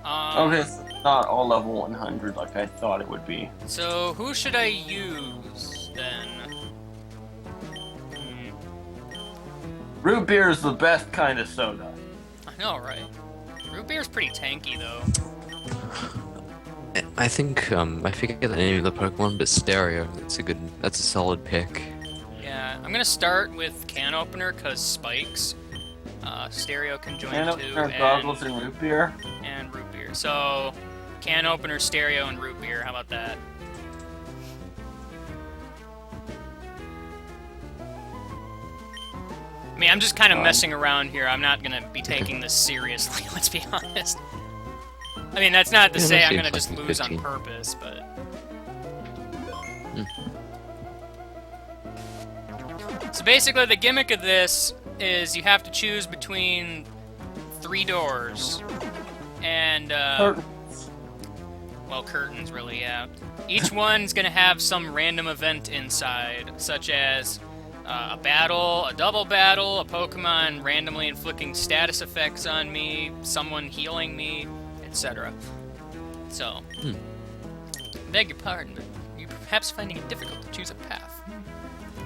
okay, so it's not all level 100 like I thought it would be. So, who should I use, then? Root beer is the best kind of soda. I know, right? Root beer's pretty tanky, though. I think, I forget the name of the Pokemon, but Stereo, that's a solid pick. Yeah, I'm gonna start with Can Opener, cause Spikes. Stereo can join Can too, Opener, Goggles, and Root beer? And Root Beer. So, Can Opener, Stereo, and Root Beer, how about that? I mean, I'm just kind of messing around here, I'm not gonna be taking this seriously, let's be honest. I mean, that's not to say I'm gonna just lose on purpose, but... So basically, the gimmick of this is you have to choose between 3 doors. And, Curtains. Well, curtains, really, yeah. Each one's gonna have some random event inside, such as a battle, a double battle, a Pokemon randomly inflicting status effects on me, someone healing me, etc. So, beg your pardon, but you're perhaps finding it difficult to choose a path.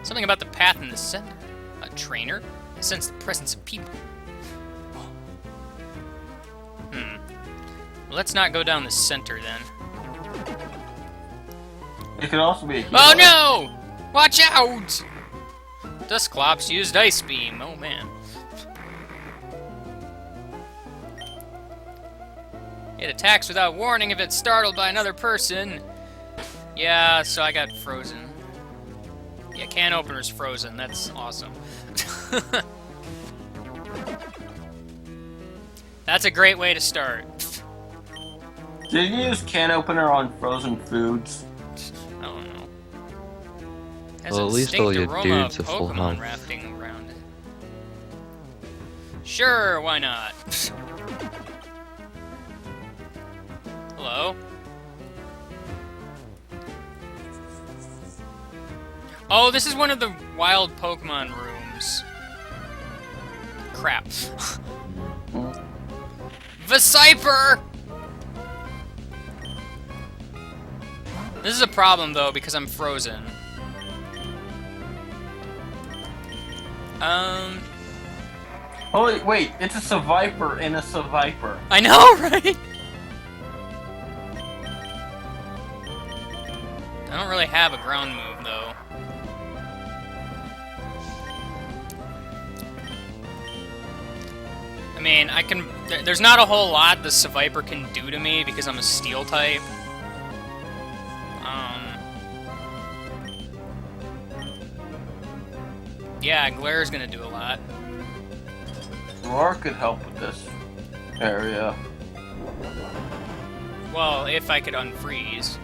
Something about the path in the center. A trainer? I sense the presence of people. Well, let's not go down the center then. It could also be a healer. Oh no! Watch out! Dusclops used Ice Beam. Oh man. It attacks without warning if it's startled by another person. Yeah, so I got frozen. Yeah, can opener's frozen. That's awesome. That's a great way to start. Did you use can opener on frozen foods? I don't know. Has Well, a at least all distinct your aroma dudes of are full Pokemon health. rafting around it. Sure, why not? Hello? Oh, this is one of the wild Pokemon rooms. Crap. Vesiper! This is a problem, though, because I'm frozen. Oh, wait, it's a Seviper in a Seviper. I know, right? I don't really have a ground move, though. I mean, I can... There's not a whole lot the Seviper can do to me because I'm a Steel type. Yeah, Glare's gonna do a lot. Roar could help with this area. Well, if I could unfreeze.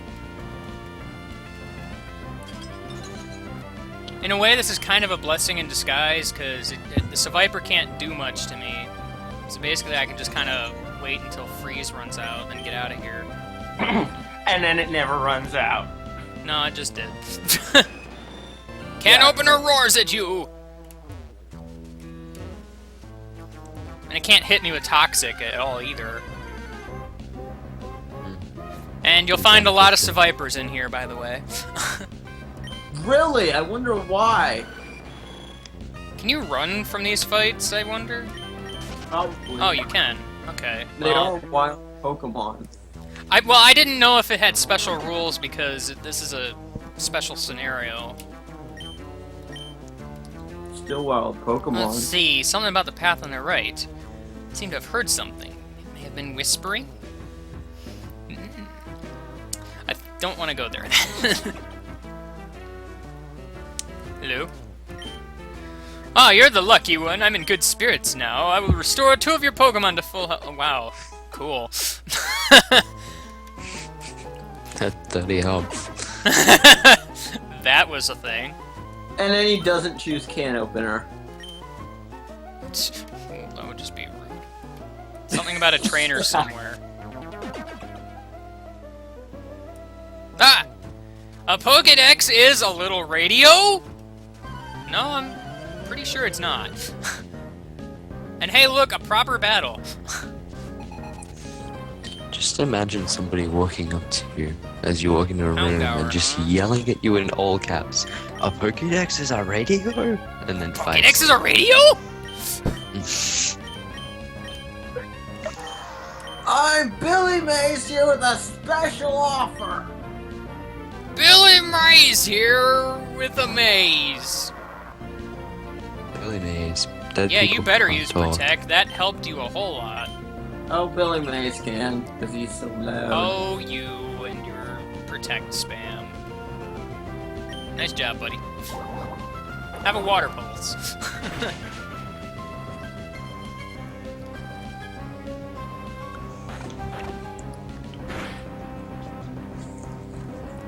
In a way, this is kind of a blessing in disguise, because the Seviper can't do much to me. So basically, I can just kind of wait until freeze runs out, then get out of here. And then it never runs out. No, it just did. Can opener roars at you! And it can't hit me with Toxic at all, either. And you'll find a lot of Sevipers in here, by the way. Really? I wonder why. Can you run from these fights, I wonder? Probably. Oh, you can. Okay. They are wild Pokemon. I didn't know if it had special rules because this is a special scenario. Still wild Pokemon. Let's see. Something about the path on the right. I seem to have heard something. It may have been whispering. I don't want to go there. Hello? Oh, you're the lucky one. I'm in good spirits now. I will restore 2 of your Pokemon to full health. Oh, wow. Cool. That 30 health. That was a thing. And then he doesn't choose can opener. That would just be rude. Something about a trainer somewhere. Ah! A Pokédex is a little radio? No, I'm pretty sure it's not. And hey, look, a proper battle. Just imagine somebody walking up to you as you walk into a room Houndour, and just huh? yelling at you in all caps. A Pokédex is a radio? And then fights. Pokédex is a radio? I'm Billy Mays here with a special offer. Billy Mays here with a maze. Billy Mays. Dead Yeah, you people better can't use talk. Protect. That helped you a whole lot. Oh, Billy Mays can, because he's so loud. Oh, you and your Protect spam. Nice job, buddy. Have a water pulse.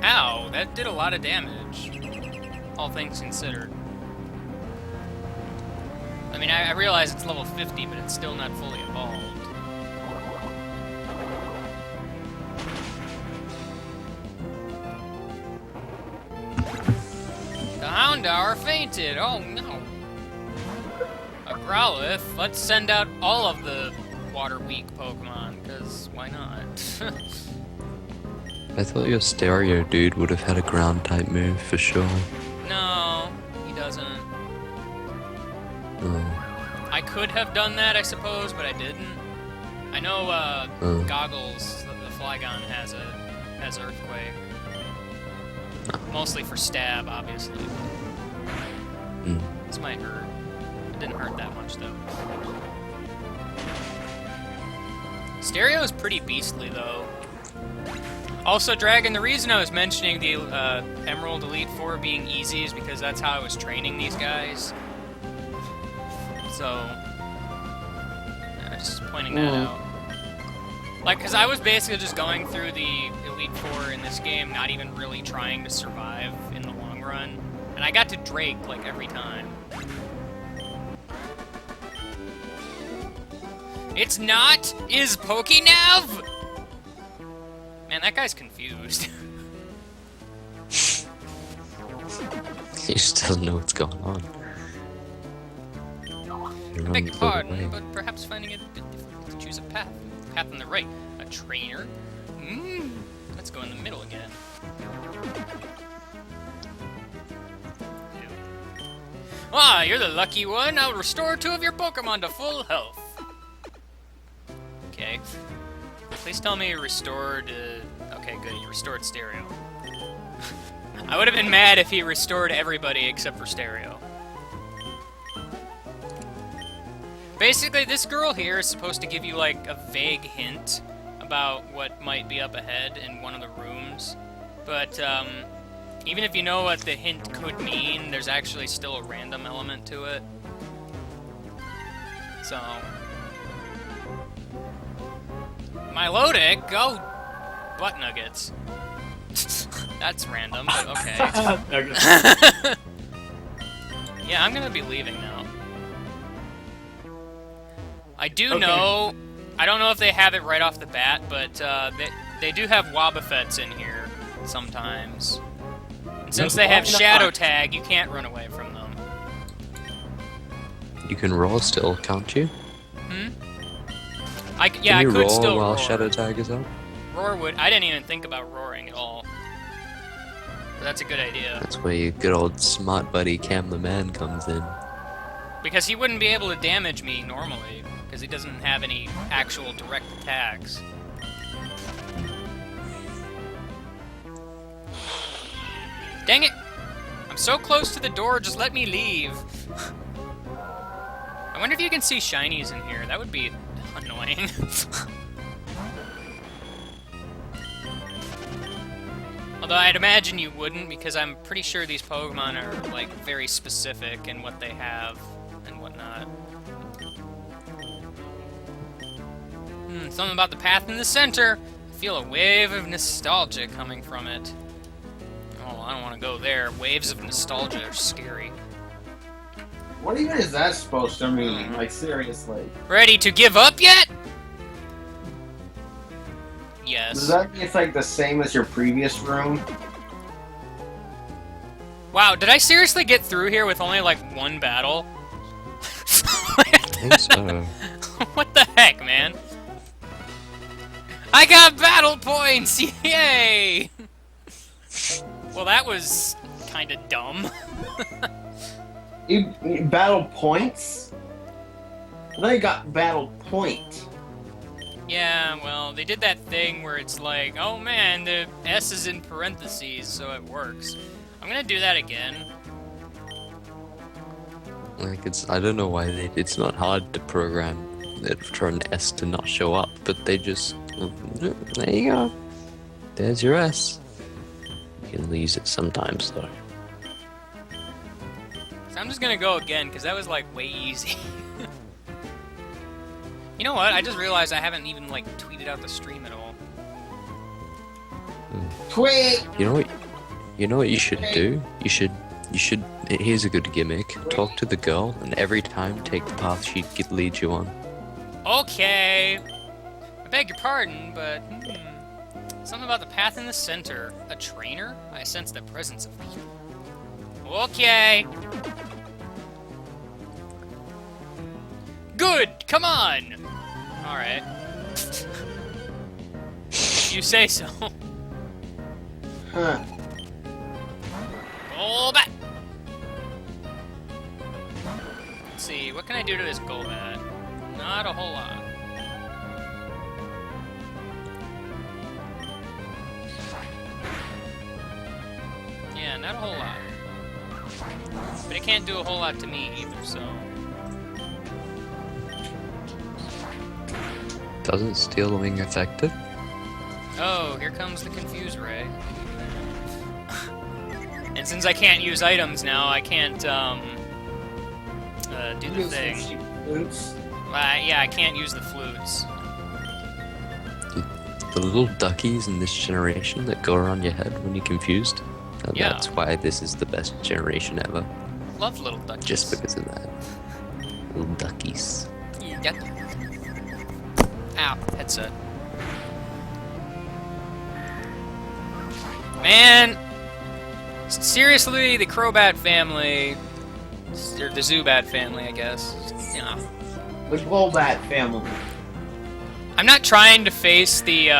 Ow, that did a lot of damage. All things considered. I mean, I realize it's level 50, but it's still not fully evolved. The Houndour fainted. Oh no. A Growlithe. Let's send out all of the water-weak Pokemon, because why not? I thought your stereo dude would have had a ground type move for sure. No, he doesn't. Oh. I could have done that, I suppose, but I didn't. I know Goggles, the Flygon, has Earthquake. Mostly for stab, obviously. This might hurt. It didn't hurt that much, though. Stereo is pretty beastly, though. Also, Dragon, the reason I was mentioning the Emerald Elite Four being easy is because that's how I was training these guys. So, just pointing that out. Like, because I was basically just going through the Elite Four in this game, not even really trying to survive in the long run. And I got to Drake, like, every time. It's not! Is Pokénav! Man, that guy's confused. He just doesn't know what's going on. I beg your pardon, but perhaps finding it a bit difficult to choose a path. Path on the right. A trainer? Let's go in the middle again. Ah, you're the lucky one. I'll restore 2 of your Pokemon to full health. Okay. Please tell me you restored... Okay, good. You restored Stereo. I would have been mad if he restored everybody except for Stereo. Basically, this girl here is supposed to give you, like, a vague hint about what might be up ahead in one of the rooms. But, even if you know what the hint could mean, there's actually still a random element to it. So... Milotic? Go! Butt nuggets. That's random, but okay. Yeah, I'm gonna be leaving now. I do know... I don't know if they have it right off the bat, but they do have Wobbuffets in here sometimes. And since they have Shadow Tag, you can't run away from them. You can roar still, can't you? I Can you could roar still while roar. Shadow Tag is up? Roar would... I didn't even think about roaring at all. But that's a good idea. That's where your good old smart buddy Cam the Man comes in. Because he wouldn't be able to damage me normally, because he doesn't have any actual direct attacks. Dang it! I'm so close to the door, just let me leave. I wonder if you can see shinies in here. That would be annoying. Although I'd imagine you wouldn't, because I'm pretty sure these Pokemon are, like, very specific in what they have and whatnot. Something about the path in the center. I feel a wave of nostalgia coming from it. Oh, I don't want to go there. Waves of nostalgia are scary. What even is that supposed to mean? Like, seriously. Ready to give up yet? Yes. Does that mean it's like the same as your previous room? Wow, did I seriously get through here with only, like, 1 battle? I think so. What the heck, man? I got battle points! Yay! Well, that was kinda dumb. You battle points? I thought you got battle point. Yeah, well, they did that thing where it's like, oh man, the S is in parentheses, so it works. I'm gonna do that again. Like, I don't know why it's not hard to program it for an S to not show up, but they just, there you go. There's your S. You can lose it sometimes, though. So I'm just gonna go again, because that was, like, way easy. You know what? I just realized I haven't even, like, tweeted out the stream at all. Tweet! You know what you should do? You should, here's a good gimmick. Talk to the girl, and every time take the path she leads you on. Okay. I beg your pardon, but, something about the path in the center. A trainer? I sense the presence of people. Okay. Good. Come on. All right. You say so. Huh. Golbat. Let's see. What can I do to this Golbat? Not a whole lot. Yeah, not a whole lot. But it can't do a whole lot to me either, so... Doesn't Steel Wing effective? Oh, here comes the Confuse Ray. And since I can't use items now, I can't, do the thing. Oops. Yeah, I can't use the flutes. The little duckies in this generation that go around your head when you're confused? Yeah. That's why this is the best generation ever. Love little duckies. Just because of that. Little duckies. Yep. Ow, headset. Man! Seriously, the Crobat family... Or the Zubat family, I guess. Yeah. The Golbat family. I'm not trying to face the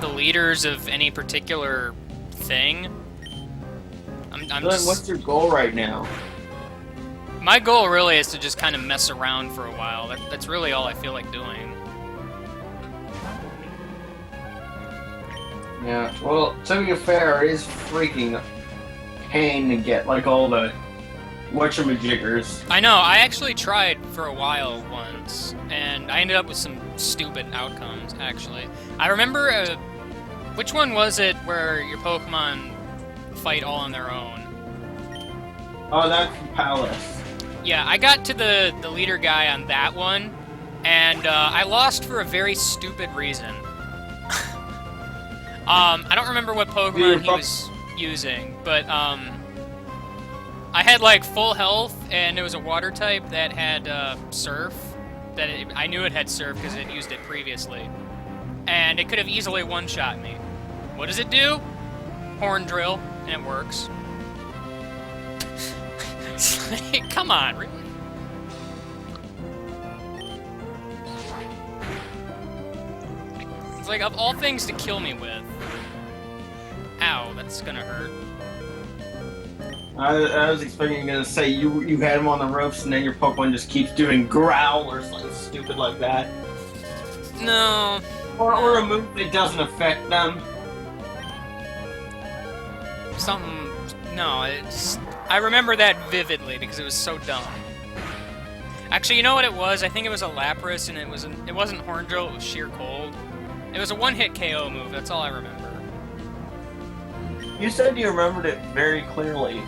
leaders of any particular thing. I'm Then just... what's your goal right now? My goal really is to just kind of mess around for a while. That's really all I feel like doing. Yeah, well, to be fair, it is freaking pain to get, like, all the whatchamajiggers. I know, I actually tried for a while once, and I ended up with some stupid outcomes, actually. I remember, which one was it where your Pokemon fight all on their own? Oh, that's Palace. Yeah, I got to the leader guy on that one, and I lost for a very stupid reason. I don't remember what Pokemon he was using, but I had like full health, and it was a water type that had Surf. I knew it had Surf because it used it previously, and it could have easily one-shot me. What does it do? Horn Drill, and it works. It's like, come on, really? It's like, of all things to kill me with. Ow, that's gonna hurt. I was expecting you to say you had him on the ropes and then your Pokemon just keeps doing growl or something stupid like that. No. Or a move that doesn't affect them. Something... No, it's... I remember that vividly because it was so dumb. Actually, you know what it was? I think it was a Lapras, and it wasn't Horn Drill, it was Sheer Cold. It was a one-hit KO move, that's all I remember. You said you remembered it very clearly.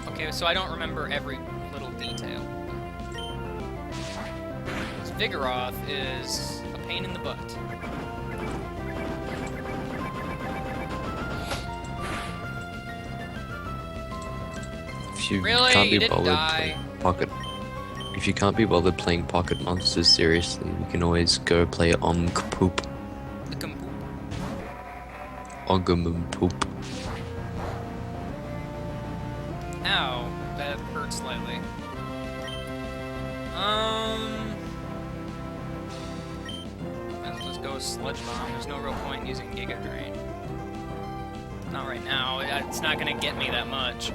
Okay, so I don't remember every little detail. This Vigoroth is a pain in the butt. If you Really? can't You be didn't bothered die? playing Pocket... If you can't be bothered playing Pocket Monsters seriously, you can always go play Poop. Poop. Ow, that hurt slightly. Let's just go with Sludge Bomb. There's no real point in using Giga Drain. Not right now. It's not gonna get me that much.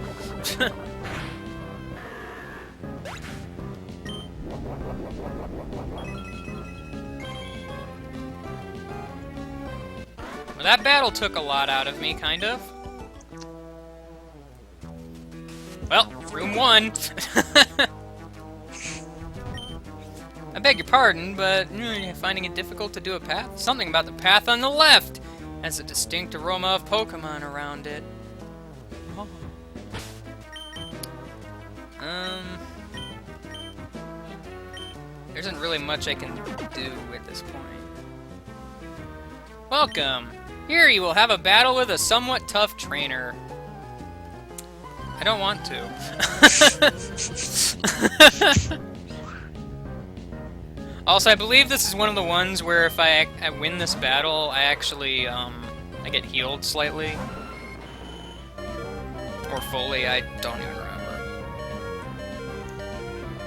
Well, that battle took a lot out of me, kind of. Well, room 1. I beg your pardon, but finding it difficult to do a path? Something about the path on the left has a distinct aroma of Pokemon around it. Oh. There isn't really much I can do at this point. Welcome! Here you will have a battle with a somewhat tough trainer. I don't want to. Also, I believe this is one of the ones where if I win this battle, I actually, I get healed slightly. Or fully, I don't even remember.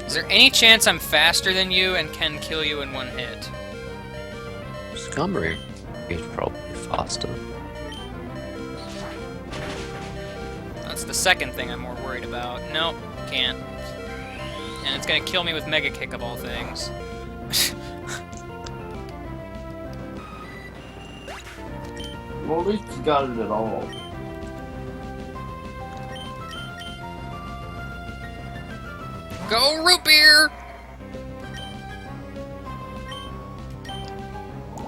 Is there any chance I'm faster than you and can kill you in one hit? Skarmory is probably faster. That's the second thing I'm more worried about. Nope, can't. And it's gonna kill me with Mega Kick of all things. Well, at least you got it at all. Go root beer!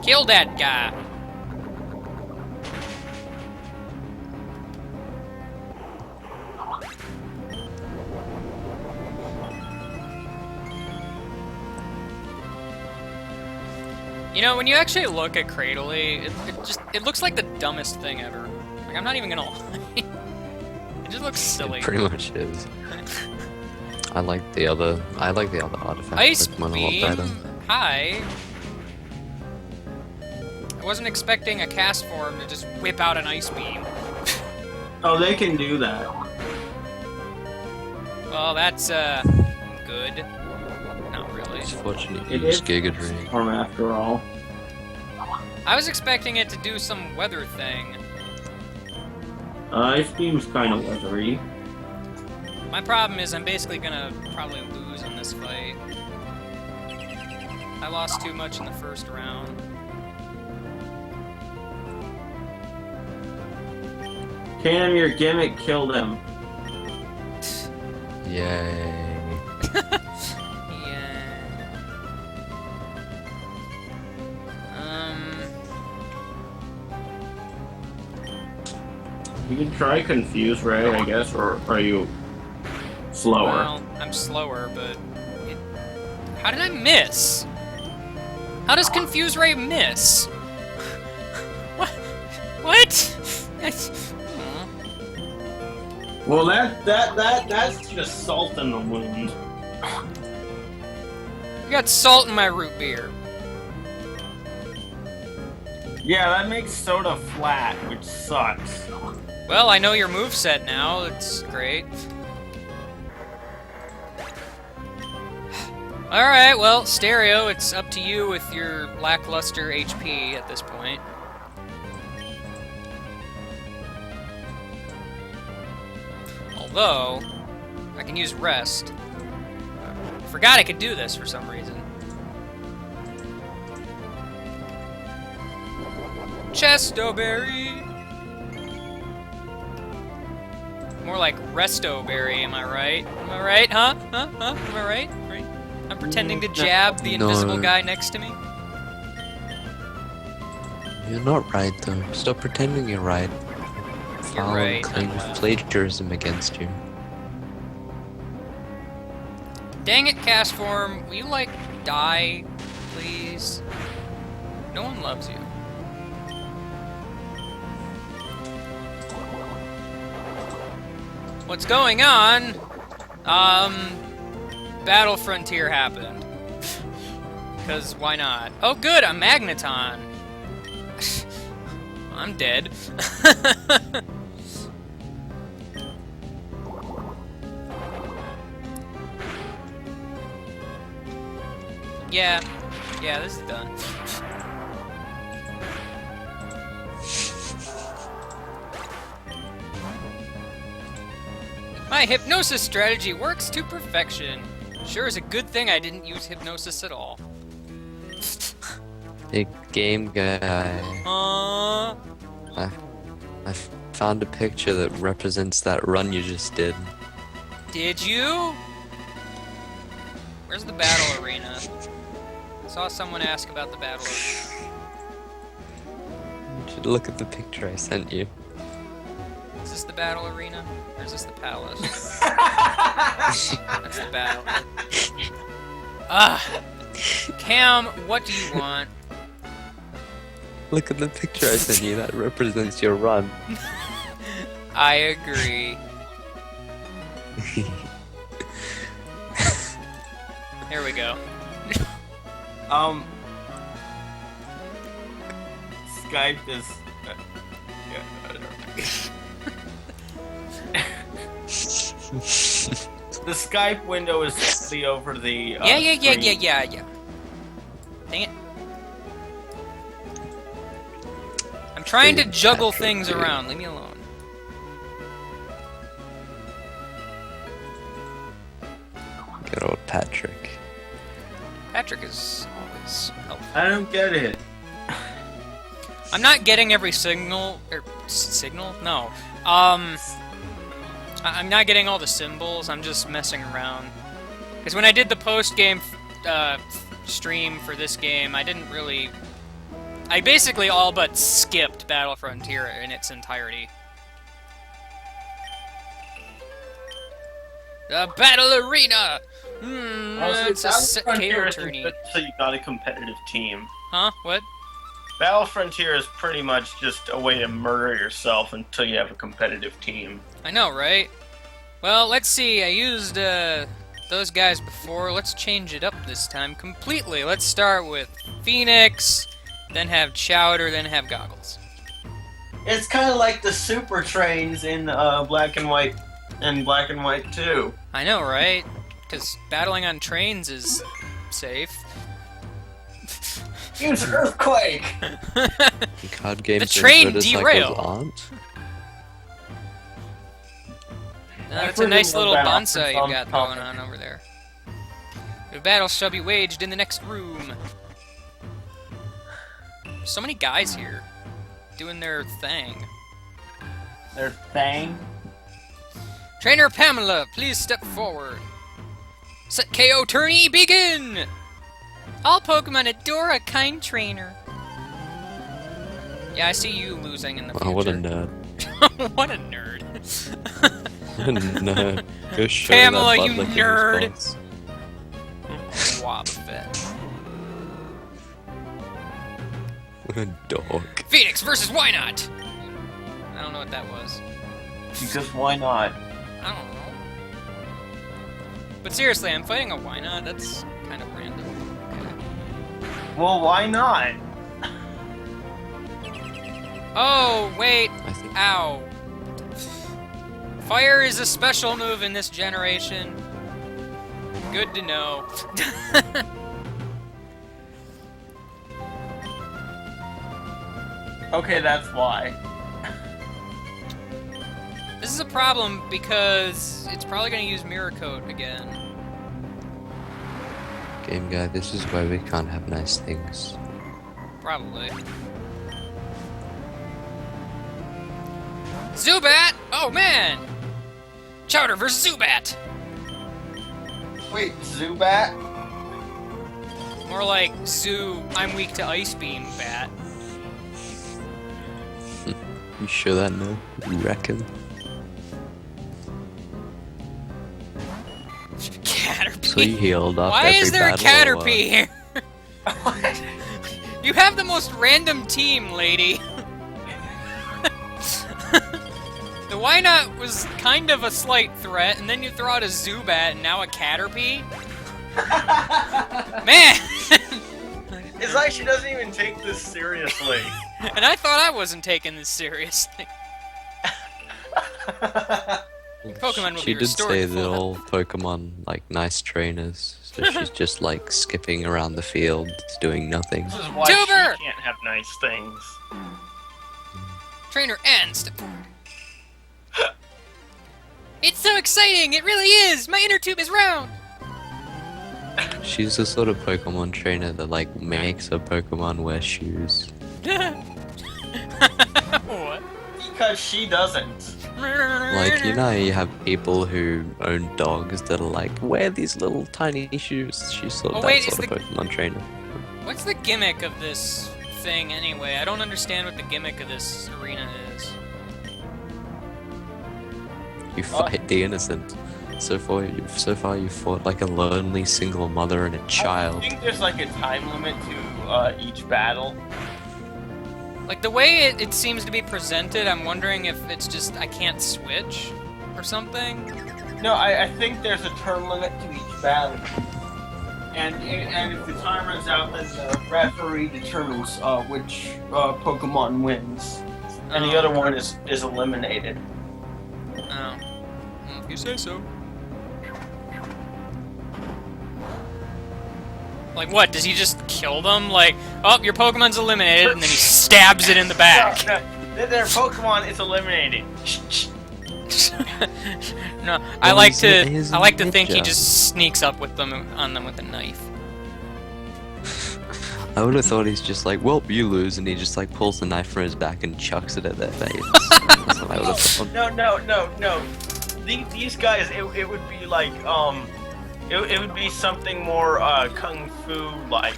Kill that guy. You know, when you actually look at Cradily, it looks like the dumbest thing ever. Like, I'm not even gonna lie. It just looks silly. It pretty much is. I like the other artifact Ice Pokemon a Beam? lot better. Hi. I wasn't expecting a cast form to just whip out an Ice Beam. Oh, they can do that. Well, that's, good. Not really. It's fortunate It you use is Giga Drain. Storm after all. I was expecting it to do some weather thing. Ice Beam's kind of weathery. My problem is I'm basically gonna probably lose in this fight. I lost too much in the first round. Cam, your gimmick killed him. Yay. Yeah. You can try Confuse Ray, I guess, or are you slower? Well, I'm slower, but... How did I miss? How does Confuse Ray miss? What? What? Well, that's just salt in the wound. I got salt in my root beer. Yeah, that makes soda flat, which sucks. Well, I know your moveset now. It's great. Alright, well, Stereo, it's up to you with your lackluster HP at this point. Although, I can use Rest. Forgot I could do this for some reason. Chestoberry! More like Restoberry, am I right? Am I right, huh? Huh? Huh? Am I right? Right? I'm pretending to jab the invisible No. guy next to me? You're not right though. Stop pretending you're right. You're File right, claim I'm of not. plagiarism against you. Dang it, cast form. Will you, like, die, please? No one loves you. What's going on? Battle Frontier happened. Because why not? Oh good, a Magneton! I'm dead. Yeah, this is done. My hypnosis strategy works to perfection. Sure is a good thing I didn't use hypnosis at all. Big game guy. Uh, I found a picture that represents that run you just did. did you? Where's the battle arena? I saw someone ask about the battle arena. You should look at the picture I sent you. Is this the battle arena? Or is this the palace? That's the battle. Cam, what do you want? Look at the picture I sent you. That represents your run. I agree. Here we go. Skype is. The Skype window is directly over the. Yeah. Dang it. I'm trying to Big juggle Patrick, things dude. around. Leave me alone. Good old Patrick. Patrick is always helpful. I don't get it. I'm not getting every signal signal. No. I'm not getting all the symbols. I'm just messing around. Because when I did the post-game stream for this game, I didn't really. I basically all but skipped Battle Frontier in its entirety. The Battle Arena! It's a KO tourney. So you got a competitive team. Huh? What? Battle Frontier is pretty much just a way to murder yourself until you have a competitive team. I know, right? Well, let's see. I used those guys before. Let's change it up this time completely. Let's start with Phoenix, then have Chowder, then have Goggles. It's kind of like the super trains in Black and White and Black and White 2. I know, right? Because battling on trains is safe. Use Earthquake! Card games The train and motorcycles derailed. aren't. That's a nice little bonsai you got going on over there. The battle shall be waged in the next room. So many guys here doing their thing. Their thing? Trainer Pamela, please step forward. Set KO tourney begin! All Pokemon adore a kind trainer. Yeah, I see you losing in the future. Oh, what a nerd. What a nerd. Nerd. Go show Pamela, that you butt-licking nerd. response. Wobbuffet. Dog. Phoenix versus Why Not? I don't know what that was. Because why not? I don't know. But seriously, I'm fighting a Why Not? That's kind of random. Well, why not? Oh, wait. I think Ow. Fire is a special move in this generation. Good to know. Okay, that's why. This is a problem because it's probably going to use Mirror Coat again. Game Guy, this is why we can't have nice things. Probably. Zubat! Oh man! Chowder versus Zubat! Wait, Zubat? More like Zoo, I'm weak to Ice Beam Bat. You sure that no? You reckon? Caterpie. So you healed after Why every is there a battle, or what? Caterpie here? You have the most random team, lady. The Why Not was kind of a slight threat, and then you throw out a Zubat and now a Caterpie? Man! It's like she doesn't even take this seriously. And I thought I wasn't taking this seriously. Pokemon will She be did restored say to that full all Pokemon like nice trainers, so she's just like skipping around the field, doing nothing. This is why Tuber! she can't have nice things. Trainer N, step forward. It's so exciting! It really is! My inner tube is round! She's the sort of Pokemon trainer that like makes her Pokemon wear shoes. What? Because she doesn't. Like, you know, you have people who own dogs that are like, wear these little tiny shoes. She's sort of Oh, wait, that sort of Pokemon trainer. What's the gimmick of this thing anyway? I don't understand what the gimmick of this arena is. You fight the innocent. So far, you've fought like a lonely single mother and a child. I think there's like a time limit to each battle. Like, the way it seems to be presented, I'm wondering if it's just I can't switch or something. No, I think there's a turn limit to each battle. And if the time runs out, then the referee determines which Pokemon wins. And the other one is eliminated. Oh. If you say so. Like what? Does he just kill them? Like, oh, your Pokemon's eliminated, and then he stabs it in the back. Their Pokemon is eliminated. No, I like to a think he ninja. just sneaks up with them on them with a knife. I would have thought he's just like, well, you lose, and he just like pulls the knife from his back and chucks it at their face. That's what I would have thought. No. These guys, it would be like, it would be something more, kung fu, like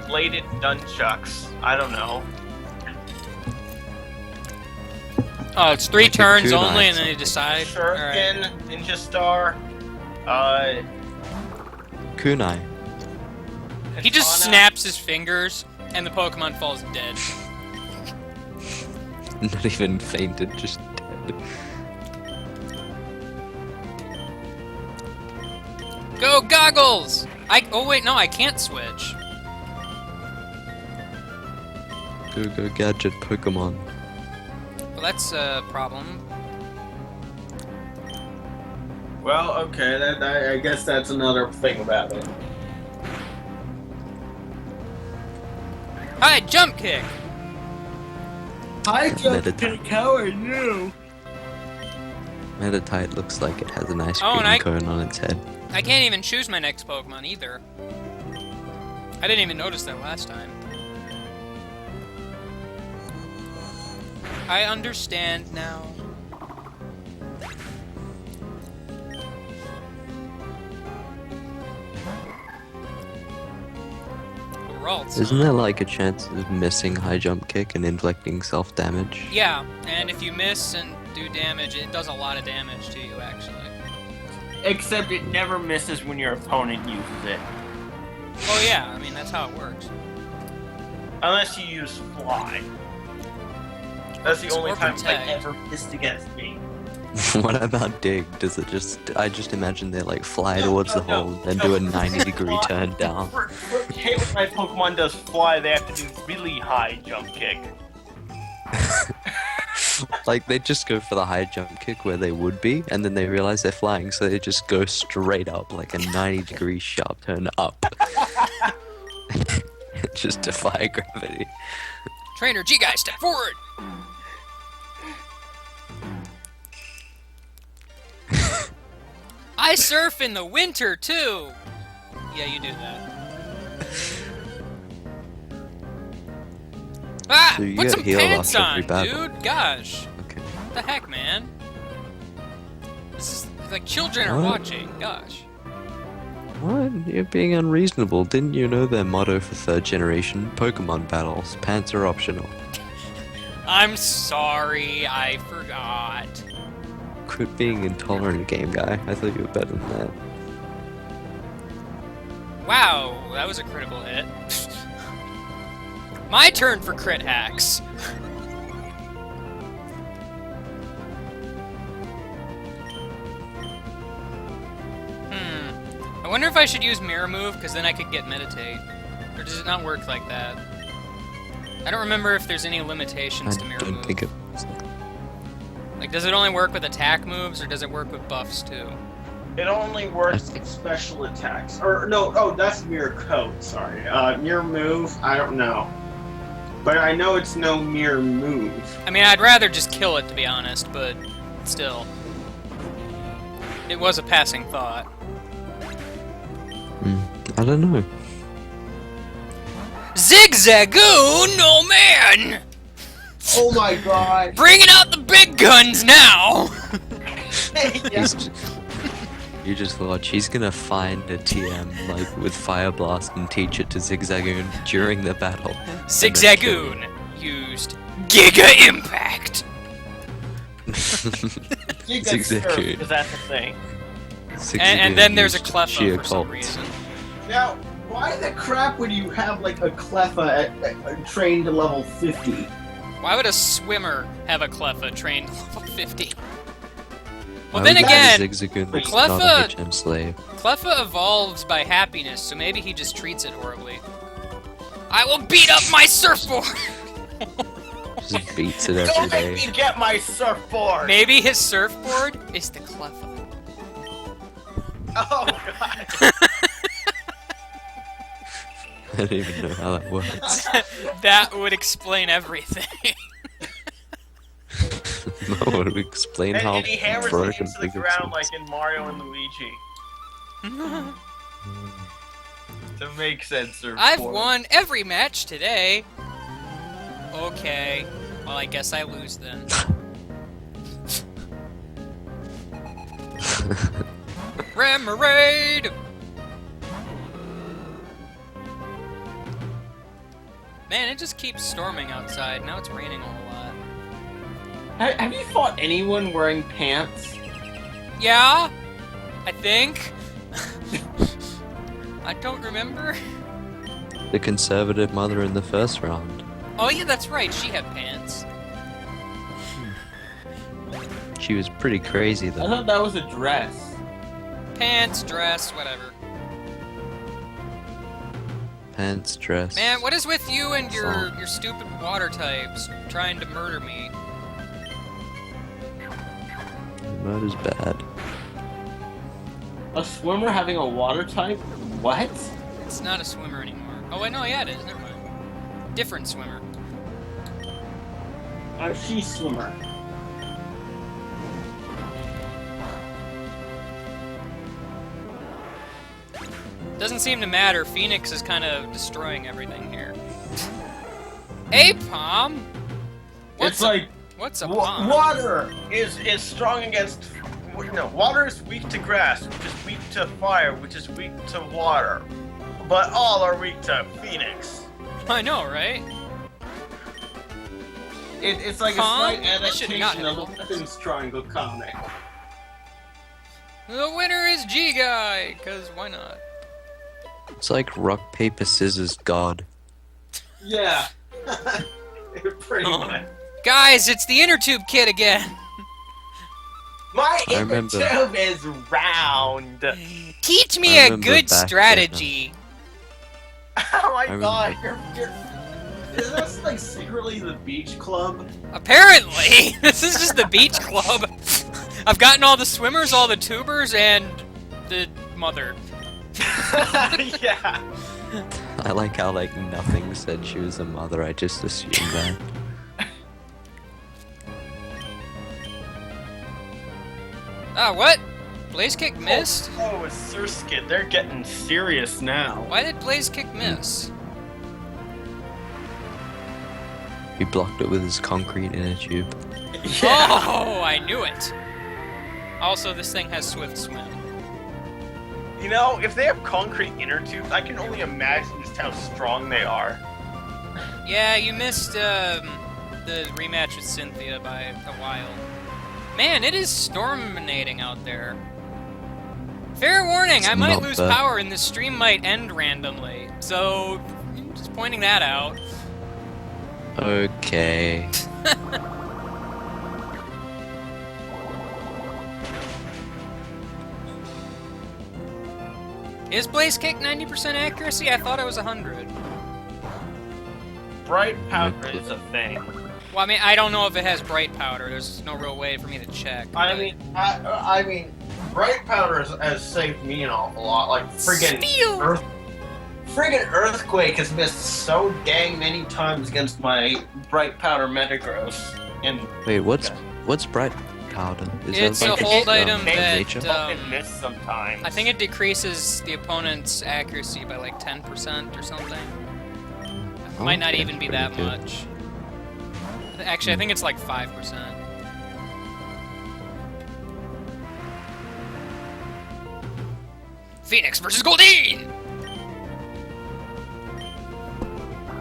bladed nunchucks. I don't know. Oh, it's 3 Like a turns kunai only, and then you decide. Shuriken, Alright. Ninja Star, Kunai. He just Katana. snaps his fingers, and the Pokemon falls dead. Not even fainted, just dead. Go Goggles! Oh wait, no, I can't switch. Go Gadget Pokemon. Well, that's a problem. Well, okay, I guess that's another thing about it. Hi, Jump Kick! Hi, Meditite. how are you? Meditite looks like it has an ice Oh, cream and cone on its head. I can't even choose my next Pokemon either. I didn't even notice that last time. I understand now. Geralt. Isn't there like a chance of missing high jump kick and inflicting self-damage? Yeah, and if you miss and do damage, it does a lot of damage to you, actually. except it never misses when your opponent uses it. Oh yeah, I mean, that's how it works. Unless you use Fly. That's the only Or time I Protect. ever missed against me. What about dig? Does it just? I just imagine they like fly towards the hole, then do a 90-degree turn down. For hit when my Pokemon does Fly, they have to do really high jump kick. Like they just go for the high jump kick where they would be, and then they realize they're flying, so they just go straight up, like a 90-degree sharp turn up. Just defy gravity. Trainer, G-Guy, step forward! I surf in the winter, too! Yeah, you do that. Ah! So you Put get some healed pants after every on, battle. dude! Gosh! Okay. What the heck, man? This is like children are What? watching, gosh. What? You're being unreasonable. Didn't you know their motto for 3rd generation Pokemon battles? Pants are optional. I'm sorry, I forgot. Quit being intolerant, game guy. I thought you were better than that. Wow, that was a critical hit. My turn for crit hacks. I wonder if I should use Mirror Move, because then I could get Meditate. Or does it not work like that? I don't remember if there's any limitations I to Mirror don't Move. think it. Like, does it only work with attack moves, or does it work with buffs, too? It only works with special attacks. Or, no, oh, that's Mirror Coat, sorry. Mirror Move, I don't know. But I know it's no Mirror Move. I mean, I'd rather just kill it, to be honest, but still. It was a passing thought. I don't know. Zigzagoon, no man! Oh my god! Bringing out the big guns now! He's you just watch. He's gonna find a TM like with Fire Blast and teach it to Zigzagoon during the battle. Zigzagoon used Giga Impact. Zigzagoon. Because that's the thing. And then there's a used Cleffa sheer for some cults. reason. Now, why the crap would you have, like, a Cleffa trained to level 50? Why would a swimmer have a Cleffa trained to level 50? Well, Why then would again, Zigzagoon was Cleffa- not a HM slave. Cleffa evolves by happiness, so maybe he just treats it horribly. I will beat up my surfboard! Just beats it every Don't make day. me get my surfboard! Maybe his surfboard is the clever. Oh god. I don't even know how that works. That would explain everything. No, it would explain how And he hammers it broken into the Pikachu ground is. like in Mario and Luigi. To make sense, surfboard. I've won every match today. Okay. Well, I guess I lose then. Remoraid! Man, it just keeps storming outside. Now it's raining a whole lot. Have you fought anyone wearing pants? Yeah? I think? I don't remember. The conservative mother in the first round. Oh yeah, that's right. She had pants. She was pretty crazy I though. thought that was a dress. Pants, dress, whatever. Pants, dress. Man, what is with you and your Song. stupid water types trying to murder me? Murder's bad. A swimmer having a water type? What? It's not a swimmer anymore. Oh wait, no, yeah, it is. Never mind. Different swimmer. A she swimmer. Doesn't seem to matter. Phoenix is kind of destroying everything here. Hey, Palm. It's like What's a palm? water is strong against. No, water is weak to grass, which is weak to fire, which is weak to water. But all are weak to Phoenix. I know, right? It's like Huh? a slight I should not adaptation of the have Weapons Triangle comic. The winner is G Guy, cause why not? It's like rock, paper, scissors, God. Yeah. Pretty Oh. much. Guys, it's the inner tube kid again. My I remember- inner tube is round. Teach me I a remember good back then, strategy. Oh my I god, is this like secretly the beach club? Apparently, this is just the beach club. I've gotten all the swimmers, all the tubers, and the mother. Yeah. I like how like nothing said she was a mother. I just assumed that. Ah, what? Blaze Kick missed? Oh, it's Surskit. They're getting serious now. Why did Blaze Kick miss? He blocked it with his concrete inner tube. Oh, I knew it. Also, this thing has Swift Swim. You know, if they have concrete inner tubes, I can only imagine just how strong they are. Yeah, you missed the rematch with Cynthia by a while. Man, it is storminating out there. Fair warning, It's I might not lose bad. power and this stream might end randomly. So, just pointing that out. Okay. Is Blaze Kick 90% accuracy? I thought it was 100. Bright powder is a thing. Well, I mean, I don't know if it has bright powder. There's no real way for me to check. I mean, bright powder has saved me an awful lot. Like friggin' Steel! friggin' Earthquake has missed so dang many times against my bright powder Metagross. And Wait, what's bright powder? Is It's that a like hold um, item that nature? miss sometimes. I think it decreases the opponent's accuracy by like 10% or something. Might not Okay, even be pretty that good. much. Actually, I think it's like 5%. Phoenix versus Goldeen!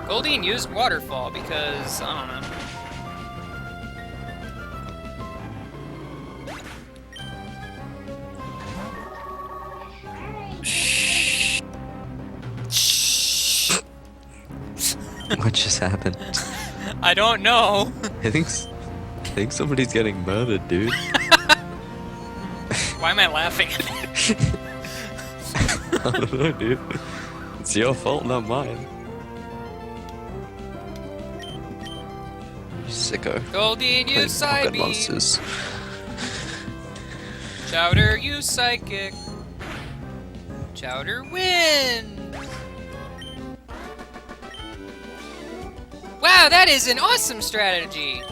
Goldeen used Waterfall because, I don't know. What just happened? I don't know. I think somebody's getting murdered, dude. Why am I laughing? I don't know, dude. It's your fault, not mine. You Sicko. Goldeen, Playing use Pocket Psybe. Monsters. Chowder, use Psychic. Chowder wins! Wow, that is an awesome strategy!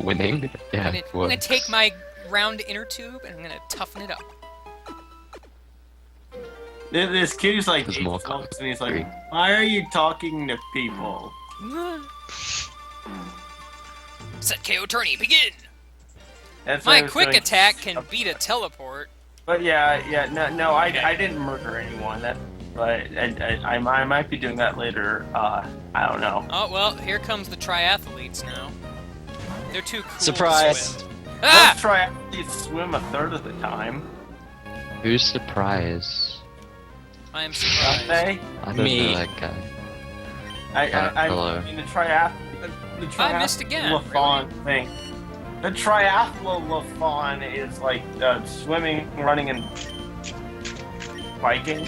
Winning? Yeah. I'm gonna take my round inner tube and I'm gonna toughen it up. This kid is like There's 8 more months and he's like, Great. why are you talking to people? Set KO tourney, begin! That's what I My was quick doing. attack can beat a teleport. But no, I didn't murder anyone. But I might be doing that later. I don't know. Oh, well, here comes the triathletes now. They're too cool Surprise. to swim. Let's Ah! try to swim a third of the time. Who's surprised? I am Don't surprised. they? I don't Me. know that guy. I mean the triathlon. I missed again, Thing. The triathlon is like swimming, running, and biking.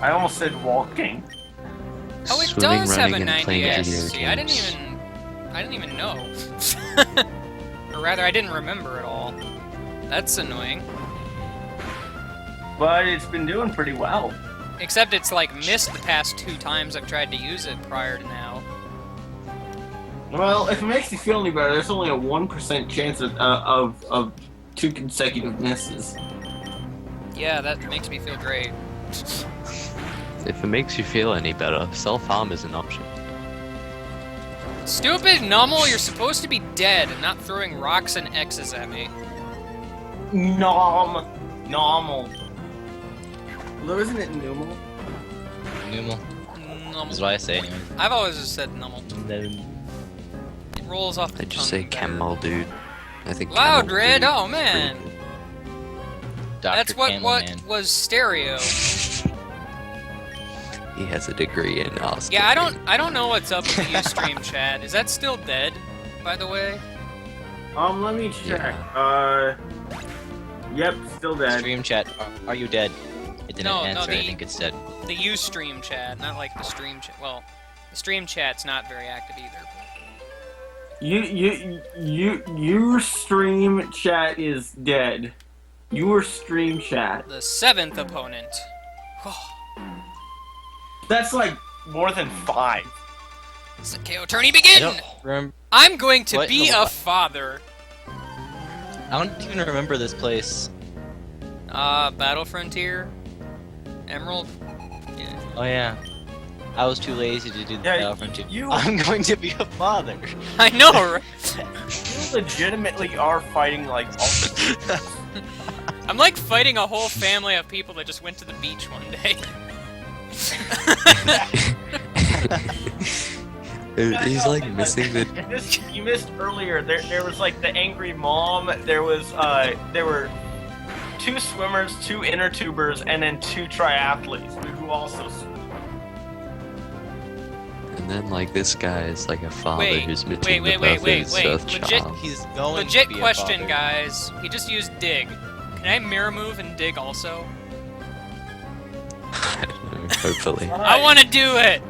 I almost said walking. Oh, it Swimming, does have a running, and 90 playing video SC. I games. didn't even know. Or rather, I didn't remember at all. That's annoying. But it's been doing pretty well. Except it's like missed the past 2 times I've tried to use it prior to now. Well, if it makes you feel any better, there's only a 1% chance of 2 consecutive misses. Yeah, that makes me feel great. If it makes you feel any better, self-harm is an option. Stupid Nummel, you're supposed to be dead and not throwing rocks and X's at me. Normal. Although, isn't it Numal? Numal. Nummel. Is what I say anyway. I've always just said Nummel. It rolls off the I just tongue say better. Camel Dude. I think Loud Camel Red, Dude oh is man. pretty good. That's Dr. what Camelman. was stereo. He has a degree in asking. Yeah, I don't know what's up with the Ustream chat. Is that still dead, by the way? Let me check. Yep, still dead. Stream chat. Are you dead? It didn't No, answer. the- I think it's dead. The Ustream chat, not like the stream chat. Well, the stream chat's not very active either. Your stream chat is dead. Your stream chat. The 7th opponent. That's like more than 5. Set KO tourney I begin! don't remember. I'm going to What? be No, a father. I don't even remember this place. Battle Frontier? Emerald? Yeah. Oh yeah. I was too lazy to do the Yeah, Battlefront 2. you- I'm going to be a father. I know, right? You legitimately are fighting like all I'm like fighting a whole family of people that just went to the beach one day. He's like missing the. You missed earlier. There was like the angry mom. There were 2 swimmers, 2 inner tubers, and then 2 triathletes who also swim. And then like this guy is like a father Wait, who's wait, meeting wait, the wait, birth wait, of his wait. first Legit- child. He's going Legit to be question, a father. guys. He just used dig. Can I mirror move and dig also? I don't know, hopefully. I want to do it!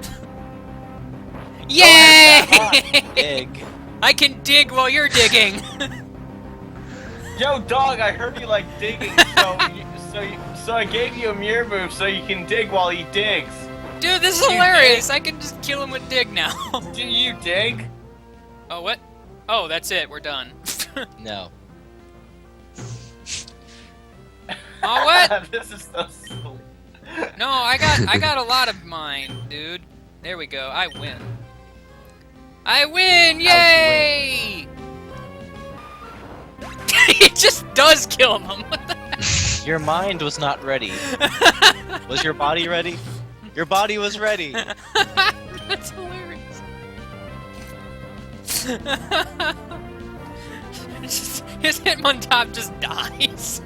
Yay! Dig. I can dig while you're digging. Yo, dog! I heard you like digging, so I gave you a mirror move so you can dig while he digs. Dude, this is You hilarious. I can just kill him with dig now. Do you dig? Oh, what? Oh, that's it. We're done. No. Oh, what? This is so silly. No, I got a lot of mine, dude. There we go. I win. I win! Yay! It just does kill him. What the heck? Your mind was not ready. Was your body ready? Your body was ready. That's hilarious. His Hitmontop just dies.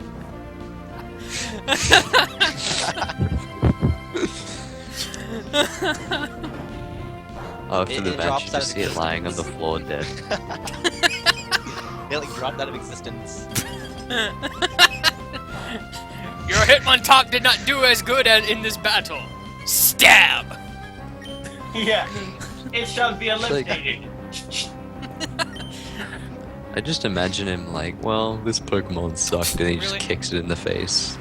After It- the it match, drops you out just of see it lying on the floor dead. It like dropped out of existence. Your Hitmontop did not do as good as in this battle. Stab! Yeah. It shall be like- eliminated. I just imagine him like, well, this Pokemon sucked, and he Really? just kicks it in the face.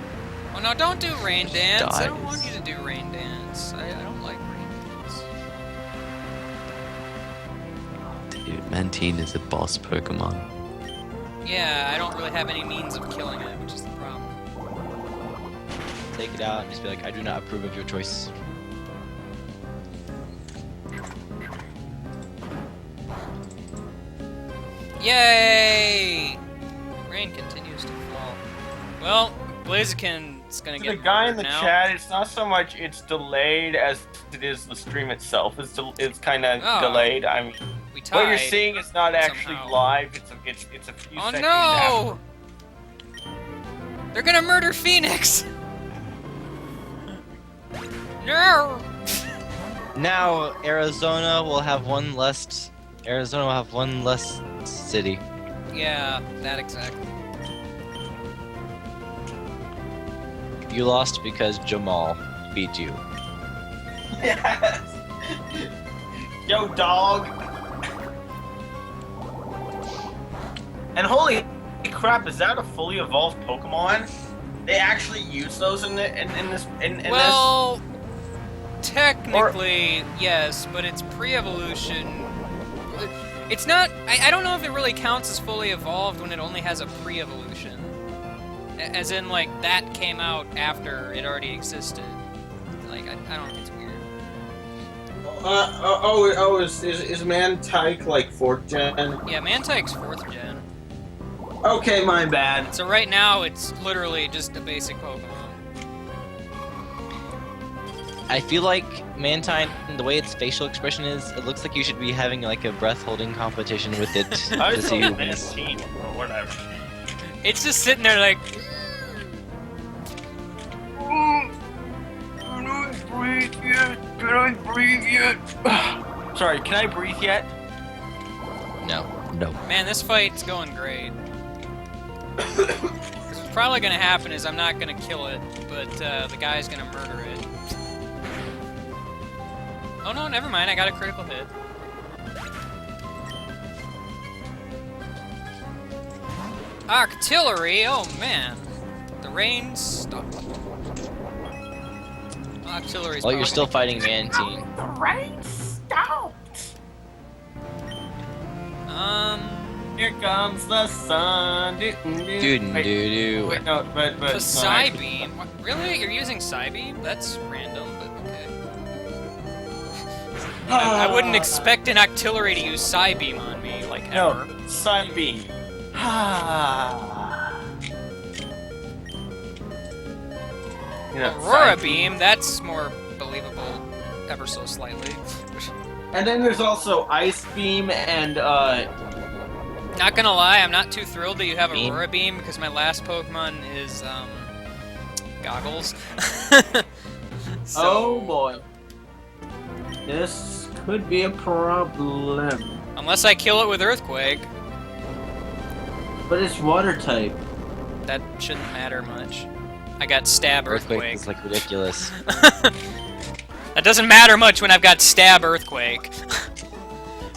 Oh no, don't do rain dance. I don't want dies. you to do rain dance. I don't like rain dance. Dude, Mantine is a boss Pokemon. Yeah, I don't really have any means of killing it, which is the problem. Take it out and just be like, I do not approve of your choice. Yay! Rain continues to fall. Well, Blaziken's gonna To get the guy in murdered the now. chat, it's not so much it's delayed as it is the stream itself. It's kind of Oh. delayed. I mean, We tied. what you're seeing is not actually somehow. live. It's a few Oh seconds no! They're gonna murder Phoenix! No! Now Arizona will have one less. Arizona will have one less city. Yeah, that exactly. You lost because Jamal beat you. Yes. Yo, dog. And holy crap, is that a fully evolved Pokemon? They actually use those in this. Well, technically, yes, but it's pre-evolution. It's not. I don't know if it really counts as fully evolved when it only has a pre-evolution. As in, like, that came out after it already existed. Like, I don't know, it's weird. Is Mantike like 4th gen? Yeah, Mantike's 4th gen. Okay, my bad. So right now, it's literally just a basic Pokemon. I feel like Mantine, the way its facial expression is, it looks like you should be having like a breath-holding competition with it I to was see who thinking wins. 15 or whatever. It's just sitting there like, Can I breathe yet? Can I breathe yet? Sorry, can I breathe yet? No. No. man, this fight's going great. 'Cause what's probably gonna happen is I'm not gonna kill it, but the guy's gonna murder it. Oh no, never mind, I got a critical hit. Artillery, oh man. The rain stopped. Artillery's Well, you're probably still gonna- fighting Mantine. The rain stopped. Here comes the sun. Wait, Doo-doo-doo-doo. wait, no, but The no, Psybeam? What, really? You're using Psybeam? That's random, but okay. I wouldn't expect an Octillery to use Psybeam on me, like, No, ever. Sunbeam. You know, Aurora Sunbeam. Beam, that's more believable, ever so slightly. And then there's also Ice Beam and Not gonna lie, I'm not too thrilled that you have Beam. Aurora Beam, because my last Pokemon is, Goggles. So- oh boy. This could be a problem. Unless I kill it with Earthquake, But it's water type. that shouldn't matter much. I got Stab Earthquake Earthquake. is like ridiculous. That doesn't matter much when I've got Stab Earthquake.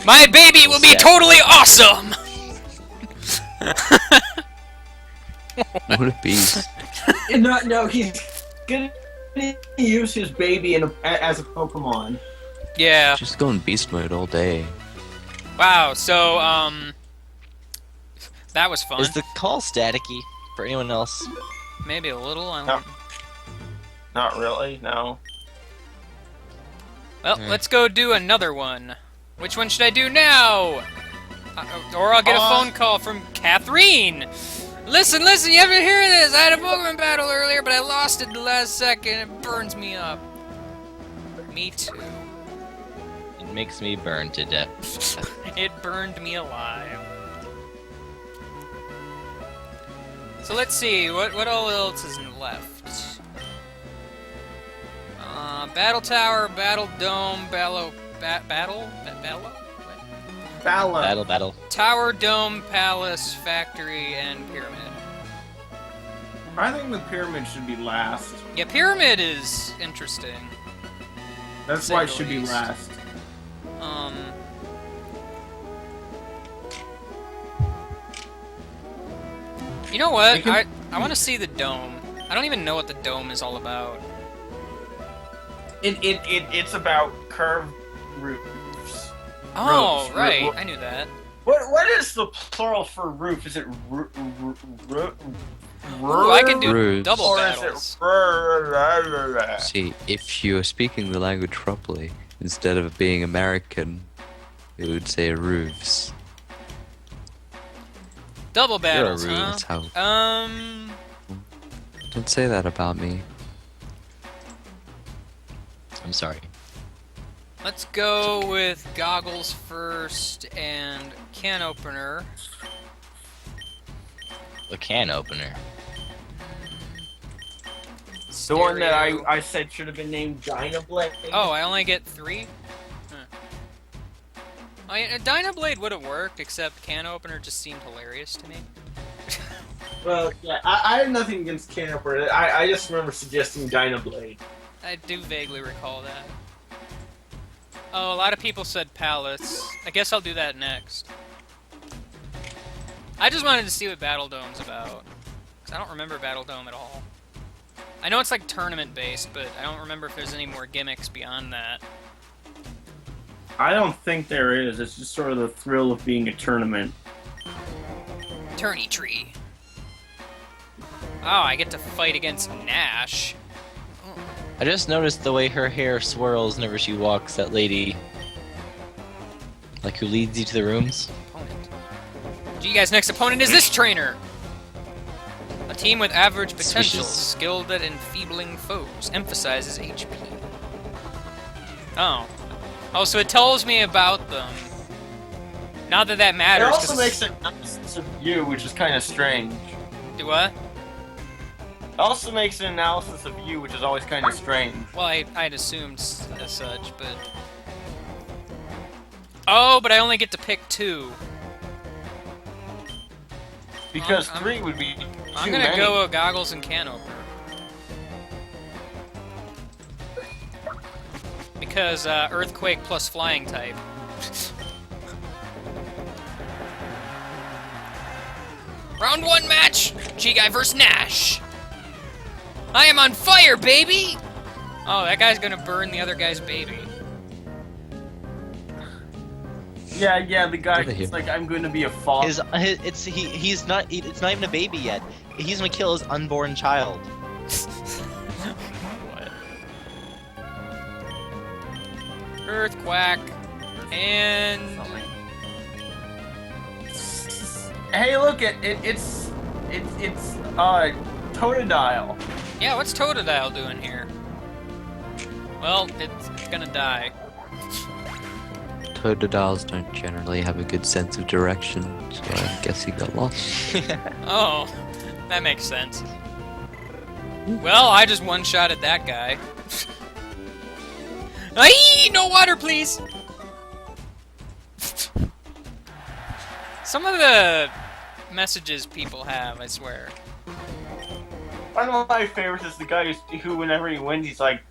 My baby will be Stab. totally awesome! What a beast. No, he's gonna use his baby as a Pokemon. Yeah. Just go in beast mode all day. Wow, so, that was fun. Is the call staticky for anyone else? Maybe a little. I No. don't... Not really, no. Well, let's go do another one. Which one should I do now? Or I'll get a phone call from Catherine. Listen, you haven't heard this. I had a Pokemon battle earlier, but I lost it the last second. It burns me up. Me too. It makes me burn to death. It burned me alive. So let's see, what all else is left? Battle Tower, Battle Dome, Battle? Battle. Tower, Dome, Palace, Factory, and Pyramid. I think the pyramid should be last. Yeah, Pyramid is interesting. That's Say why the it should be least. last. You know what? They can- I want to see the dome. I don't even know what the dome is all about. It's about curved roofs. Oh, Roofs. right. I knew that. What is the plural for roof? Is it roof? Ooh, I can do Roofs. double Or battles. is it? See, if you are speaking the language properly, instead of being American, you would say roofs. Double You're a battles, roof. huh? That's how. Don't say that about me. I'm sorry. Let's go with goggles first and can opener. A can opener. The one that Stereo. I said should have been named Dynablade. Oh, I only get 3? Huh. Oh, yeah, Dynablade would have worked, except can opener just seemed hilarious to me. Well, yeah, I have nothing against can opener. I just remember suggesting Dynablade. I do vaguely recall that. Oh, a lot of people said palace. I guess I'll do that next. I just wanted to see what Battle Dome's about. Because I don't remember Battle Dome at all. I know it's like tournament based, but I don't remember if there's any more gimmicks beyond that. I don't think there is. It's just sort of the thrill of being a tournament. Tourney tree. Oh, I get to fight against Nash. I just noticed the way her hair swirls whenever she walks, that lady. Like who leads you to the rooms? Opponent. You guys' next opponent is this trainer! A team with average potential, Suspicious. skilled at enfeebling foes, emphasizes HP. Oh. Oh, so it tells me about them. Not that that It matters. also 'cause makes an analysis of you, which is kind of strange. Do what? It also makes an analysis of you, which is always kind of strange. Well, I'd assumed as such, but... Oh, but I only get to pick 2. Because I'm- 3 would be too I'm gonna many. go with goggles and can opener. Because earthquake plus flying type. Round 1 match! G-Guy vs Nash! I am on fire, baby! Oh, that guy's gonna burn the other guy's baby. Yeah, the guy Over here. is like, I'm going to be a father. He's not. It's not even a baby yet. He's gonna kill his unborn child. What? Earthquack. And... Hey, look, it's Totodile. Yeah, what's Totodile doing here? Well, it's gonna die. Totodiles don't generally have a good sense of direction, so I guess he got lost. Oh, that makes sense. Well, I just one-shotted that guy. Aye, no water, please! Some of the messages people have, I swear. One of my favorites is the guy who whenever he wins, he's like,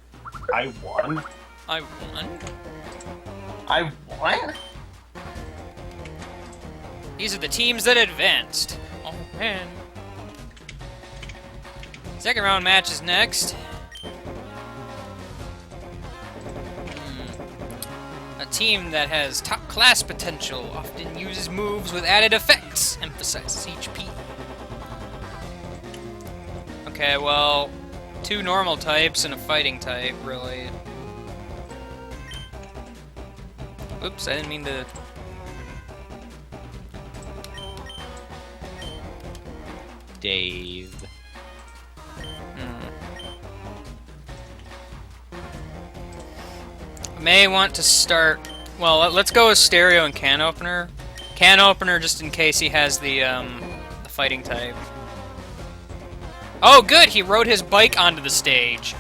I won? I won? I won? These are the teams that advanced. Oh, man. Second round match is next. A team that has top class potential often uses moves with added effects, emphasizes HP. Okay, well, 2 normal types and a fighting type, really. Oops, I didn't mean to... Dave. May want to start... Well, let's go with stereo and can opener. Can opener just in case he has the fighting type. Oh, good! He rode his bike onto the stage.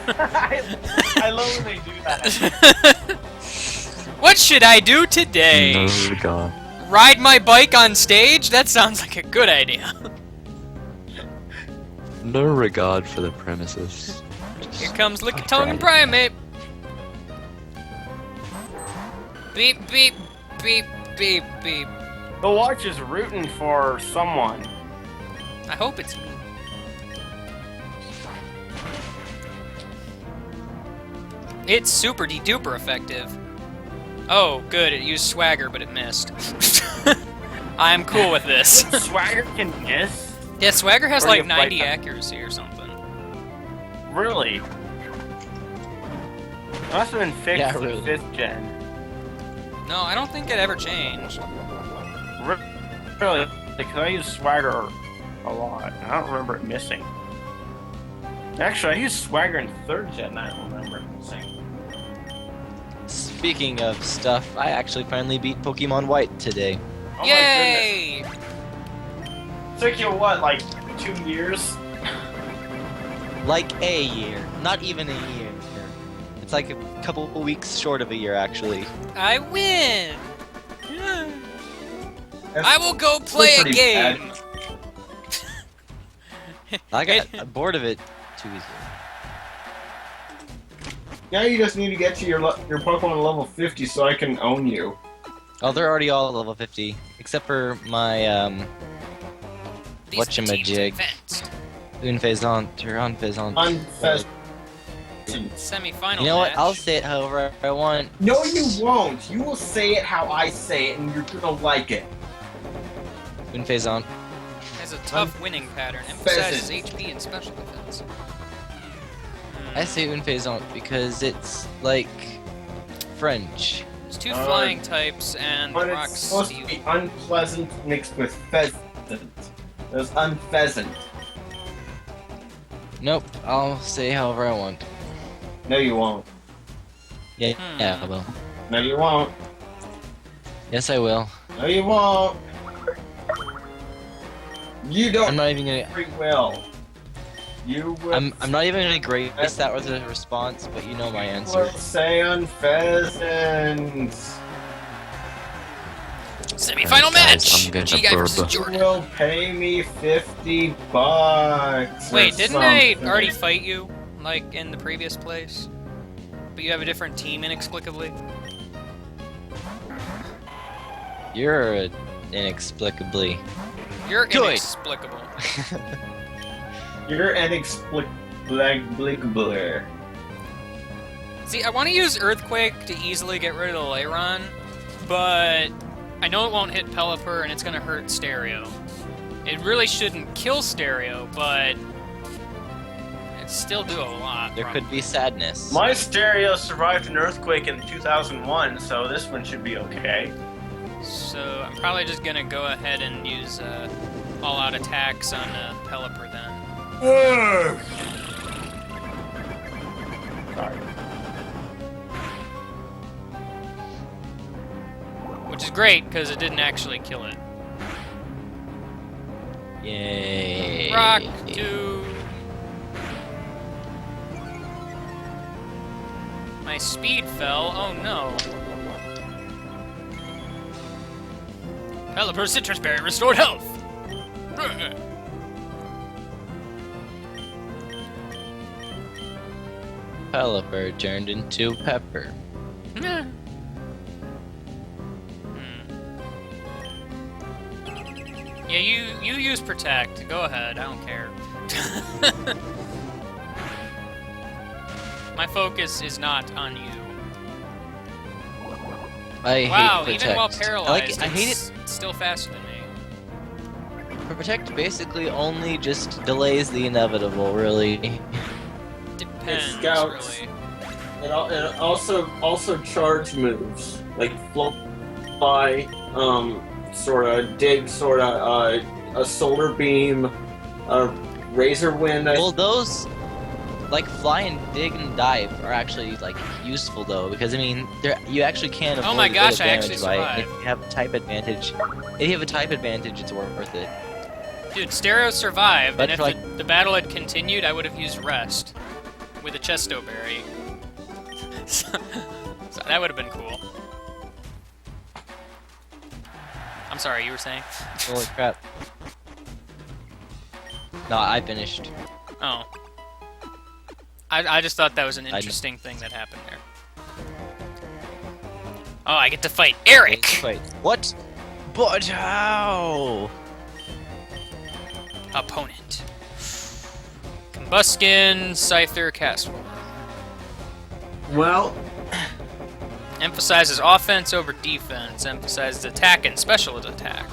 I love when they do that. What should I do today? No regard. Ride my bike on stage? That sounds like a good idea. No regard for the premises. Here comes Lickitung and Primate. Beep, beep, beep, beep, beep. The watch is rooting for someone. I hope it's me. It's super de-duper effective. Oh, good, it used Swagger, but it missed. I'm cool with this. Swagger can miss? Yeah, Swagger has Or like you fight 90 them. accuracy or something. Really? It must have been fixed Yeah, in really. 5th gen. No, I don't think it ever changed. Really? Because I use Swagger a lot. And I don't remember it missing. Actually, I used Swagger in 3rd gen. I don't remember it missing. Speaking of stuff, I actually finally beat Pokemon White today. Oh my Yay! goodness. Took you what, like 2 years? Like a year, not even a year. It's like a couple of weeks short of a year, actually. I win! That's I will go play a pretty bad. game! I got bored of it too easily. Now you just need to get to your Pokemon level 50 so I can own you. Oh, they're already all level 50, except for my These teams whatchamajig, advanced. Unfezant or Unfezant. Unfest. Semi-final You know what? match. I'll say it however I want. No, you won't. You will say it how I say it, and you're gonna like it. Unfezant. Has a tough winning pattern, emphasizes HP and special defense. I say Unfezant because it's like French. There's two flying types and But rock it's supposed to steel. be unpleasant mixed with pheasant. There's unpheasant. Nope, I'll say however I want. No, you won't. Yeah, yeah, I will. No, you won't. Yes, I will. No, you won't. You don't I'm not even gonna. free will. You will. I'm not even gonna grace that with a response, but you know my answer. will say unpheasant. Semi-final Alright, guys, match! I'm gonna G-Guy versus burp. You Jordan. will pay me $50. or Wait, didn't I something. already fight you, like, in the previous place? But you have a different team, inexplicably? You're inexplicably. You're Good. inexplicable. You're inexplicable. See, I want to use Earthquake to easily get rid of the Lairon, but I know it won't hit Pelipper and it's going to hurt Stereo. It really shouldn't kill Stereo, but it'd still do a lot. There could be sadness. My stereo survived an earthquake in 2001, so this one should be okay. So I'm probably just going to go ahead and use all-out attacks on Pelipper then. Sorry. Which is great, because it didn't actually kill it. Yay. Rock, dude! My speed fell, oh no. Pelipper Citrus Berry restored health! Pelipper turned into Pepper. Yeah, you use Protect. Go ahead, I don't care. My focus is not on you. I Wow, hate Protect. even while paralyzed, I hate it. it's still faster than me. Protect basically only just delays the inevitable, really. Depends, Scouts. really. It also charge moves like fly, sort of dig, sort of a solar beam, a razor wind. Well, those like fly and dig and dive are actually like useful though, because I mean, you actually can avoid Oh my a bit gosh, of I damage, actually right? survived. If you have a type advantage, it's worth it. Dude, Stereo survived, But and if like- the battle had continued, I would have used Rest with a Chesto Berry. so that would have been cool. I'm sorry, you were saying? Holy crap! No, I finished. Oh. I just thought that was an I know. interesting thing that happened there. Oh, I get to fight Eric! Wait, what? But how? Opponent. Combuskin, Scyther, Castle. Well, Emphasizes offense over defense. Emphasizes attack and special attack.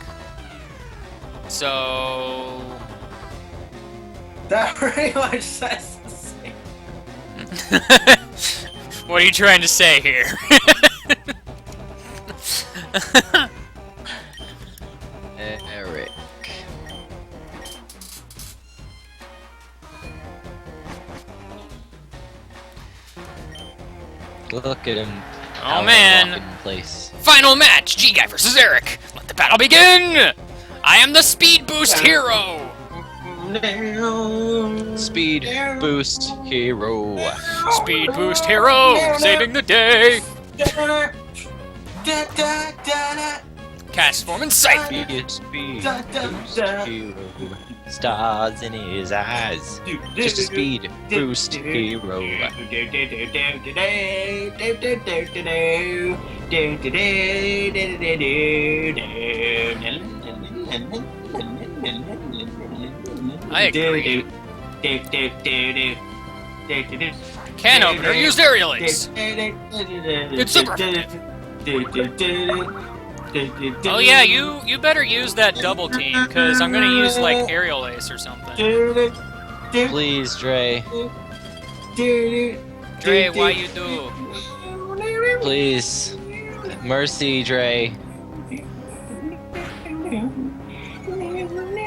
So... That pretty much says the same. What are you trying to say here? Eric. Look at him. Oh man! In place. Final match! G-Guy versus Eric! Let the battle begin! I am the Speed Boost Hero! Speed boost hero. Speed Boost Hero! Saving the day! Cast form and sight! Speed boost hero. Stars in his eyes. Just a speed boost hero. I agree. Can opener used aerial ace. It's super effective. Oh yeah, you better use that double team, cause I'm gonna use like aerial ace or something. Please, Dre. Dre, why you do? Please. Mercy, Dre.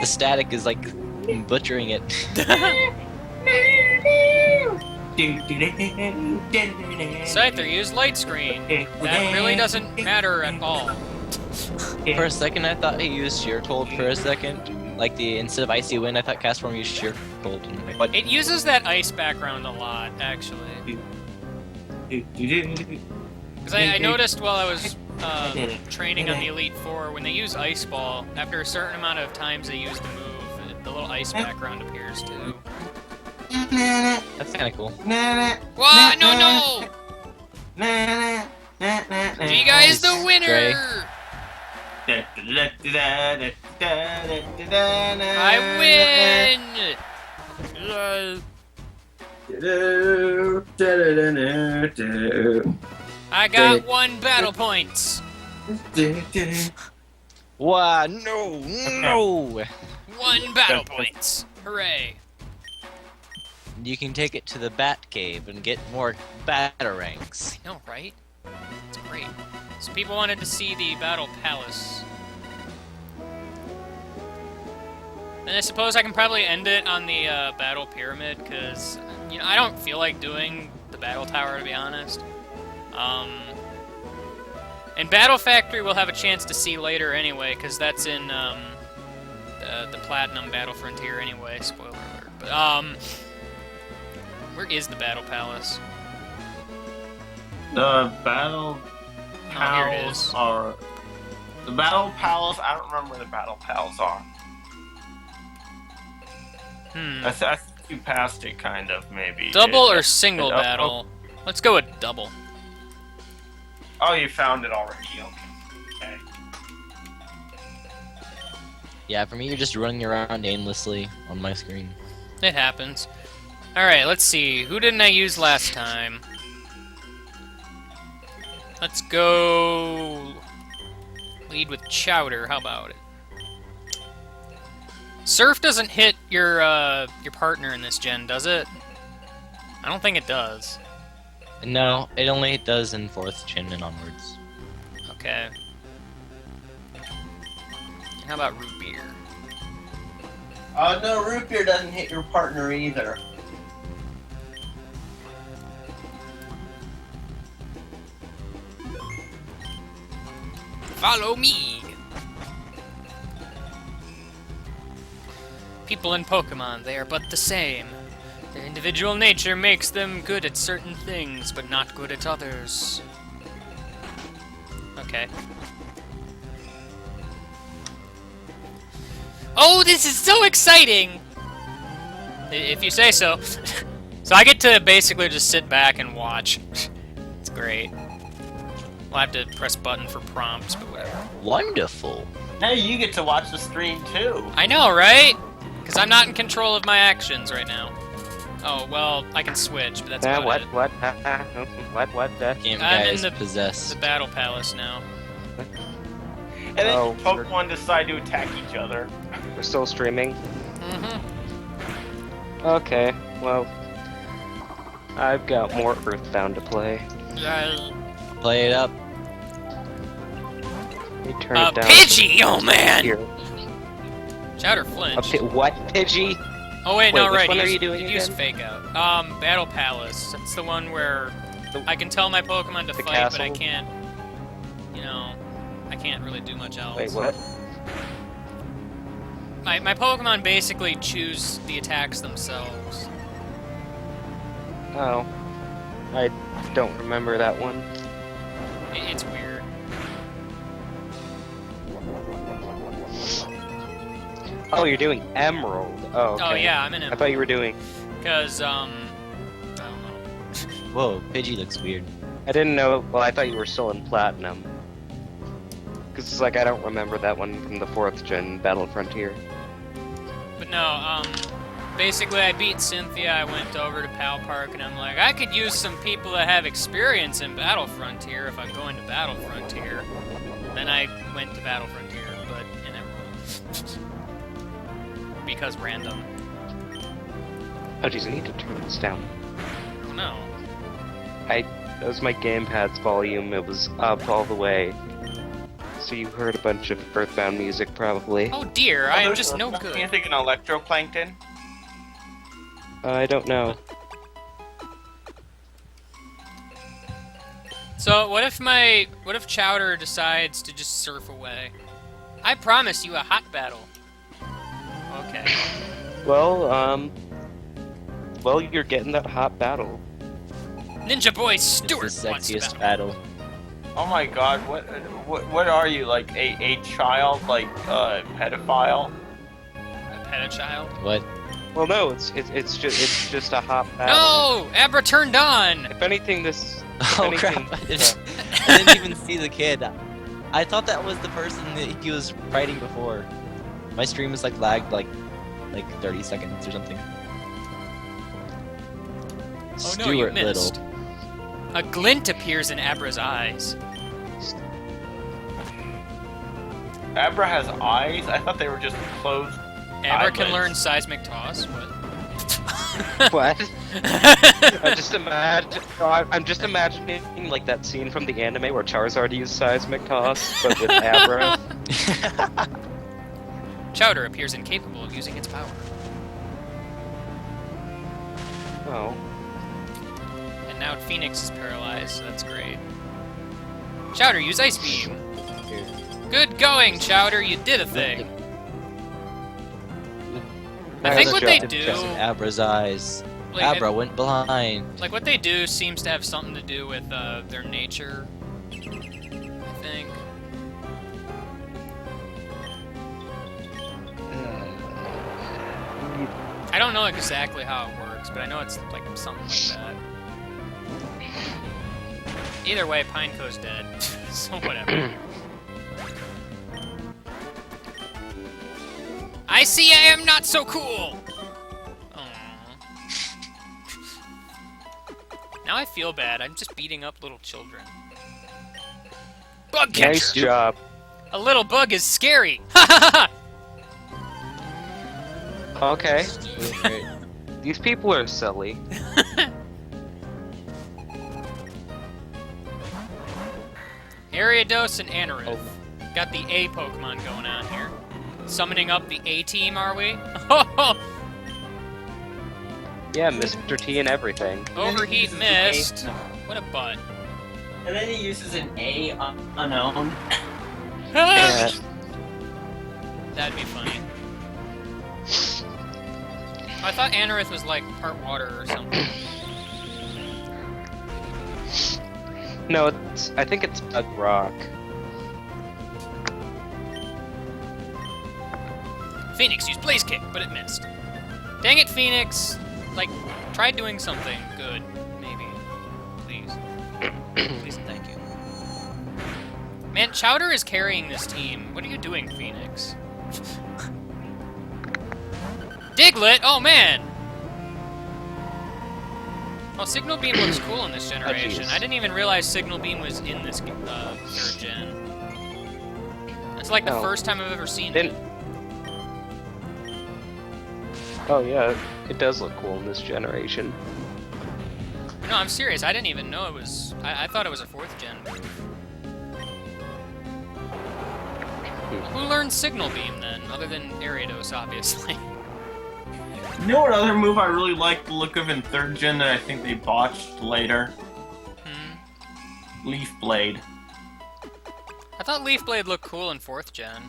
The static is like butchering it. Scyther, use light screen. That really doesn't matter at all. For a second, I thought he used Sheer Cold for a second. Like instead of Icy Wind, I thought Castform used Sheer Cold. But It uses that ice background a lot, actually. Because I noticed while I was training on the Elite Four, when they use Ice Ball, after a certain amount of times they use the move, the little ice background appears too. that's kind of cool. What? No! G-Guy is the winner! I win! I got 1 battle point. Wow, no! 1 battle point. Hooray. You can take it to the Bat Cave and get more Batarangs. I know, right? It's great. So people wanted to see the Battle Palace. Then I suppose I can probably end it on the Battle Pyramid, because, you know, I don't feel like doing the Battle Tower, to be honest. And Battle Factory we'll have a chance to see later anyway, because that's in the Platinum Battle Frontier anyway, spoiler alert. But, where is the Battle Palace? The Battle Here it Palace is. are... The Battle Palace, I don't remember where the Battle Palace are. I think you passed it, kind of, maybe. Double or single battle? Let's go with double. Oh, you found it already. Okay. Yeah, for me, you're just running around aimlessly on my screen. It happens. Alright, let's see. Who didn't I use last time? Let's go... lead with Chowder. How about it? Surf doesn't hit your partner in this gen, does it? I don't think it does. No, it only does in 4th gen and onwards. Okay. How about Root Beer? No, Root Beer doesn't hit your partner either. Follow me! People in Pokemon, they are but the same. Their individual nature makes them good at certain things, but not good at others. Okay. Oh, this is so exciting! If you say so. So I get to basically just sit back and watch. It's great. We'll have to press button for prompts, but whatever. Wonderful. Now you get to watch the stream too. I know, right? Because I'm not in control of my actions right now. Oh, well, I can switch, but that's about it. What? Game I'm guy in is the possessed. Battle Palace now. And then Oh, Pokemon decide to attack each other. We're still streaming. Mm-hmm. Okay, well, I've got more Earthbound to play. Play it up. Let me turn it down. Pidgey! Oh, man! Here. Chowder flinched. What, Pidgey? Oh, wait, Wait, no, which right. one are use- you doing use again? Fake Out. Battle Palace. That's the one where I can tell my Pokemon to The fight, but I castle? can't, you know, I can't really do much else. Wait, what? My Pokemon basically choose the attacks themselves. Oh. I don't remember that one. It's weird. Oh, you're doing Emerald. Oh, okay. Oh, yeah, I'm in I Emerald. thought you were doing... Because, I don't know. Whoa, Pidgey looks weird. I didn't know... Well, I thought you were still in Platinum. Because it's like, I don't remember that one from the 4th gen Battle Frontier. But no, basically I beat Cynthia, I went over to Pal Park, and I'm like, I could use some people that have experience in Battle Frontier if I'm going to Battle Frontier. Then I went to Battle Frontier, but in Emerald. Because random. Oh, jeez, I need to turn this down. No. That was my gamepad's volume. It was up all the way. So you heard a bunch of Earthbound music, probably. Oh dear, I am just no good. You think an Electroplankton? I don't know. So what if Chowder decides to just surf away? I promise you a hot battle. Okay. Well, well, you're getting that hot battle. Ninja Boy It's Stewart the wants to sexiest battle. battle. Oh my god, what are you, like a child, like pedophile? A pedochild? What? Well, no, it's just a hot battle. No! Abra turned on! If anything, this. If Oh anything, crap! I didn't even see the kid. I thought that was the person that he was fighting before. My stream is like lagged like 30 seconds or something. Oh no, you Stuart missed. Little. A glint appears in Abra's eyes. Abra has eyes? I thought they were just closed. Abra can eyelids. learn seismic toss. What? What? I'm just imagining like that scene from the anime where Charizard used seismic toss, but with Abra. Chowder appears incapable of using its power. Oh. And now Phoenix is paralyzed, so that's great. Chowder, use Ice Beam! Good going, Chowder, you did a thing! I think what they do... Abra's eyes. Like, Abra went blind. Like, what they do seems to have something to do with their nature, I think. I don't know exactly how it works, but I know it's like something like that. Either way, Pineco's dead, so whatever. I see I am not so cool! Now I feel bad. I'm just beating up little children. Bug catcher! Nice job. A little bug is scary! Ha ha ha! Okay. These people are silly. Ariados and Anorith. Got the A Pokemon going on here. Summoning up the A team, are we? Yeah, Mr. T and everything. Overheat mist. What a butt. And then he uses an A unknown. Yeah. That'd be funny. I thought Anorith was like part water or something. No, I think it's Bug Rock. Phoenix used Blaze Kick, but it missed. Dang it, Phoenix! Like, try doing something good, maybe. Please. Please and thank you. Man, Chowder is carrying this team. What are you doing, Phoenix? Diglett! Oh, man! Oh, Signal Beam looks cool in this generation. I didn't even realize Signal Beam was in this 3rd gen. It's like the first time I've ever seen it. Oh yeah, it does look cool in this generation. No, I'm serious. I didn't even know it was... I thought it was a 4th gen. Who learned Signal Beam, then? Other than Ariados, obviously. You know what other move I really like the look of in 3rd gen that I think they botched later? Leaf Blade. I thought Leaf Blade looked cool in 4th gen.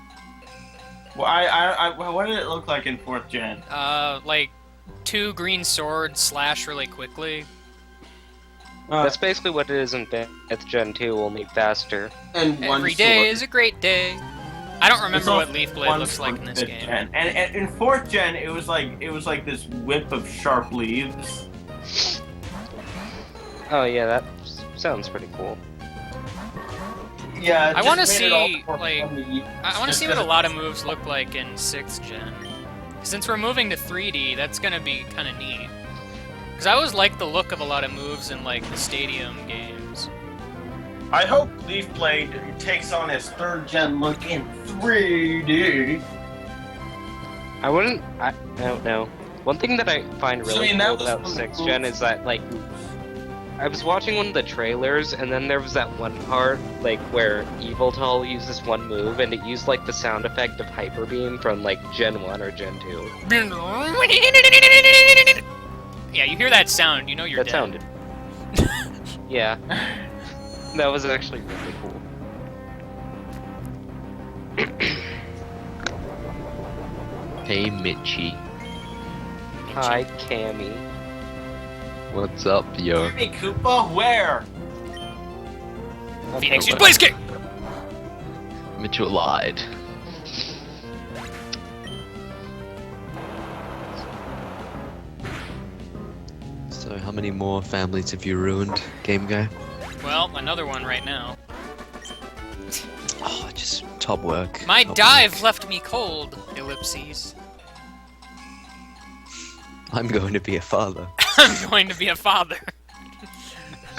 Well, what did it look like in 4th gen? Like 2 green swords slash really quickly. That's basically what it is in 5th gen too, only faster. And Every day is a great day. I don't remember what Leaf Blade looks like in this game. Gen. And in 4th gen, it was like this whip of sharp leaves. Oh yeah, that sounds pretty cool. Yeah, I want to see I want to see what a lot of moves look like in 6th gen. Since we're moving to 3D, that's gonna be kind of neat. Because I always like the look of a lot of moves in like the Stadium games. I hope Leaf Blade takes on its 3rd gen look in 3D. I don't know. One thing that I find really cool about 6th gen is that, like, I was watching one of the trailers, and then there was that one part, like, where Yveltal uses one move, and it used, like, the sound effect of Hyper Beam from, like, Gen 1 or Gen 2. Yeah, you hear that sound, you know you're dead. That sounded... Yeah. That was actually really cool. Hey, Mitchie. Hi, Cammy. What's up, yo? Hey, Koopa, where? Phoenix, use Blaze Kick! Mitchell lied. So, how many more families have you ruined, Game Guy? Well, another one right now. Oh, just top work. My top dive work. left me cold, ellipses. I'm going to be a father. I'm going to be a father.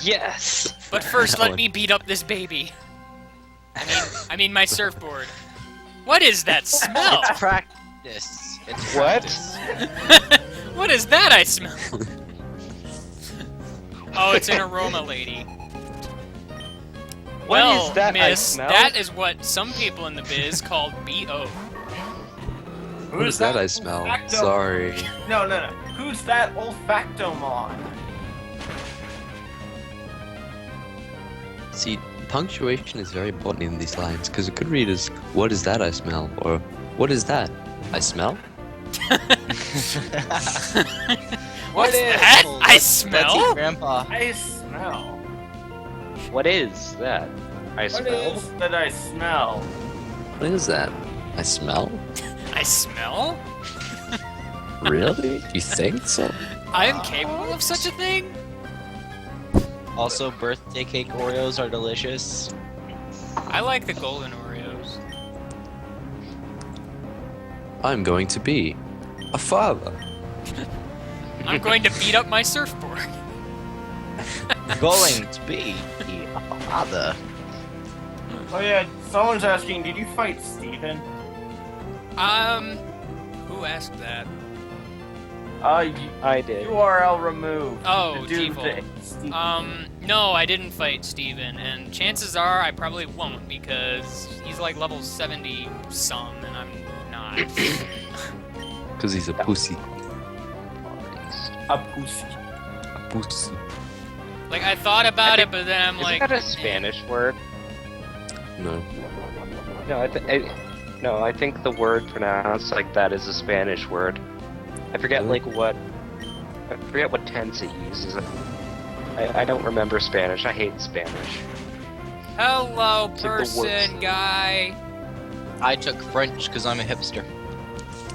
Yes! But first, let me beat up this baby. I mean my surfboard. What is that smell? It's practice. It's What? practice. What is that I smell? Oh, it's an aroma lady. What Well, is that I miss, smell? that is what some people in the biz call B.O. What is that I smell? Olfacto- Sorry. No. Who's that olfactomon? See, punctuation is very important in these lines, because it could read as, what is that I smell? Or, what is that I smell? What's is- that I Let's smell? eat Grandpa. I smell. What is that? I What smell? is that I smell? What is that? I smell? I smell? Really? You think so? I am capable of such a thing? Also, birthday cake Oreos are delicious. I like the golden Oreos. I'm going to be a father. I'm going to beat up my surfboard. Going to be a father. Oh yeah, someone's asking, did you fight Steven? Who asked that? I did. URL removed. Oh, The dude default. that- Steven. No, I didn't fight Steven, and chances are I probably won't because he's like level 70 some, and I'm not. Because he's a pussy. A pussy. A pussy. Like, I thought about it, but then I'm Isn't like... that a Spanish word? No. No, I think the word pronounced like that is a Spanish word. I forget Really? I forget what tense it uses. I don't remember Spanish. I hate Spanish. Hello, It's like the worst. person guy. I took French because I'm a hipster.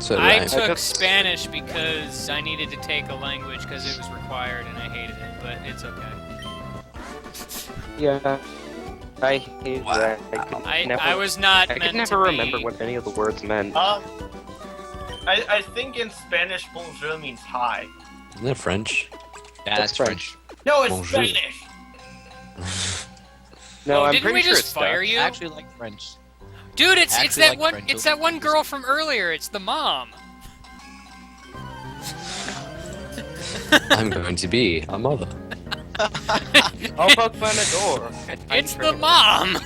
So did I I. took took- Spanish because I needed to take a language because it was required and I hated it, but it's okay. Yeah. I hate that. I was not I meant could never to remember be. what any of the words meant. I think in Spanish, bonjour means hi. Isn't that French? Yeah, that's French. No, it's Bonjour. Spanish. No, Oh, I'm didn't pretty we sure just it's fire Dutch. you? I actually like French. Dude, it's Actually, that like one. French It's that one girl from earlier. It's the mom. I'm going to be a mother. I'll Pokemon a door. It's the mom.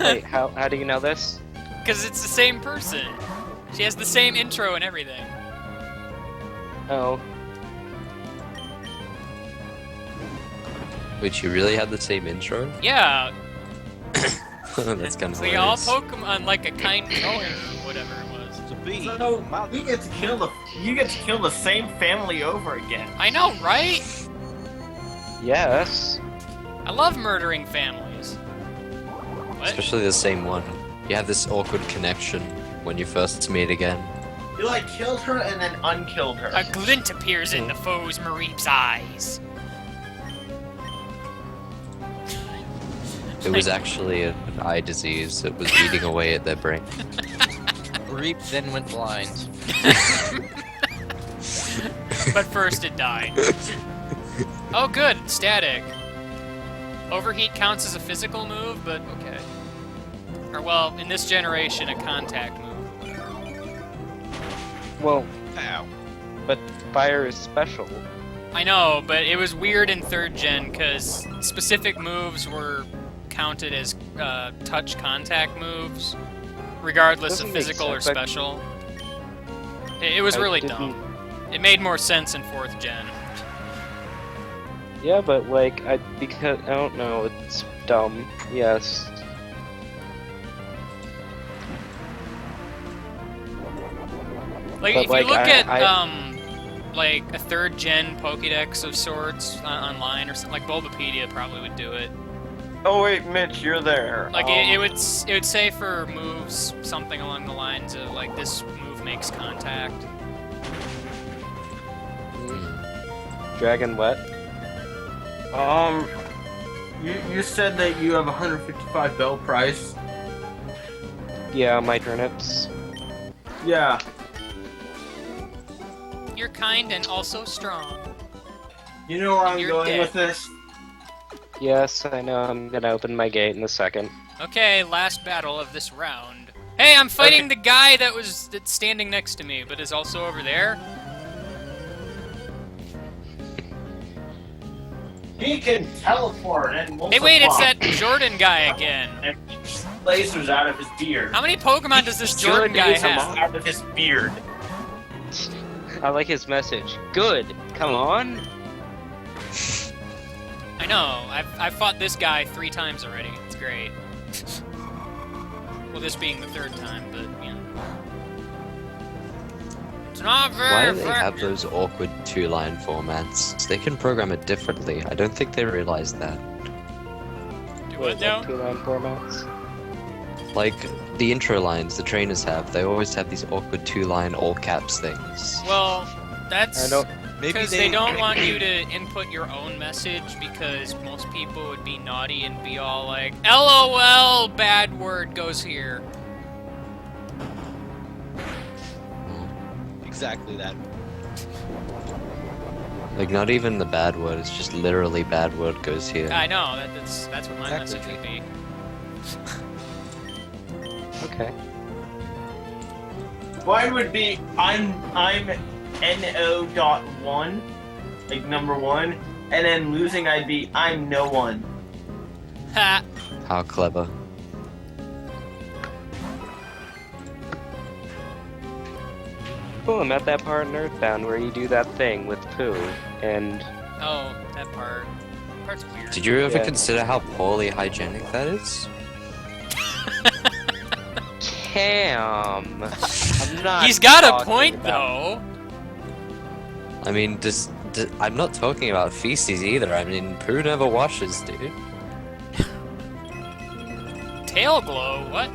Wait, how do you know this? Because it's the same person. She has the same intro and everything. Oh, Wait, you really had the same intro? Yeah, That's kind of we all hilarious. Pokemon like a kind going, whatever it was. It's a bee. So we get to kill the same family over again. I know, right? yes. I love murdering families. What? Especially the same one. You have this awkward connection when you first meet again. You like killed her and then unkilled her. A glint appears in the foe's Mareep's eyes. It was actually an eye disease that was eating away at their brain. Reap then went blind. But first it died. Oh good, static. Overheat counts as a physical move, but okay. Or well, in this generation, a contact move. Well, Ow. but fire is special. I know, but it was weird in 3rd gen because specific moves were counted as touch contact moves, regardless Doesn't of make physical or sense. special. It was I really didn't- dumb. It made more sense in 4th gen. Yeah, but like because I don't know, it's dumb. Yes. Like, But, if like, you look I- at, I- like, a 3rd gen Pokédex of sorts online or something, like Bulbapedia probably would do it. Oh wait, Mitch, you're there. Like, it would say for moves something along the lines of, like, this move makes contact. Dragon what? You said that you have 155 bell price. Yeah, my turnips. Yeah. You're kind and also strong. You know where I'm You're going dead. with this? Yes, I know. I'm gonna open my gate in a second. Okay, last battle of this round. Hey, I'm fighting the guy that's standing next to me, but is also over there. He can teleport and Hey, wait, it's that Jordan guy again. And shoots lasers out of his beard. How many Pokemon does this Jordan guy Shoots them have? out of his beard. I like his message. Good. Come on. I know. I've fought this guy 3 times already. It's great. Well, this being the 3rd time, but you know. It's not Why very do they have effective. those awkward 2-line formats? They can program it differently. I don't think they realize that. Do what now? 2-line formats. Like, the intro lines the trainers have, they always have these awkward 2-line all caps things. Well, that's I don't. because they don't want you to input your own message because most people would be naughty and be all like, LOL, bad word goes here. Exactly that. Like, not even the bad word, it's just literally bad word goes here. I know, that's what my Exactly. message would be. Okay. Mine would be I'm NO.1, like number 1, and then losing I'd be I'm no one. Ha! How clever. Cool, I'm at that part in Earthbound where you do that thing with poo, and Oh, that part. That part's weird. Did you ever Yeah. consider how poorly hygienic that is? Cam. I'm not. He's got a talking point, about- though. I mean, I'm not talking about feces either. I mean, poo never washes, dude. Tail glow? What?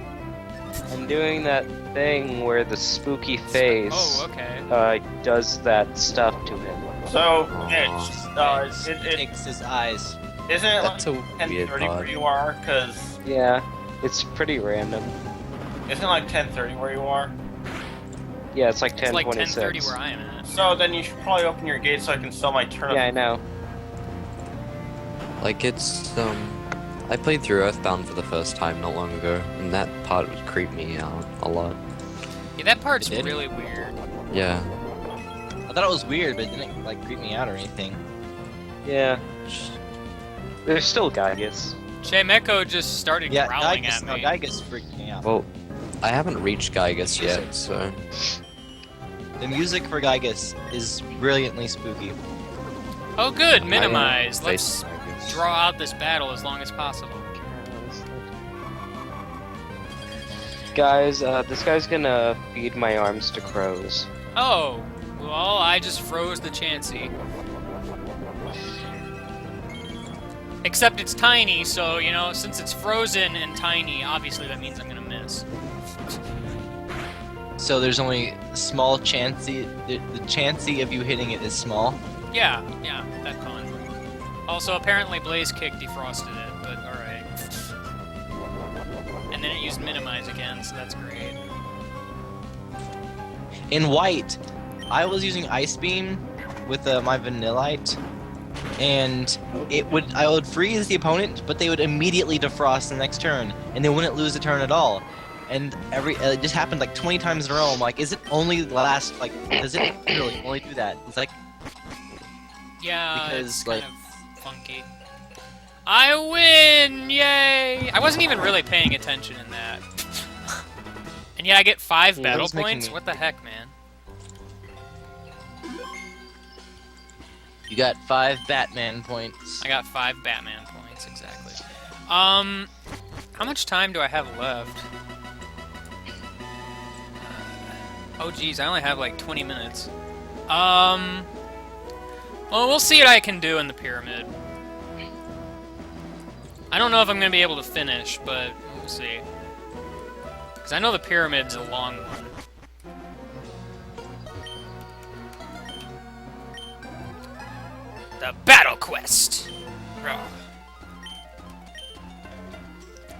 I'm doing that thing where the spooky face Oh, okay. does that stuff to him. So, Mitch, It it, takes his eyes. Isn't it That's a like weird 10:30 where part. you are? Cause Yeah, it's pretty random. isn't it like 10:30 where you are? Yeah, it's like It's like 10:26. 10:30 where I am at. So then you should probably open your gate so I can sell my turnip. Yeah, I know. Like it's I played through Earthbound for the first time not long ago, and that part would creep me out a lot. Yeah, that part's It did? really weird. Yeah. I thought it was weird, but it didn't like creep me out or anything. Yeah. There's still Gygus. Jay Meko just started Yeah, growling Gygus, at no, me. Gygus freaked me out. Well, I haven't reached Gygus yet, so The music for Gygus is brilliantly spooky. Oh, good. I am Minimize. Let's facing Gygus. draw out this battle as long as possible. Guys, this guy's gonna feed my arms to crows. Oh, well, I just froze the Chansey. Except it's tiny, so, you know, since it's frozen and tiny, obviously that means I'm gonna miss. So there's only small chancey. The chancey of you hitting it is small. Yeah, that con. Also, apparently Blaze Kick defrosted it, but alright. And then it used Minimize again, so that's great. In white, I was using Ice Beam with my Vanillite, and I would freeze the opponent, but they would immediately defrost the next turn, and they wouldn't lose a turn at all. And it just happened like 20 times in a row. I'm like, is it only last like? Does it really only do that? It's like, Yeah, Because, it's like- kind of funky. I win! Yay! I wasn't even really paying attention in that. And yet I get 5 Yeah, battle that was making points? me- What the heck, man? you got 5 Batman points. I got 5 Batman points, exactly. How much time do I have left? Oh geez, I only have like 20 minutes. Well, we'll see what I can do in the pyramid. I don't know if I'm gonna be able to finish, but we'll see. Because I know the pyramid's a long one. The Battle Quest! Rawr.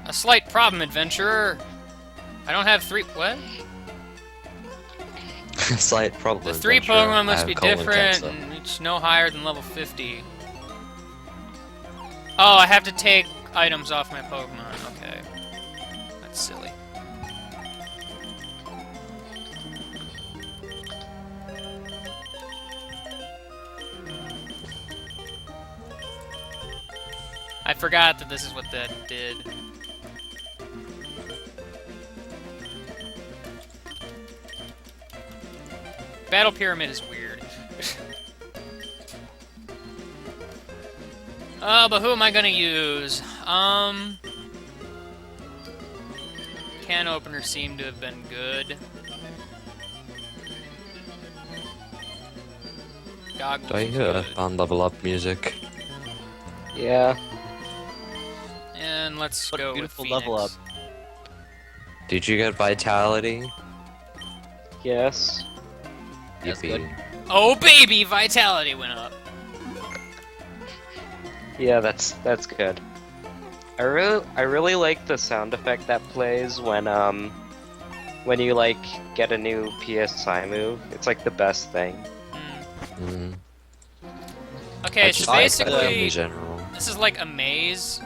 A slight problem, adventurer. I don't have 3... What? Slight problem. The 3 adventure. Pokemon I must have be colon different cancer. and each no higher than level 50. Oh, I have to take items off my Pokemon. Okay. That's silly. I forgot that this is what that did. Battle Pyramid is weird. But who am I gonna use? Can openers seem to have been good. Goggles Do I is hear good. Earthbound level up music? Yeah. And let's What a go beautiful with level Phoenix. Did you get Vitality? Yes. That's Yippee. good. Oh baby, Vitality went up. Yeah, that's good. I really like the sound effect that plays when you like get a new PSI move. It's like the best thing. Hmm. Mm. Okay, I so just like them basically, in general. this is like a maze,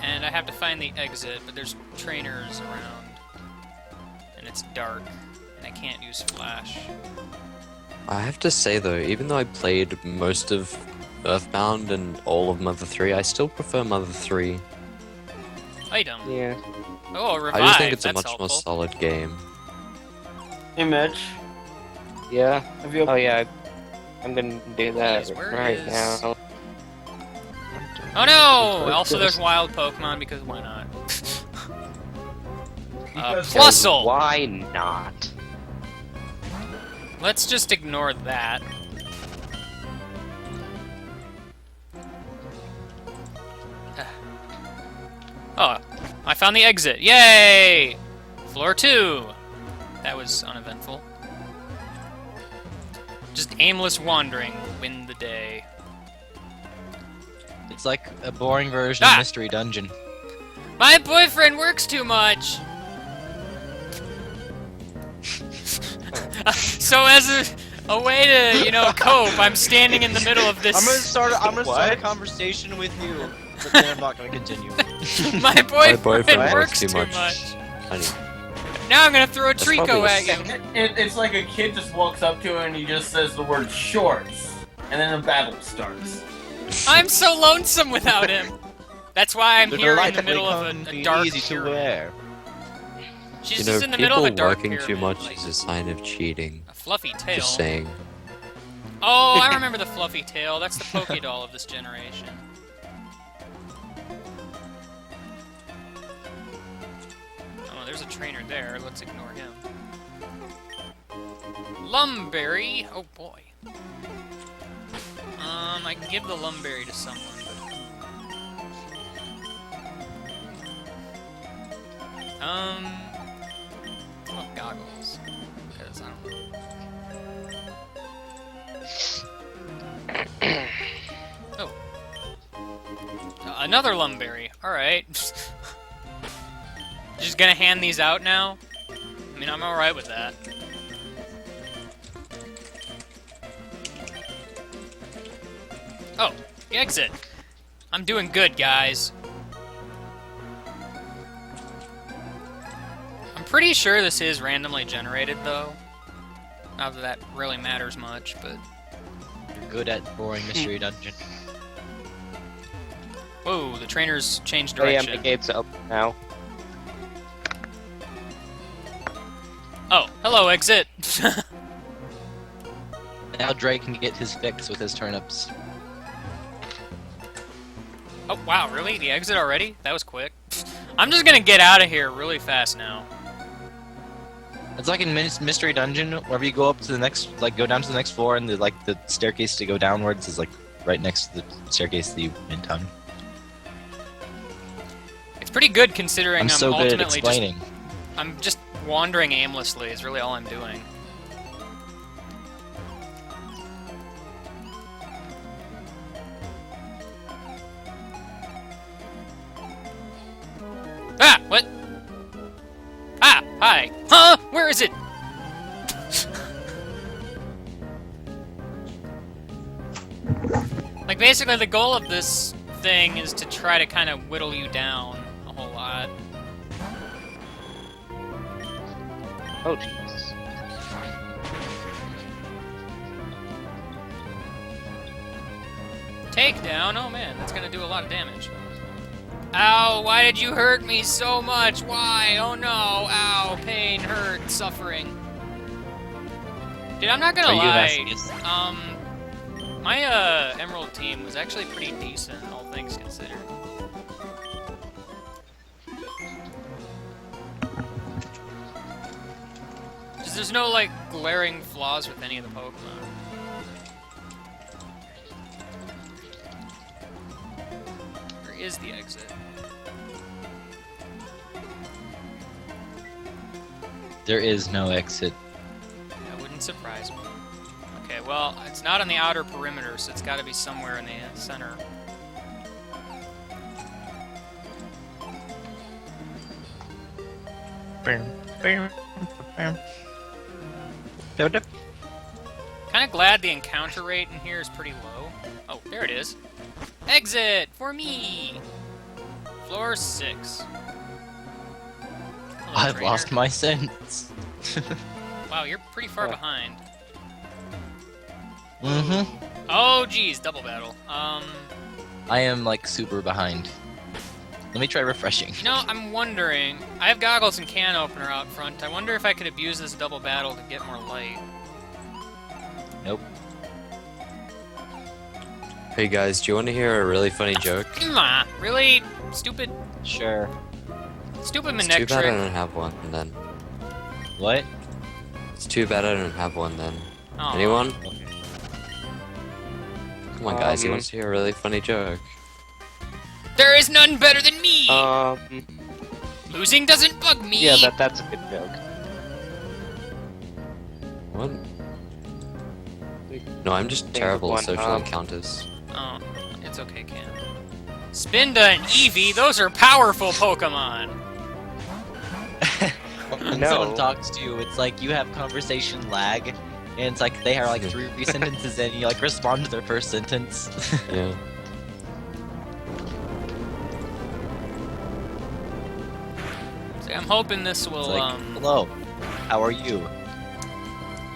and I have to find the exit, but there's trainers around, and it's dark, and I can't use flash. I have to say though, even though I played most of Earthbound and all of Mother 3, I still prefer Mother 3. Item. Yeah. Oh, revive. I just think it's a That's much helpful. more solid game. Hey Mitch, Yeah. have you Oh yeah. I'm gonna do that Where right is- now. Oh no! Also, there's wild Pokemon because why not? Because- Plusle. Why not? Let's just ignore that. Oh, I found the exit. Yay! Floor 2. That was uneventful. Just aimless wandering will win the day. It's like a boring version Ah! of Mystery Dungeon. My boyfriend works too much. So as a way to, cope, I'm standing in the middle of this. I'm gonna start a What? conversation with you, but then I'm not gonna continue. My boyfriend, boyfriend works works too too much. much. Honey, Now I'm gonna throw a That's Trico probably at you. It's like a kid just walks up to him and he just says the word shorts, and then a battle starts. I'm so lonesome without him. That's why I'm They're here in the delightfully middle of a comfy, dark easy to pyramid. wear. She's you just know, in the middle people of a dark working too pyramid, much like is a sign of cheating. a fluffy tail. Just saying. Oh, I remember the fluffy tail. That's the Poké Doll of this generation. Oh, there's a trainer there. Let's ignore him. Lumberry. Oh boy. I can give the Lumberry to someone. What goggles? Because I don't. Oh. Another Lumberry. Alright. Just gonna hand these out now? I mean, I'm alright with that. Oh, the exit. I'm doing good, guys. I'm pretty sure this is randomly generated, though. Not that that really matters much, but... You're good at boring Mystery Dungeon. Whoa, the trainers changed Oh yeah, direction. my gate's up now. Oh, hello, exit! Now Drake can get his fix with his turnips. Oh, wow, really? The exit already? That was quick. I'm just gonna get out of here really fast now. It's like in Mystery Dungeon, wherever you go up to the next, go down to the next floor, and the staircase to go downwards is right next to the staircase that you went on. It's pretty good considering I'm so good at ultimately explaining. I'm just wandering aimlessly is really all I'm doing. Ah! What? Ah! Hi! Huh? Where is it? Like, basically the goal of this thing is to try to kind of whittle you down a whole lot. Oh Jesus. Takedown? Oh man, that's gonna do a lot of damage. Ow, why did you hurt me so much? Why? Oh no, ow, pain, hurt, suffering. Dude, I'm not gonna lie. My Emerald team was actually pretty decent, all things considered. Just there's no, like, glaring flaws with any of the Pokemon. Where is the exit? There is no exit. That wouldn't surprise me. Okay, well, it's not on the outer perimeter, so it's got to be somewhere in the center. Kind of glad the encounter rate in here is pretty low. Oh, there it is. Exit for me. Floor 6. Hello, I've trainer. lost my sense. Wow, you're pretty far behind. Mm-hmm. Oh, geez, double battle. I am super behind. Let me try refreshing. You know, I'm wondering. I have goggles and can opener out front. I wonder if I could abuse this double battle to get more light. Nope. Hey guys, do you want to hear a really funny joke? Mwah, really stupid, Sure. stupid It's too bad I trick. don't have one then. What? It's too bad I don't have one then. Aw. Anyone? Come on guys, you Um, want to hear a really funny joke? There is none better than me. Um, Losing doesn't bug me. yeah, that's a good joke. What? No, I'm just Think of terrible at one, social encounters. Oh, it's okay, Cam. Spinda and Eevee, those are powerful Pokemon. When No. someone talks to you, it's like you have conversation lag, and it's like they are like 3 sentences in, and you like respond to their first sentence. Yeah. See, I'm hoping this will It's like, hello, how are you?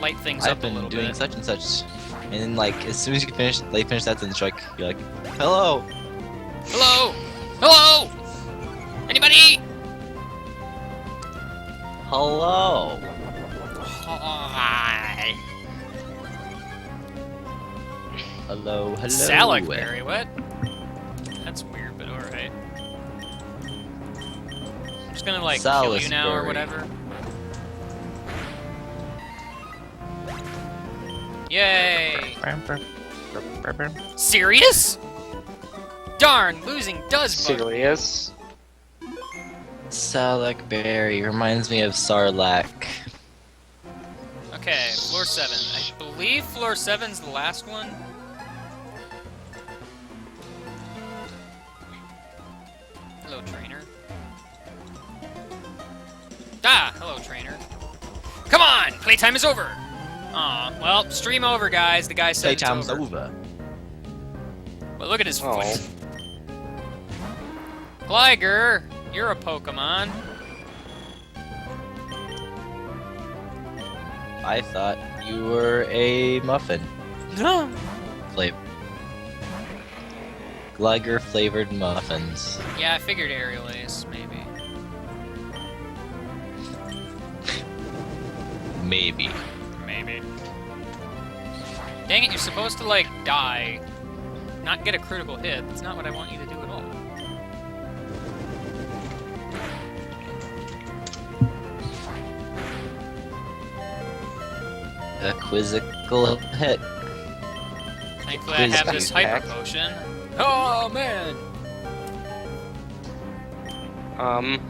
light things I've up a been little doing bit. such and such. And then like as soon as you finish, they finish that sentence, you're like, hello. Hello! Hello! Anybody? Hello. Hi. Hello. Hello. Salicberry, what? That's weird, but alright. I'm just gonna like kill you now or Salisbury. whatever. Yay! Serious? Darn, losing does bug me. Serious? Salicberry reminds me of Sarlacc. Okay, floor 7. I believe floor 7's the last one. Hello, trainer. Ah, hello, trainer. Come on, playtime is over. Aw, well, stream over, guys. The guy said it's Playtime's over. over. But look at his Oh. foot. Gligar, you're a Pokemon. I thought you were a muffin. No. Flavor. Gligar flavored muffins. Yeah, I figured Aerial Ace, maybe. Maybe. Maybe. Dang it, you're supposed to, like, die. Not get a critical hit. That's not what I want you to do at all. A quizzical hit. Thankfully, I have this Hyper Quiz Potion. Oh, man! Um.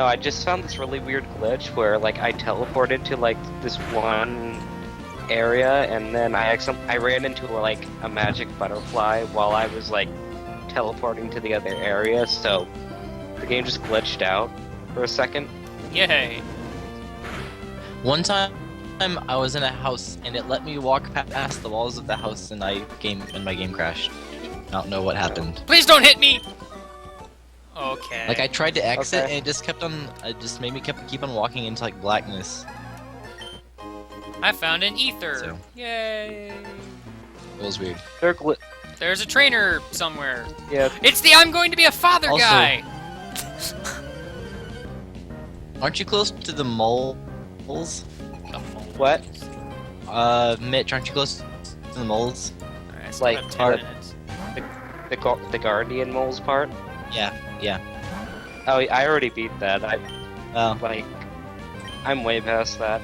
I just found this really weird glitch where like I teleported to like this one area and then I ran into like a magic butterfly while I was like teleporting to the other area, so the game just glitched out for a second. Yay! One time I was in a house and it let me walk past the walls of the house and my game crashed. I don't know what happened. Please don't hit me! Okay. Like I tried to exit Okay. and it just kept on. It just made me keep on walking into like blackness. I found an ether. So. Yay! It was weird. They're There's a trainer somewhere. yeah. It's the I'm going to be a father Also- guy! Aren't you close to the moles? What? Mitch, aren't you close to the moles? Alright, I still Like, have 10 are- minutes. The Guardian moles part? Yeah. Oh, I already beat that. Oh. I'm way past that.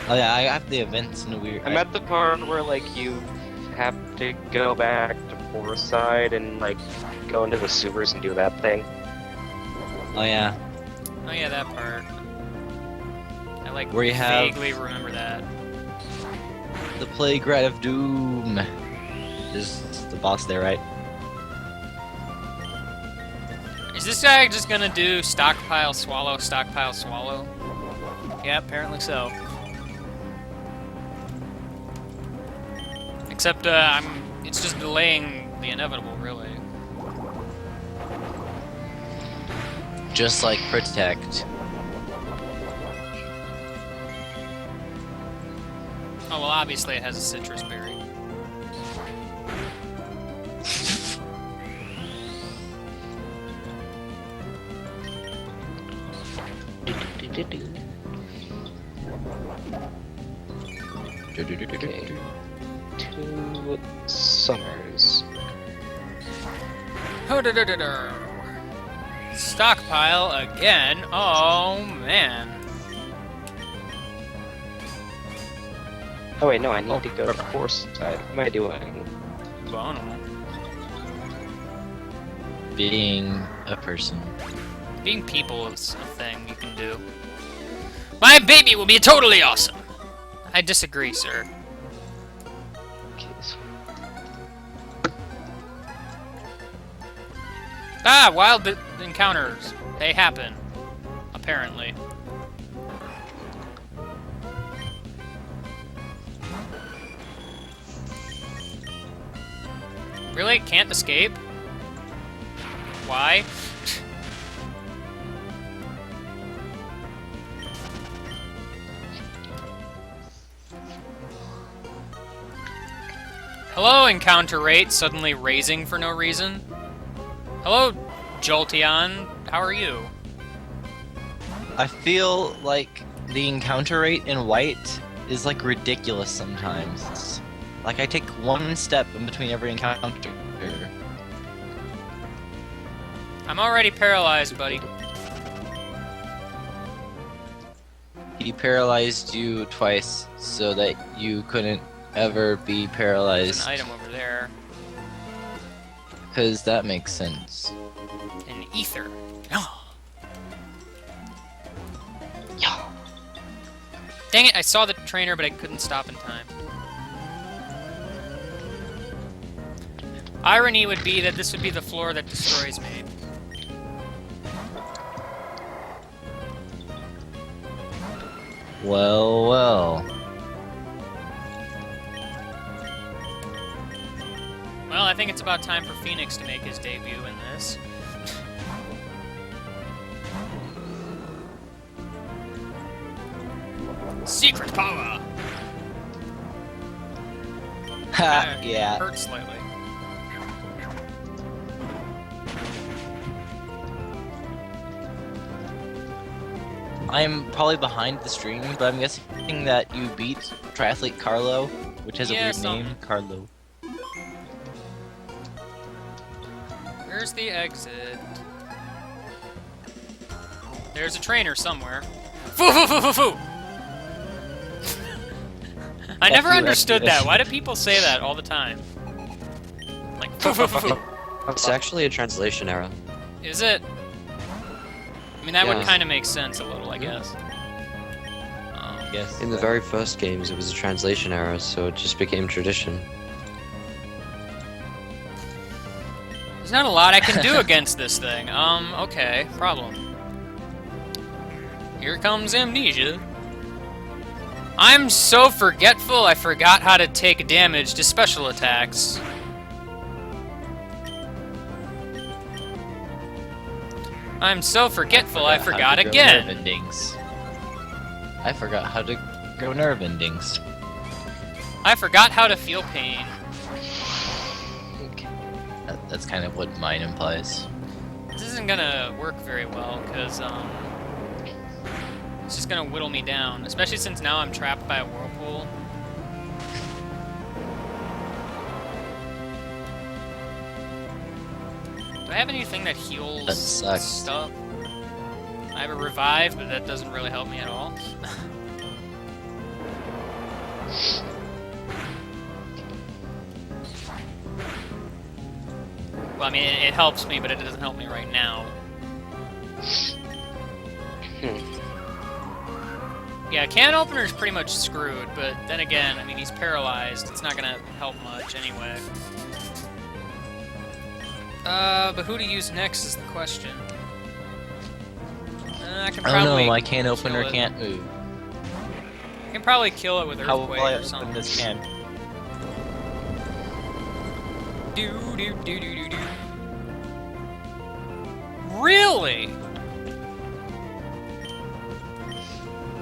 Oh yeah, I have the events in a weird. I'm at the part where like you have to go back to Forsyth and like go into the sewers and do that thing. Oh yeah. Oh yeah, that part. I like Where you have- vaguely remember that. The Plague Rat of Doom is the boss there, right? Is this guy just gonna do stockpile, swallow, stockpile, swallow? Yeah, apparently so. Except, it's just delaying the inevitable, really. Just like Protect. Oh, well, obviously it has a citrus berry. Okay. 2 summers. Stockpile again? Oh, man. Oh wait, no, I need to go to Forsyth. What am I doing? Well, I don't know. Being a person. Being people is a thing you can do. My baby will be totally awesome. I disagree, sir. Okay, so Ah, wild encounters. They happen. Apparently. Really? Can't escape? Why? Hello, encounter rate suddenly raising for no reason. Hello, Jolteon. How are you? I feel like the encounter rate in white is like ridiculous sometimes. Like I take one step in between every encounter. I'm already paralyzed, buddy. He paralyzed you twice so that you couldn't ever be There's paralyzed. an item over there. Because that makes sense. An ether. Dang it, I saw the trainer, but I couldn't stop in time. Irony would be that this would be the floor that destroys me. Well, well. Well, I think it's about time for Phoenix to make his debut in this. Secret power! Ha, yeah. Hurts slightly. I'm probably behind the stream, but I'm guessing that you beat Triathlete Carlo, which has a Yeah, weird some- name, Carlo. Where's the exit? There's a trainer somewhere. Foo foo foo foo foo! I never F-U, understood F-U. that. Why do people say that all the time? Like, foo foo foo foo. It's actually a translation error. Is it? I mean, that would Yeah. kind of make sense a little, I guess. Yes. In the very first games, it was a translation error, so it just became tradition. There's not a lot I can do against this thing. Okay, problem. Here comes amnesia. I'm so forgetful, I forgot how to take damage to special attacks. I'm so forgetful, I forgot how to again. Grow nerve endings. I forgot how to grow nerve endings. I forgot how to feel pain. That's kind of what mine implies. This isn't gonna work very well, because, it's just gonna whittle me down, especially since now I'm trapped by a whirlpool. Do I have anything that heals That sucks. stuff? I have a revive, but that doesn't really help me at all. Well, I mean, it helps me, but it doesn't help me right now. Yeah, can opener's pretty much screwed, but then again, I mean, he's paralyzed. It's not gonna help much anyway. But who to use next is the question. I can Oh probably no, my can opener kill it. can't move. I can probably kill it with How Earthquake will I or open something. this can? Do do do do do do. Really?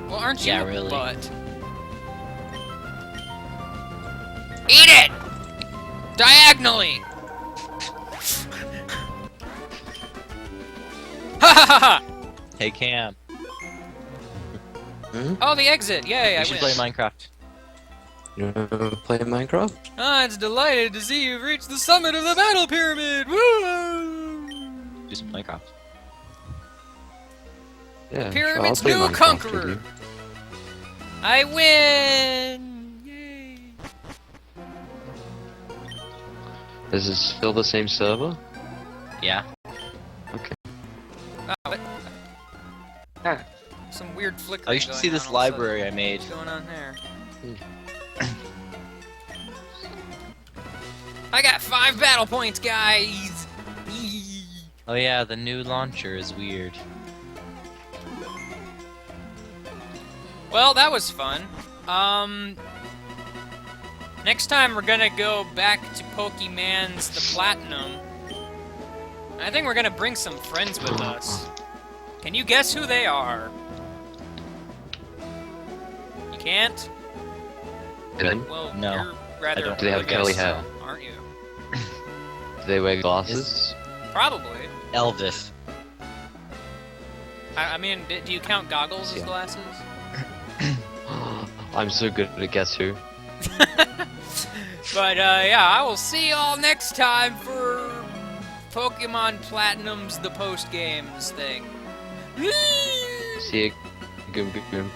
Well, aren't you Yeah, a really. butt? Eat it! Diagonally! Ha ha ha ha! Hey Cam, Oh, the exit! Yay, I you should win. play Minecraft. You ever play Minecraft? Ah, it's delighted to see you've reached the summit of the battle pyramid! Woo! Do some Minecraft. Yeah, Pyramid's sure, I'll new play Minecraft with conqueror! you. I win! Yay! Is this still the same server? Yeah. Oh, what? Some weird flicker. Oh, you should see this library I made. What's going on there? I got 5 battle points, guys! Oh yeah, the new launcher is weird. Well, that was fun. Next time we're gonna go back to Pokemon's the Platinum. I think we're gonna bring some friends with us. Can you guess who they are? You can't? Then? Well, No, you're rather don't Do they have really curly guess hair? so. aren't you? Do they wear glasses? Probably. Elvis. I mean, do you count goggles as Yeah. glasses? I'm so good at Guess Who. But, yeah, I will see y'all next time for Pokemon Platinum's The Post Games thing. See you. Goom, goom, goom.